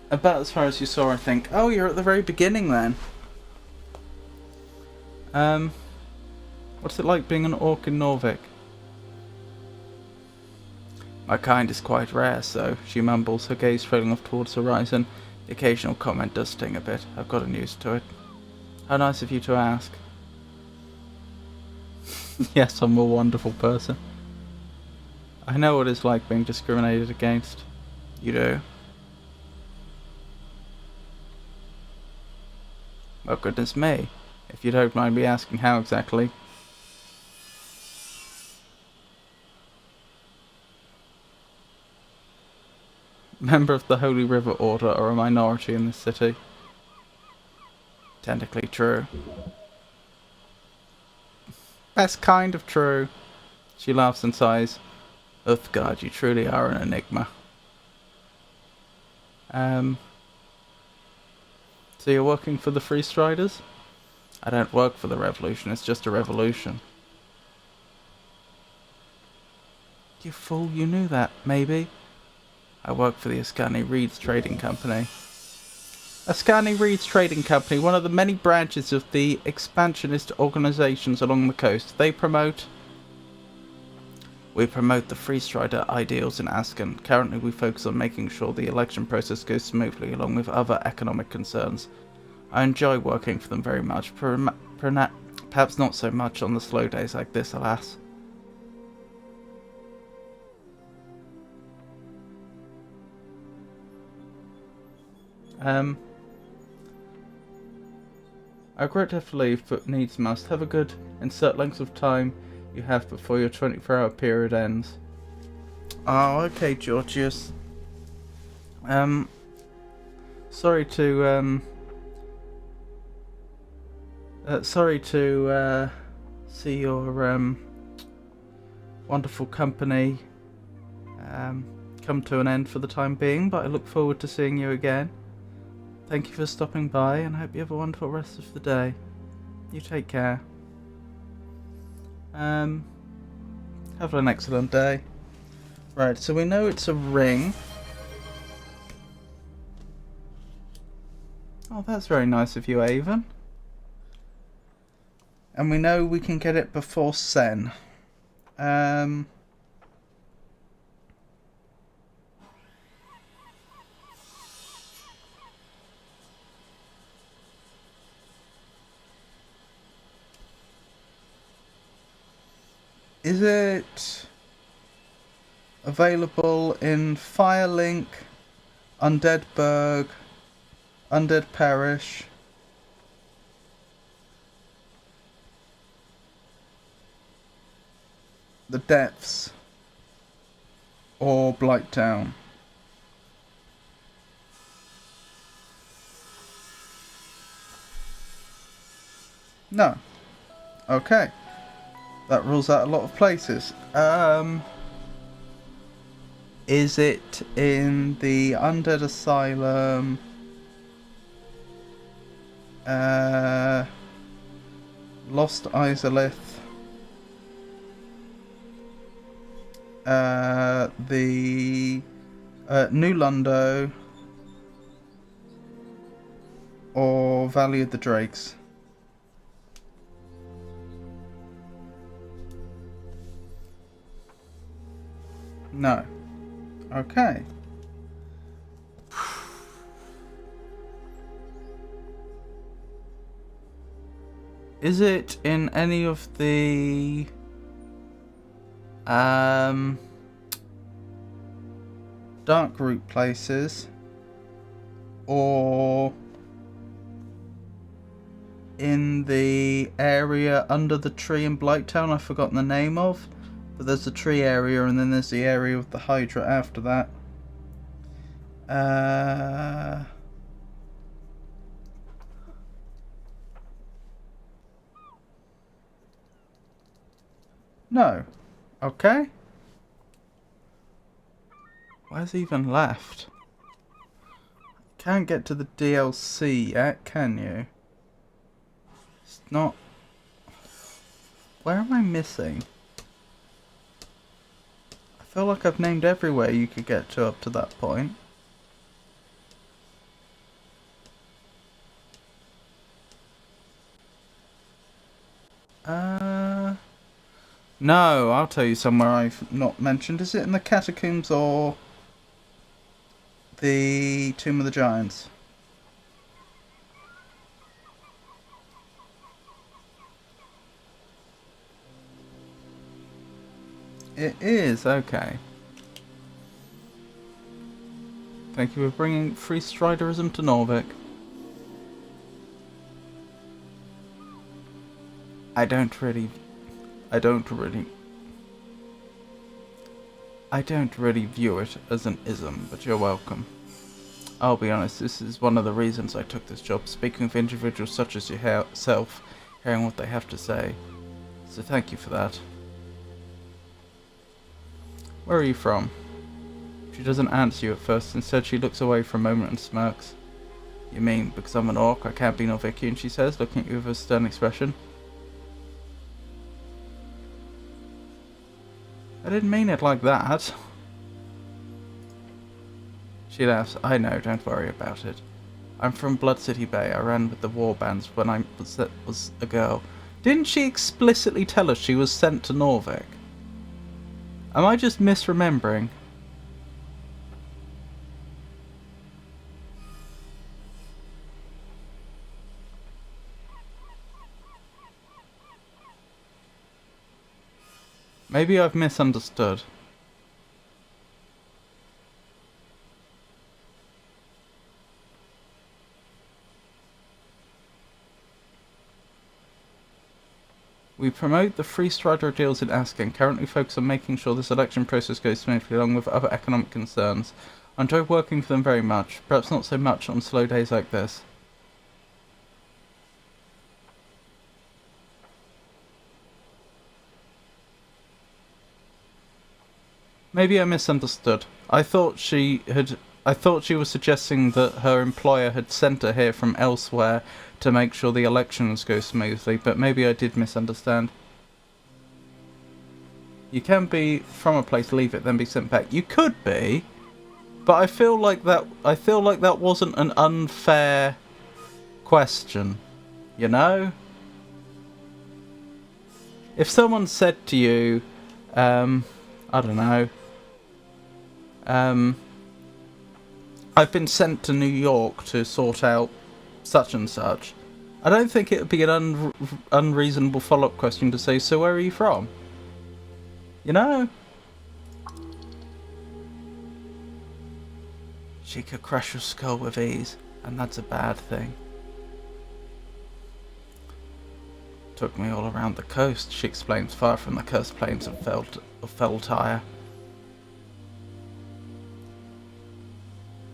About as far as you saw, I think. Oh, you're at the very beginning then. What's it like being an orc in Norvik? My kind is quite rare, so she mumbles, her gaze trailing off towards the horizon. The occasional comment does sting a bit. I've gotten used to it. How nice of you to ask. Yes, I'm a wonderful person. I know what it's like being discriminated against. You do? Oh goodness me. If you don't mind me asking how exactly. Member of the Holy River Order are a minority in this city. Technically true. That's kind of true. She laughs and sighs. Uthgard, you truly are an enigma. So you're working for the Free Striders? I don't work for the revolution, it's just a revolution. You fool, you knew that, maybe? I work for the Ascani Reeds Trading Company. Ascani Reeds Trading Company, one of the many branches of the expansionist organisations along the coast. We promote the Free Strider ideals in Ascan. Currently we focus on making sure the election process goes smoothly along with other economic concerns. I enjoy working for them very much, perhaps not so much on the slow days like this, alas. I regret to have to leave, but needs must. Have a good insert length of time you have before your 24-hour period ends. Oh, okay, Georgius. Sorry to see your wonderful company come to an end for the time being, but I look forward to seeing you again. Thank you for stopping by, and I hope you have a wonderful rest of the day. You take care. Have an excellent day. Right, so we know it's a ring. Oh, that's very nice of you, Avon. And we know we can get it before Sen. Is it available in Firelink, Undeadburg, Undead Parish, the Depths, or Blighttown? No. Okay. That rules out a lot of places. Is it in the Undead Asylum? Lost Izalith? The New Lundo? Or Valley of the Drakes? No. Okay. Is it in any of the dark root places, or in the area under the tree in Blighttown I've forgotten the name of? But there's the tree area, and then there's the area of the Hydra after that. No. Okay. Where's he even left? Can't get to the DLC yet, can you? It's not... Where am I missing? I feel like I've named everywhere you could get to up to that point. No, I'll tell you somewhere I've not mentioned. Is it in the Catacombs or the Tomb of the Giants? It is, okay. Thank you for bringing free striderism to Norvik. I don't really view it as an ism, but you're welcome. I'll be honest, this is one of the reasons I took this job, speaking with individuals such as yourself, hearing what they have to say. So thank you for that. Where are you from? She doesn't answer you at first. Instead, she looks away for a moment and smirks. You mean, because I'm an orc, I can't be Norvikian, she says, looking at you with a stern expression. I didn't mean it like that. She laughs. I know, don't worry about it. I'm from Blood City Bay. I ran with the war bands when I was a girl. Didn't she explicitly tell us she was sent to Norvik? Am I just misremembering? Maybe I've misunderstood. We promote the free strider deals in Asken, currently focus on making sure this election process goes smoothly along with other economic concerns. I enjoy working for them very much, perhaps not so much on slow days like this. Maybe I misunderstood. I thought she was suggesting that her employer had sent her here from elsewhere to make sure the elections go smoothly, but maybe I did misunderstand. You can be from a place, leave it, then be sent back. You could be, but I feel like that wasn't an unfair question, you know? If someone said to you, I don't know, I've been sent to New York to sort out such and such, I don't think it would be an unreasonable follow-up question to say, so where are you from? You know? She could crush your skull with ease, and that's a bad thing. Took me all around the coast, she explains, far from the cursed plains of Feltire.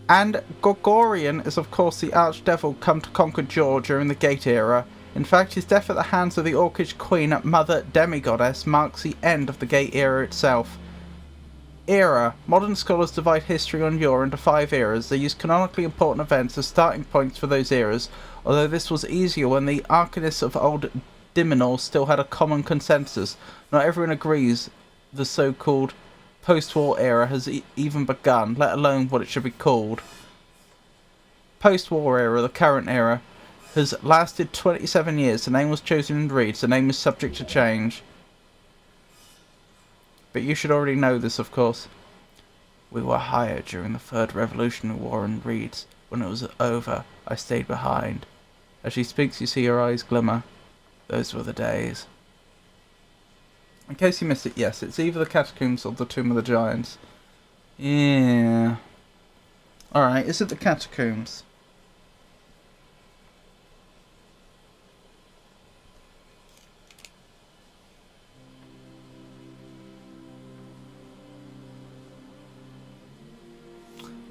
And Gorgorian is of course the archdevil come to conquer Jor during the Gate era. In fact, his death at the hands of the Orcish Queen, Mother Demigoddess, marks the end of the Gate era itself. Era. Modern scholars divide history on Yor into 5 eras. They use canonically important events as starting points for those eras, although this was easier when the arcanists of old Dimenor still had a common consensus. Not everyone agrees the so-called post-war era has even begun, let alone what it should be called. Post-war era, the current era, has lasted 27 years. The name was chosen in Reeds. The name is subject to change. But you should already know this, of course. We were hired during the Third Revolutionary War in Reeds. When it was over, I stayed behind. As she speaks, you see her eyes glimmer. Those were the days. In case you missed it, yes, it's either the Catacombs or the Tomb of the Giants. Yeah. Alright, is it the Catacombs?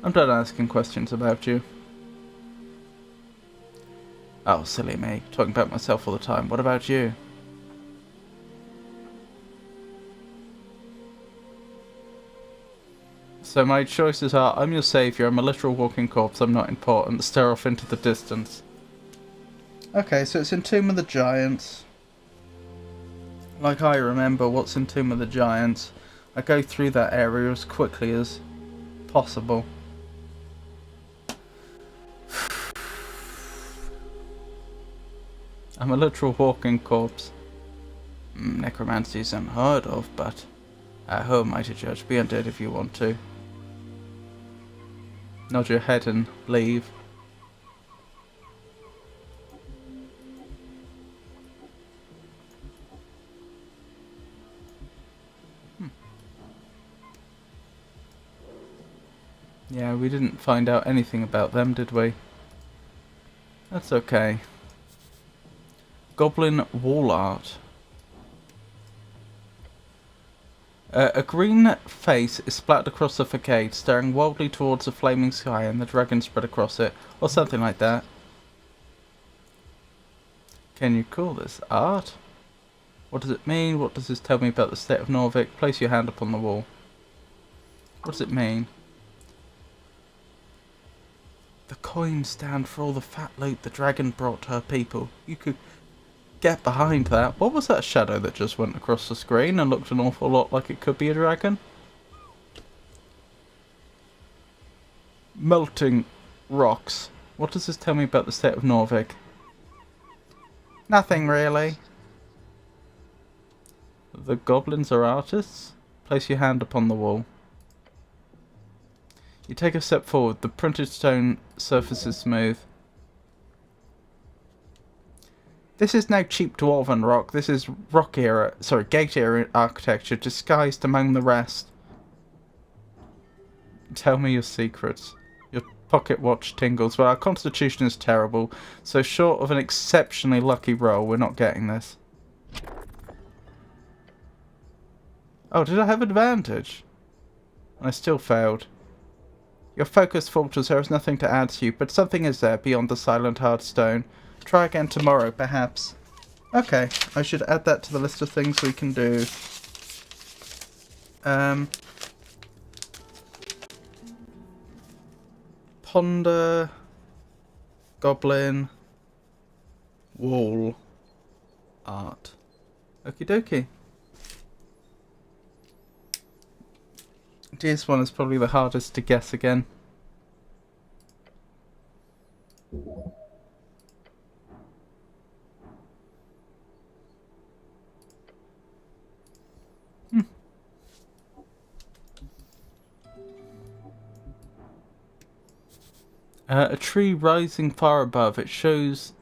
I'm done asking questions about you. Oh, silly me. Talking about myself all the time. What about you? So my choices are, I'm your saviour, I'm a literal walking corpse, I'm not important, stare off into the distance. Okay, so it's in Tomb of the Giants. Like I remember what's in Tomb of the Giants. I go through that area as quickly as possible. I'm a literal walking corpse. Necromancy is unheard of, but who am I to judge? Be undead if you want to. Nod your head and leave. Yeah, we didn't find out anything about them, did we? That's okay. Goblin wall art. A green face is splattered across the facade, staring wildly towards the flaming sky and the dragon spread across it, or something like that. Can you call this art? What does it mean? What does this tell me about the state of Norvik? Place your hand upon the wall. What does it mean? The coins stand for all the fat loot the dragon brought to her people. You could get behind that. What was that shadow that just went across the screen and looked an awful lot like it could be a dragon? Melting rocks. What does this tell me about the state of Norvik? Nothing really. The goblins are artists? Place your hand upon the wall. You take a step forward. The printed stone surface is smooth. This is no cheap dwarven rock. This is gate era architecture disguised among the rest. Tell me your secrets. Your pocket watch tingles. Well, our constitution is terrible, so short of an exceptionally lucky roll, we're not getting this. Oh, did I have advantage? I still failed. Your focus falters. There is nothing to add to you, but something is there beyond the silent hard stone. Try again tomorrow, perhaps. Okay, I should add that to the list of things we can do. Ponder, goblin, wall, art. Okie dokie. This one is probably the hardest to guess again. A tree rising far above. It shows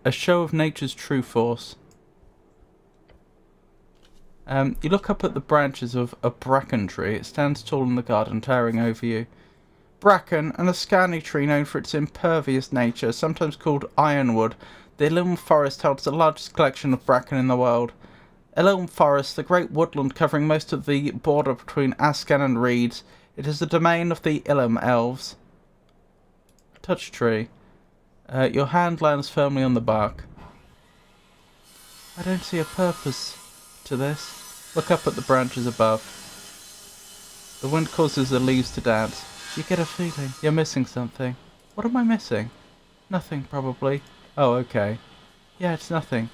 a show of nature's true force. You look up at the branches of a bracken tree. It stands tall in the garden, towering over you. Bracken, an Ascani tree known for its impervious nature, sometimes called ironwood. The Ilum Forest holds the largest collection of bracken in the world. Ilum Forest, the great woodland covering most of the border between Ascan and Reeds. It is the domain of the Ilum elves. Touch tree. Your hand lands firmly on the bark. I don't see a purpose to this. Look up at the branches above. The wind causes the leaves to dance. You get a feeling you're missing something. What am I missing? Nothing, probably. Oh, okay. Yeah, it's nothing.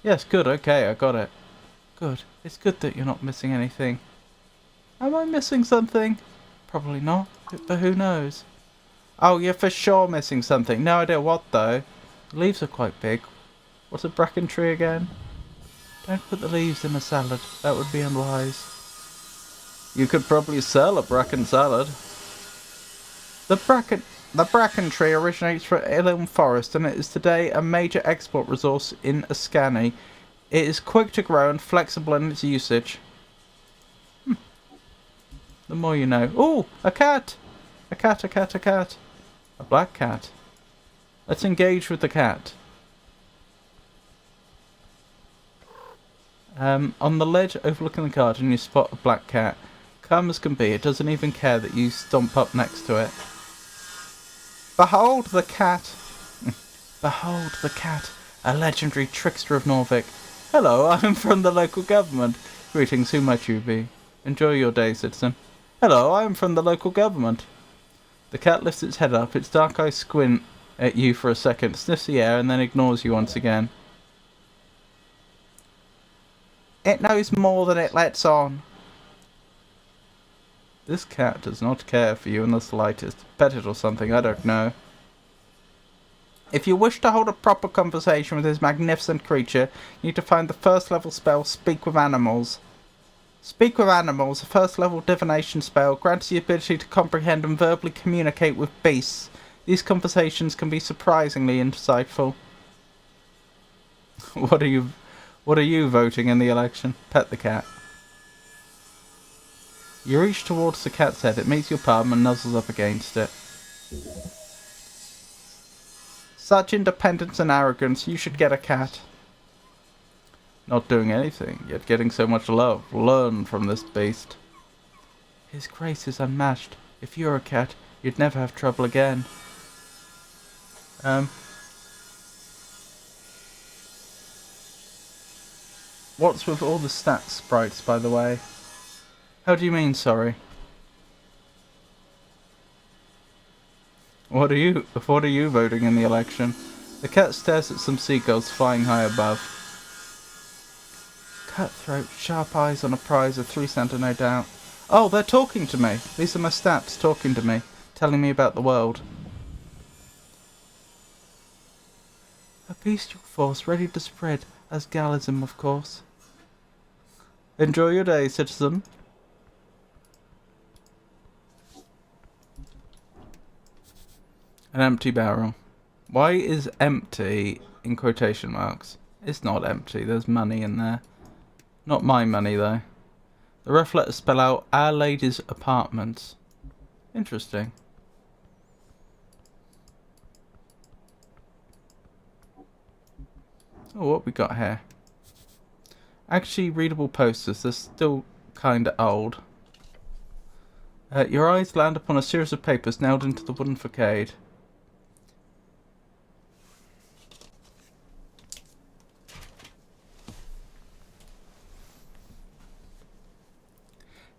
Yes, good, okay, I got it. Good. It's good that you're not missing anything. Am I missing something? Probably not, but who knows? Oh, you're for sure missing something. No idea what, though. The leaves are quite big. What's a bracken tree again? Don't put the leaves in a salad. That would be unwise. You could probably sell a bracken salad. The bracken tree originates from Ilum Forest, and it is today a major export resource in Ascani. It is quick to grow and flexible in its usage. The more you know. Ooh, a cat! A cat, a cat, a cat. A black cat. Let's engage with the cat. On the ledge overlooking the garden, you spot a black cat. Calm as can be, it doesn't even care that you stomp up next to it. Behold the cat! Behold the cat, a legendary trickster of Norvik. Hello, I'm from the local government. Greetings, who might you be? Enjoy your day, citizen. Hello, I'm from the local government. The cat lifts its head up, its dark eyes squint at you for a second, sniffs the air, and then ignores you once again. It knows more than it lets on. This cat does not care for you in the slightest. Pet it or something, I don't know. If you wish to hold a proper conversation with this magnificent creature, you need to find the first level spell, Speak with Animals. Speak with Animals, a first level divination spell, grants the ability to comprehend and verbally communicate with beasts. These conversations can be surprisingly insightful. What are you voting in the election? Pet the cat. You reach towards the cat's head, it meets your palm and nuzzles up against it. Such independence and arrogance, you should get a cat. Not doing anything, yet getting so much love. Learn from this beast. His grace is unmatched. If you're a cat, you'd never have trouble again. What's with all the stats sprites, by the way? How do you mean, sorry? What are you voting in the election? The cat stares at some seagulls flying high above. Cutthroat, sharp eyes on a prize of 3 cents, no doubt. Oh, they're talking to me. These are my stats talking to me, telling me about the world. A bestial force ready to spread, as Gallism, of course. Enjoy your day, citizen. An empty barrel. Why is empty in quotation marks? It's not empty, there's money in there. Not my money, though. The rough letters spell out Our Lady's Apartments. Interesting. Oh, what we got here? Actually readable posters. They're still kinda old. Your eyes land upon a series of papers nailed into the wooden facade.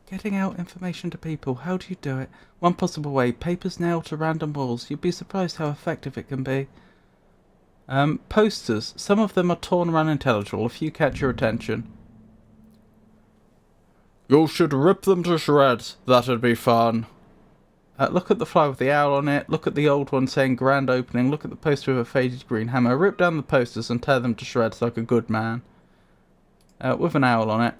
Getting out information to people. How do you do it? One possible way. Papers nailed to random walls. You'd be surprised how effective it can be. Posters. Some of them are torn and unintelligible. A few catch your attention. You should rip them to shreds. That'd be fun. Look at the fly with the owl on it. Look at the old one saying grand opening. Look at the poster with a faded green hammer. Rip down the posters and tear them to shreds like a good man. With an owl on it.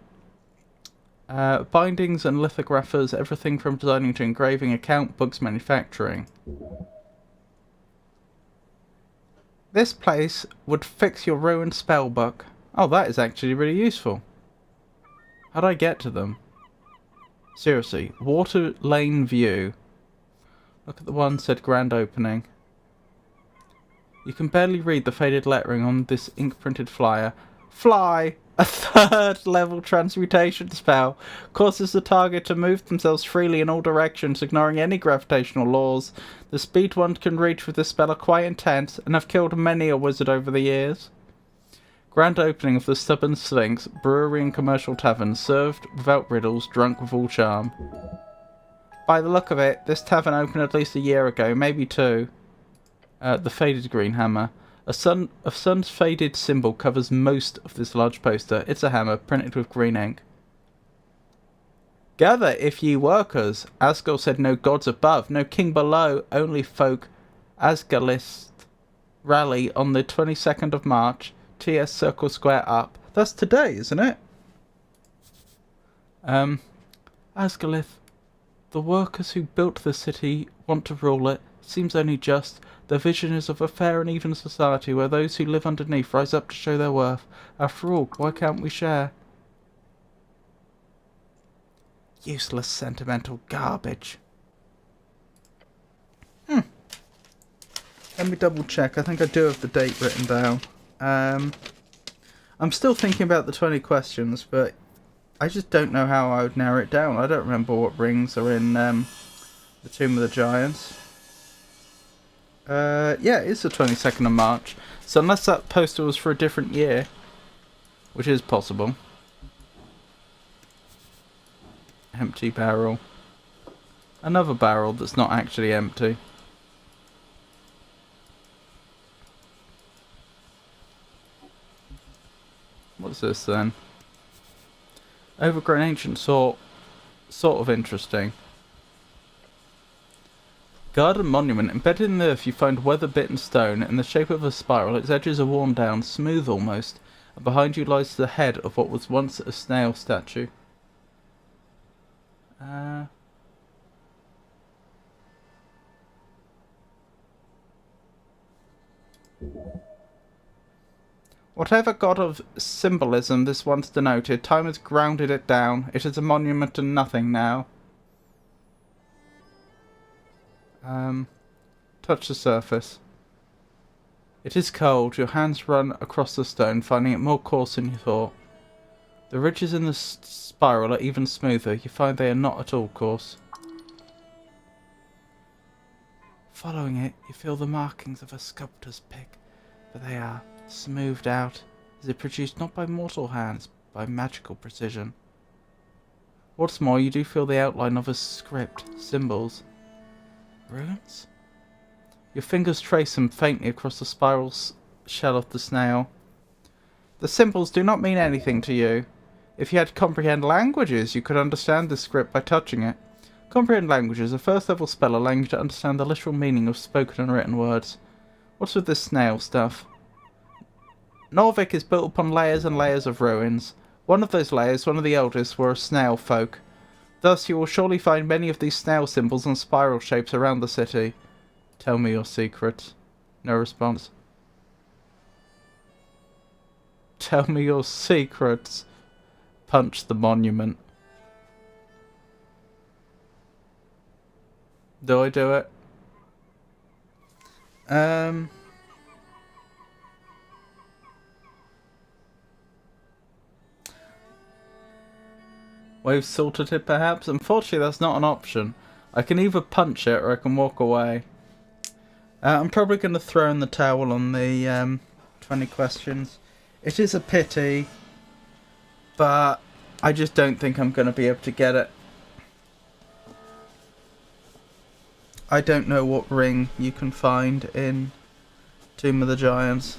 Bindings and lithographers. Everything from designing to engraving. Account books manufacturing. This place would fix your ruined spell book. Oh, that is actually really useful. How do I get to them? Seriously, Water Lane View. Look at the one said grand opening. You can barely read the faded lettering on this ink-printed flyer. Fly! A 3rd level transmutation spell causes the target to move themselves freely in all directions, ignoring any gravitational laws. The speed one can reach with this spell are quite intense, and have killed many a wizard over the years. Grand opening of the Stubborn Sphinx, brewery and commercial tavern, served without riddles, drunk with all charm. By the look of it, this tavern opened at least a year ago, maybe 2. The faded green hammer. A sun's faded symbol covers most of this large poster. It's a hammer, printed with green ink. Gather, if ye workers. Asgol said no gods above, no king below, only folk Asgalist rally on the 22nd of March. TS Circle Square up. That's today, isn't it? Asgalith. The workers who built the city want to rule it. Seems only just. The vision is of a fair and even society where those who live underneath rise up to show their worth. After all, why can't we share? Useless sentimental garbage. Let me double check. I think I do have the date written down. I'm still thinking about the 20 questions, but I just don't know how I would narrow it down. I don't remember what rings are in the Tomb of the Giants. Yeah, it's the 22nd of March. So unless that poster was for a different year, which is possible. Empty barrel. Another barrel that's not actually empty. What's this then? Overgrown ancient sort of interesting. Garden monument. Embedded in the earth you find weather-bitten stone in the shape of a spiral. Its edges are worn down, smooth almost, and behind you lies the head of what was once a snail statue. Whatever god of symbolism this once denoted, time has grounded it down. It is a monument to nothing now. Touch the surface. It is cold. Your hands run across the stone, finding it more coarse than you thought. The ridges in the spiral are even smoother. You find they are not at all coarse. Following it, you feel the markings of a sculptor's pick, but they are smoothed out. Is it produced not by mortal hands, by magical precision. What's more, you do feel the outline of a script, symbols. Runes? Your fingers trace them faintly across the spiral shell of the snail. The symbols do not mean anything to you. If you had to comprehend languages, you could understand this script by touching it. Comprehend languages, a first level spell allowing you to understand the literal meaning of spoken and written words. What's with this snail stuff? Norvik is built upon layers and layers of ruins. One of those layers, one of the eldest, were a snail folk. Thus you will surely find many of these snail symbols and spiral shapes around the city. Tell me your secrets. No response. Tell me your secrets. Punch the monument. Do I do it? Wave salted it perhaps? Unfortunately that's not an option. I can either punch it or I can walk away. I'm probably going to throw in the towel on the 20 questions. It is a pity, but I just don't think I'm going to be able to get it. I don't know what ring you can find in Tomb of the Giants.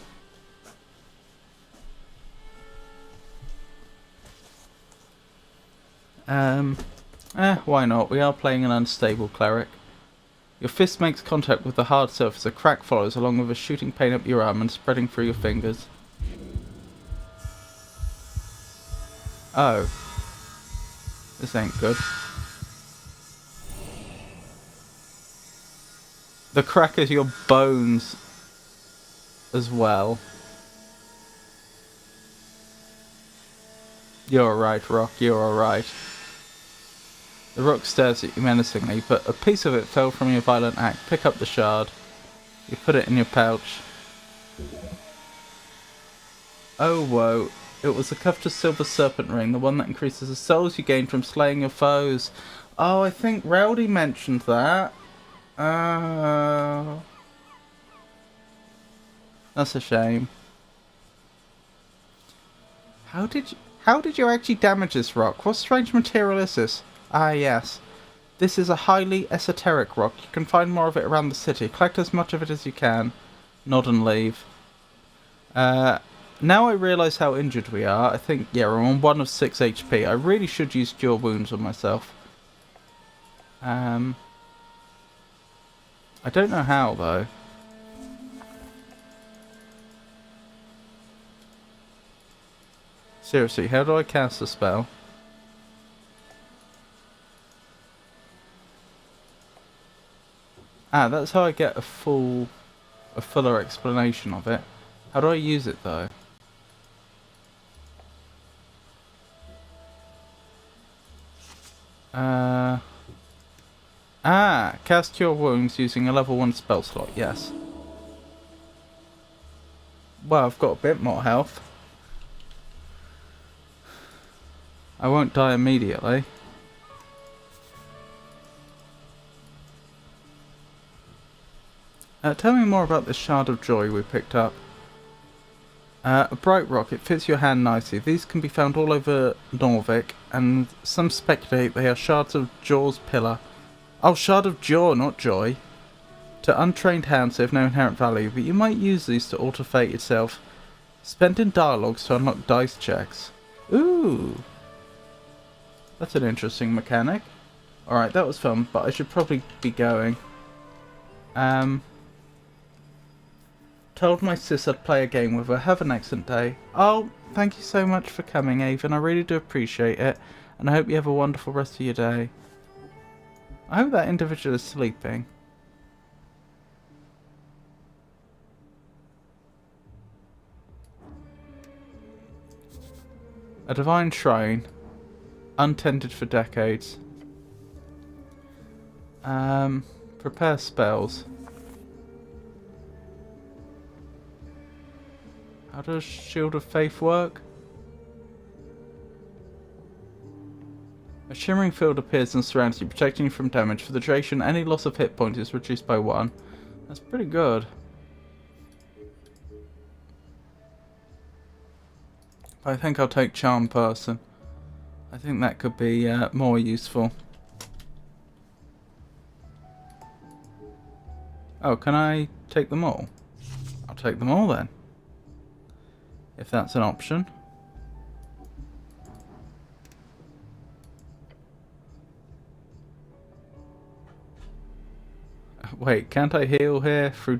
Why not? We are playing an unstable cleric. Your fist makes contact with the hard surface. A crack follows along with a shooting pain up your arm and spreading through your fingers. Oh. This ain't good. The crack is your bones as well. You're alright, Rock. You're alright. The rock stares at you menacingly, but a piece of it fell from your violent act. Pick up the shard. You put it in your pouch. Oh, whoa. It was a coveted silver serpent ring, the one that increases the souls you gain from slaying your foes. Oh, I think Rowdy mentioned that. Oh. That's a shame. How did you actually damage this rock? What strange material is this? Ah, yes. This is a highly esoteric rock. You can find more of it around the city. Collect as much of it as you can. Nod and leave. Now I realise how injured we are. I think, yeah, we're on 1 of 6 HP. I really should use Cure Wounds on myself. I don't know how, though. Seriously, how do I cast the spell? Ah, that's how I get a fuller explanation of it. How do I use it though? Cast Cure Wounds using a level 1 spell slot, yes. Well, I've got a bit more health. I won't die immediately. Tell me more about this Shard of Joy we picked up. A bright rock, it fits your hand nicely. These can be found all over Norvik, and some speculate they are shards of Jaw's pillar. Oh, Shard of Jaw, not Joy. To untrained hands they have no inherent value, but you might use these to alter fate itself. Spent in dialogues to unlock dice checks. Ooh! That's an interesting mechanic. Alright, that was fun, but I should probably be going. Told my sis I'd play a game with her. Have an excellent day. Oh, thank you so much for coming, Avon. I really do appreciate it. And I hope you have a wonderful rest of your day. I hope that individual is sleeping. A divine shrine. Untended for decades. Prepare spells. How does Shield of Faith work? A shimmering field appears and surrounds you, protecting you from damage. For the duration, any loss of hit points is reduced by 1. That's pretty good. But I think I'll take Charm Person. I think that could be more useful. Oh, can I take them all? I'll take them all then. If that's an option. Wait, can't I heal here through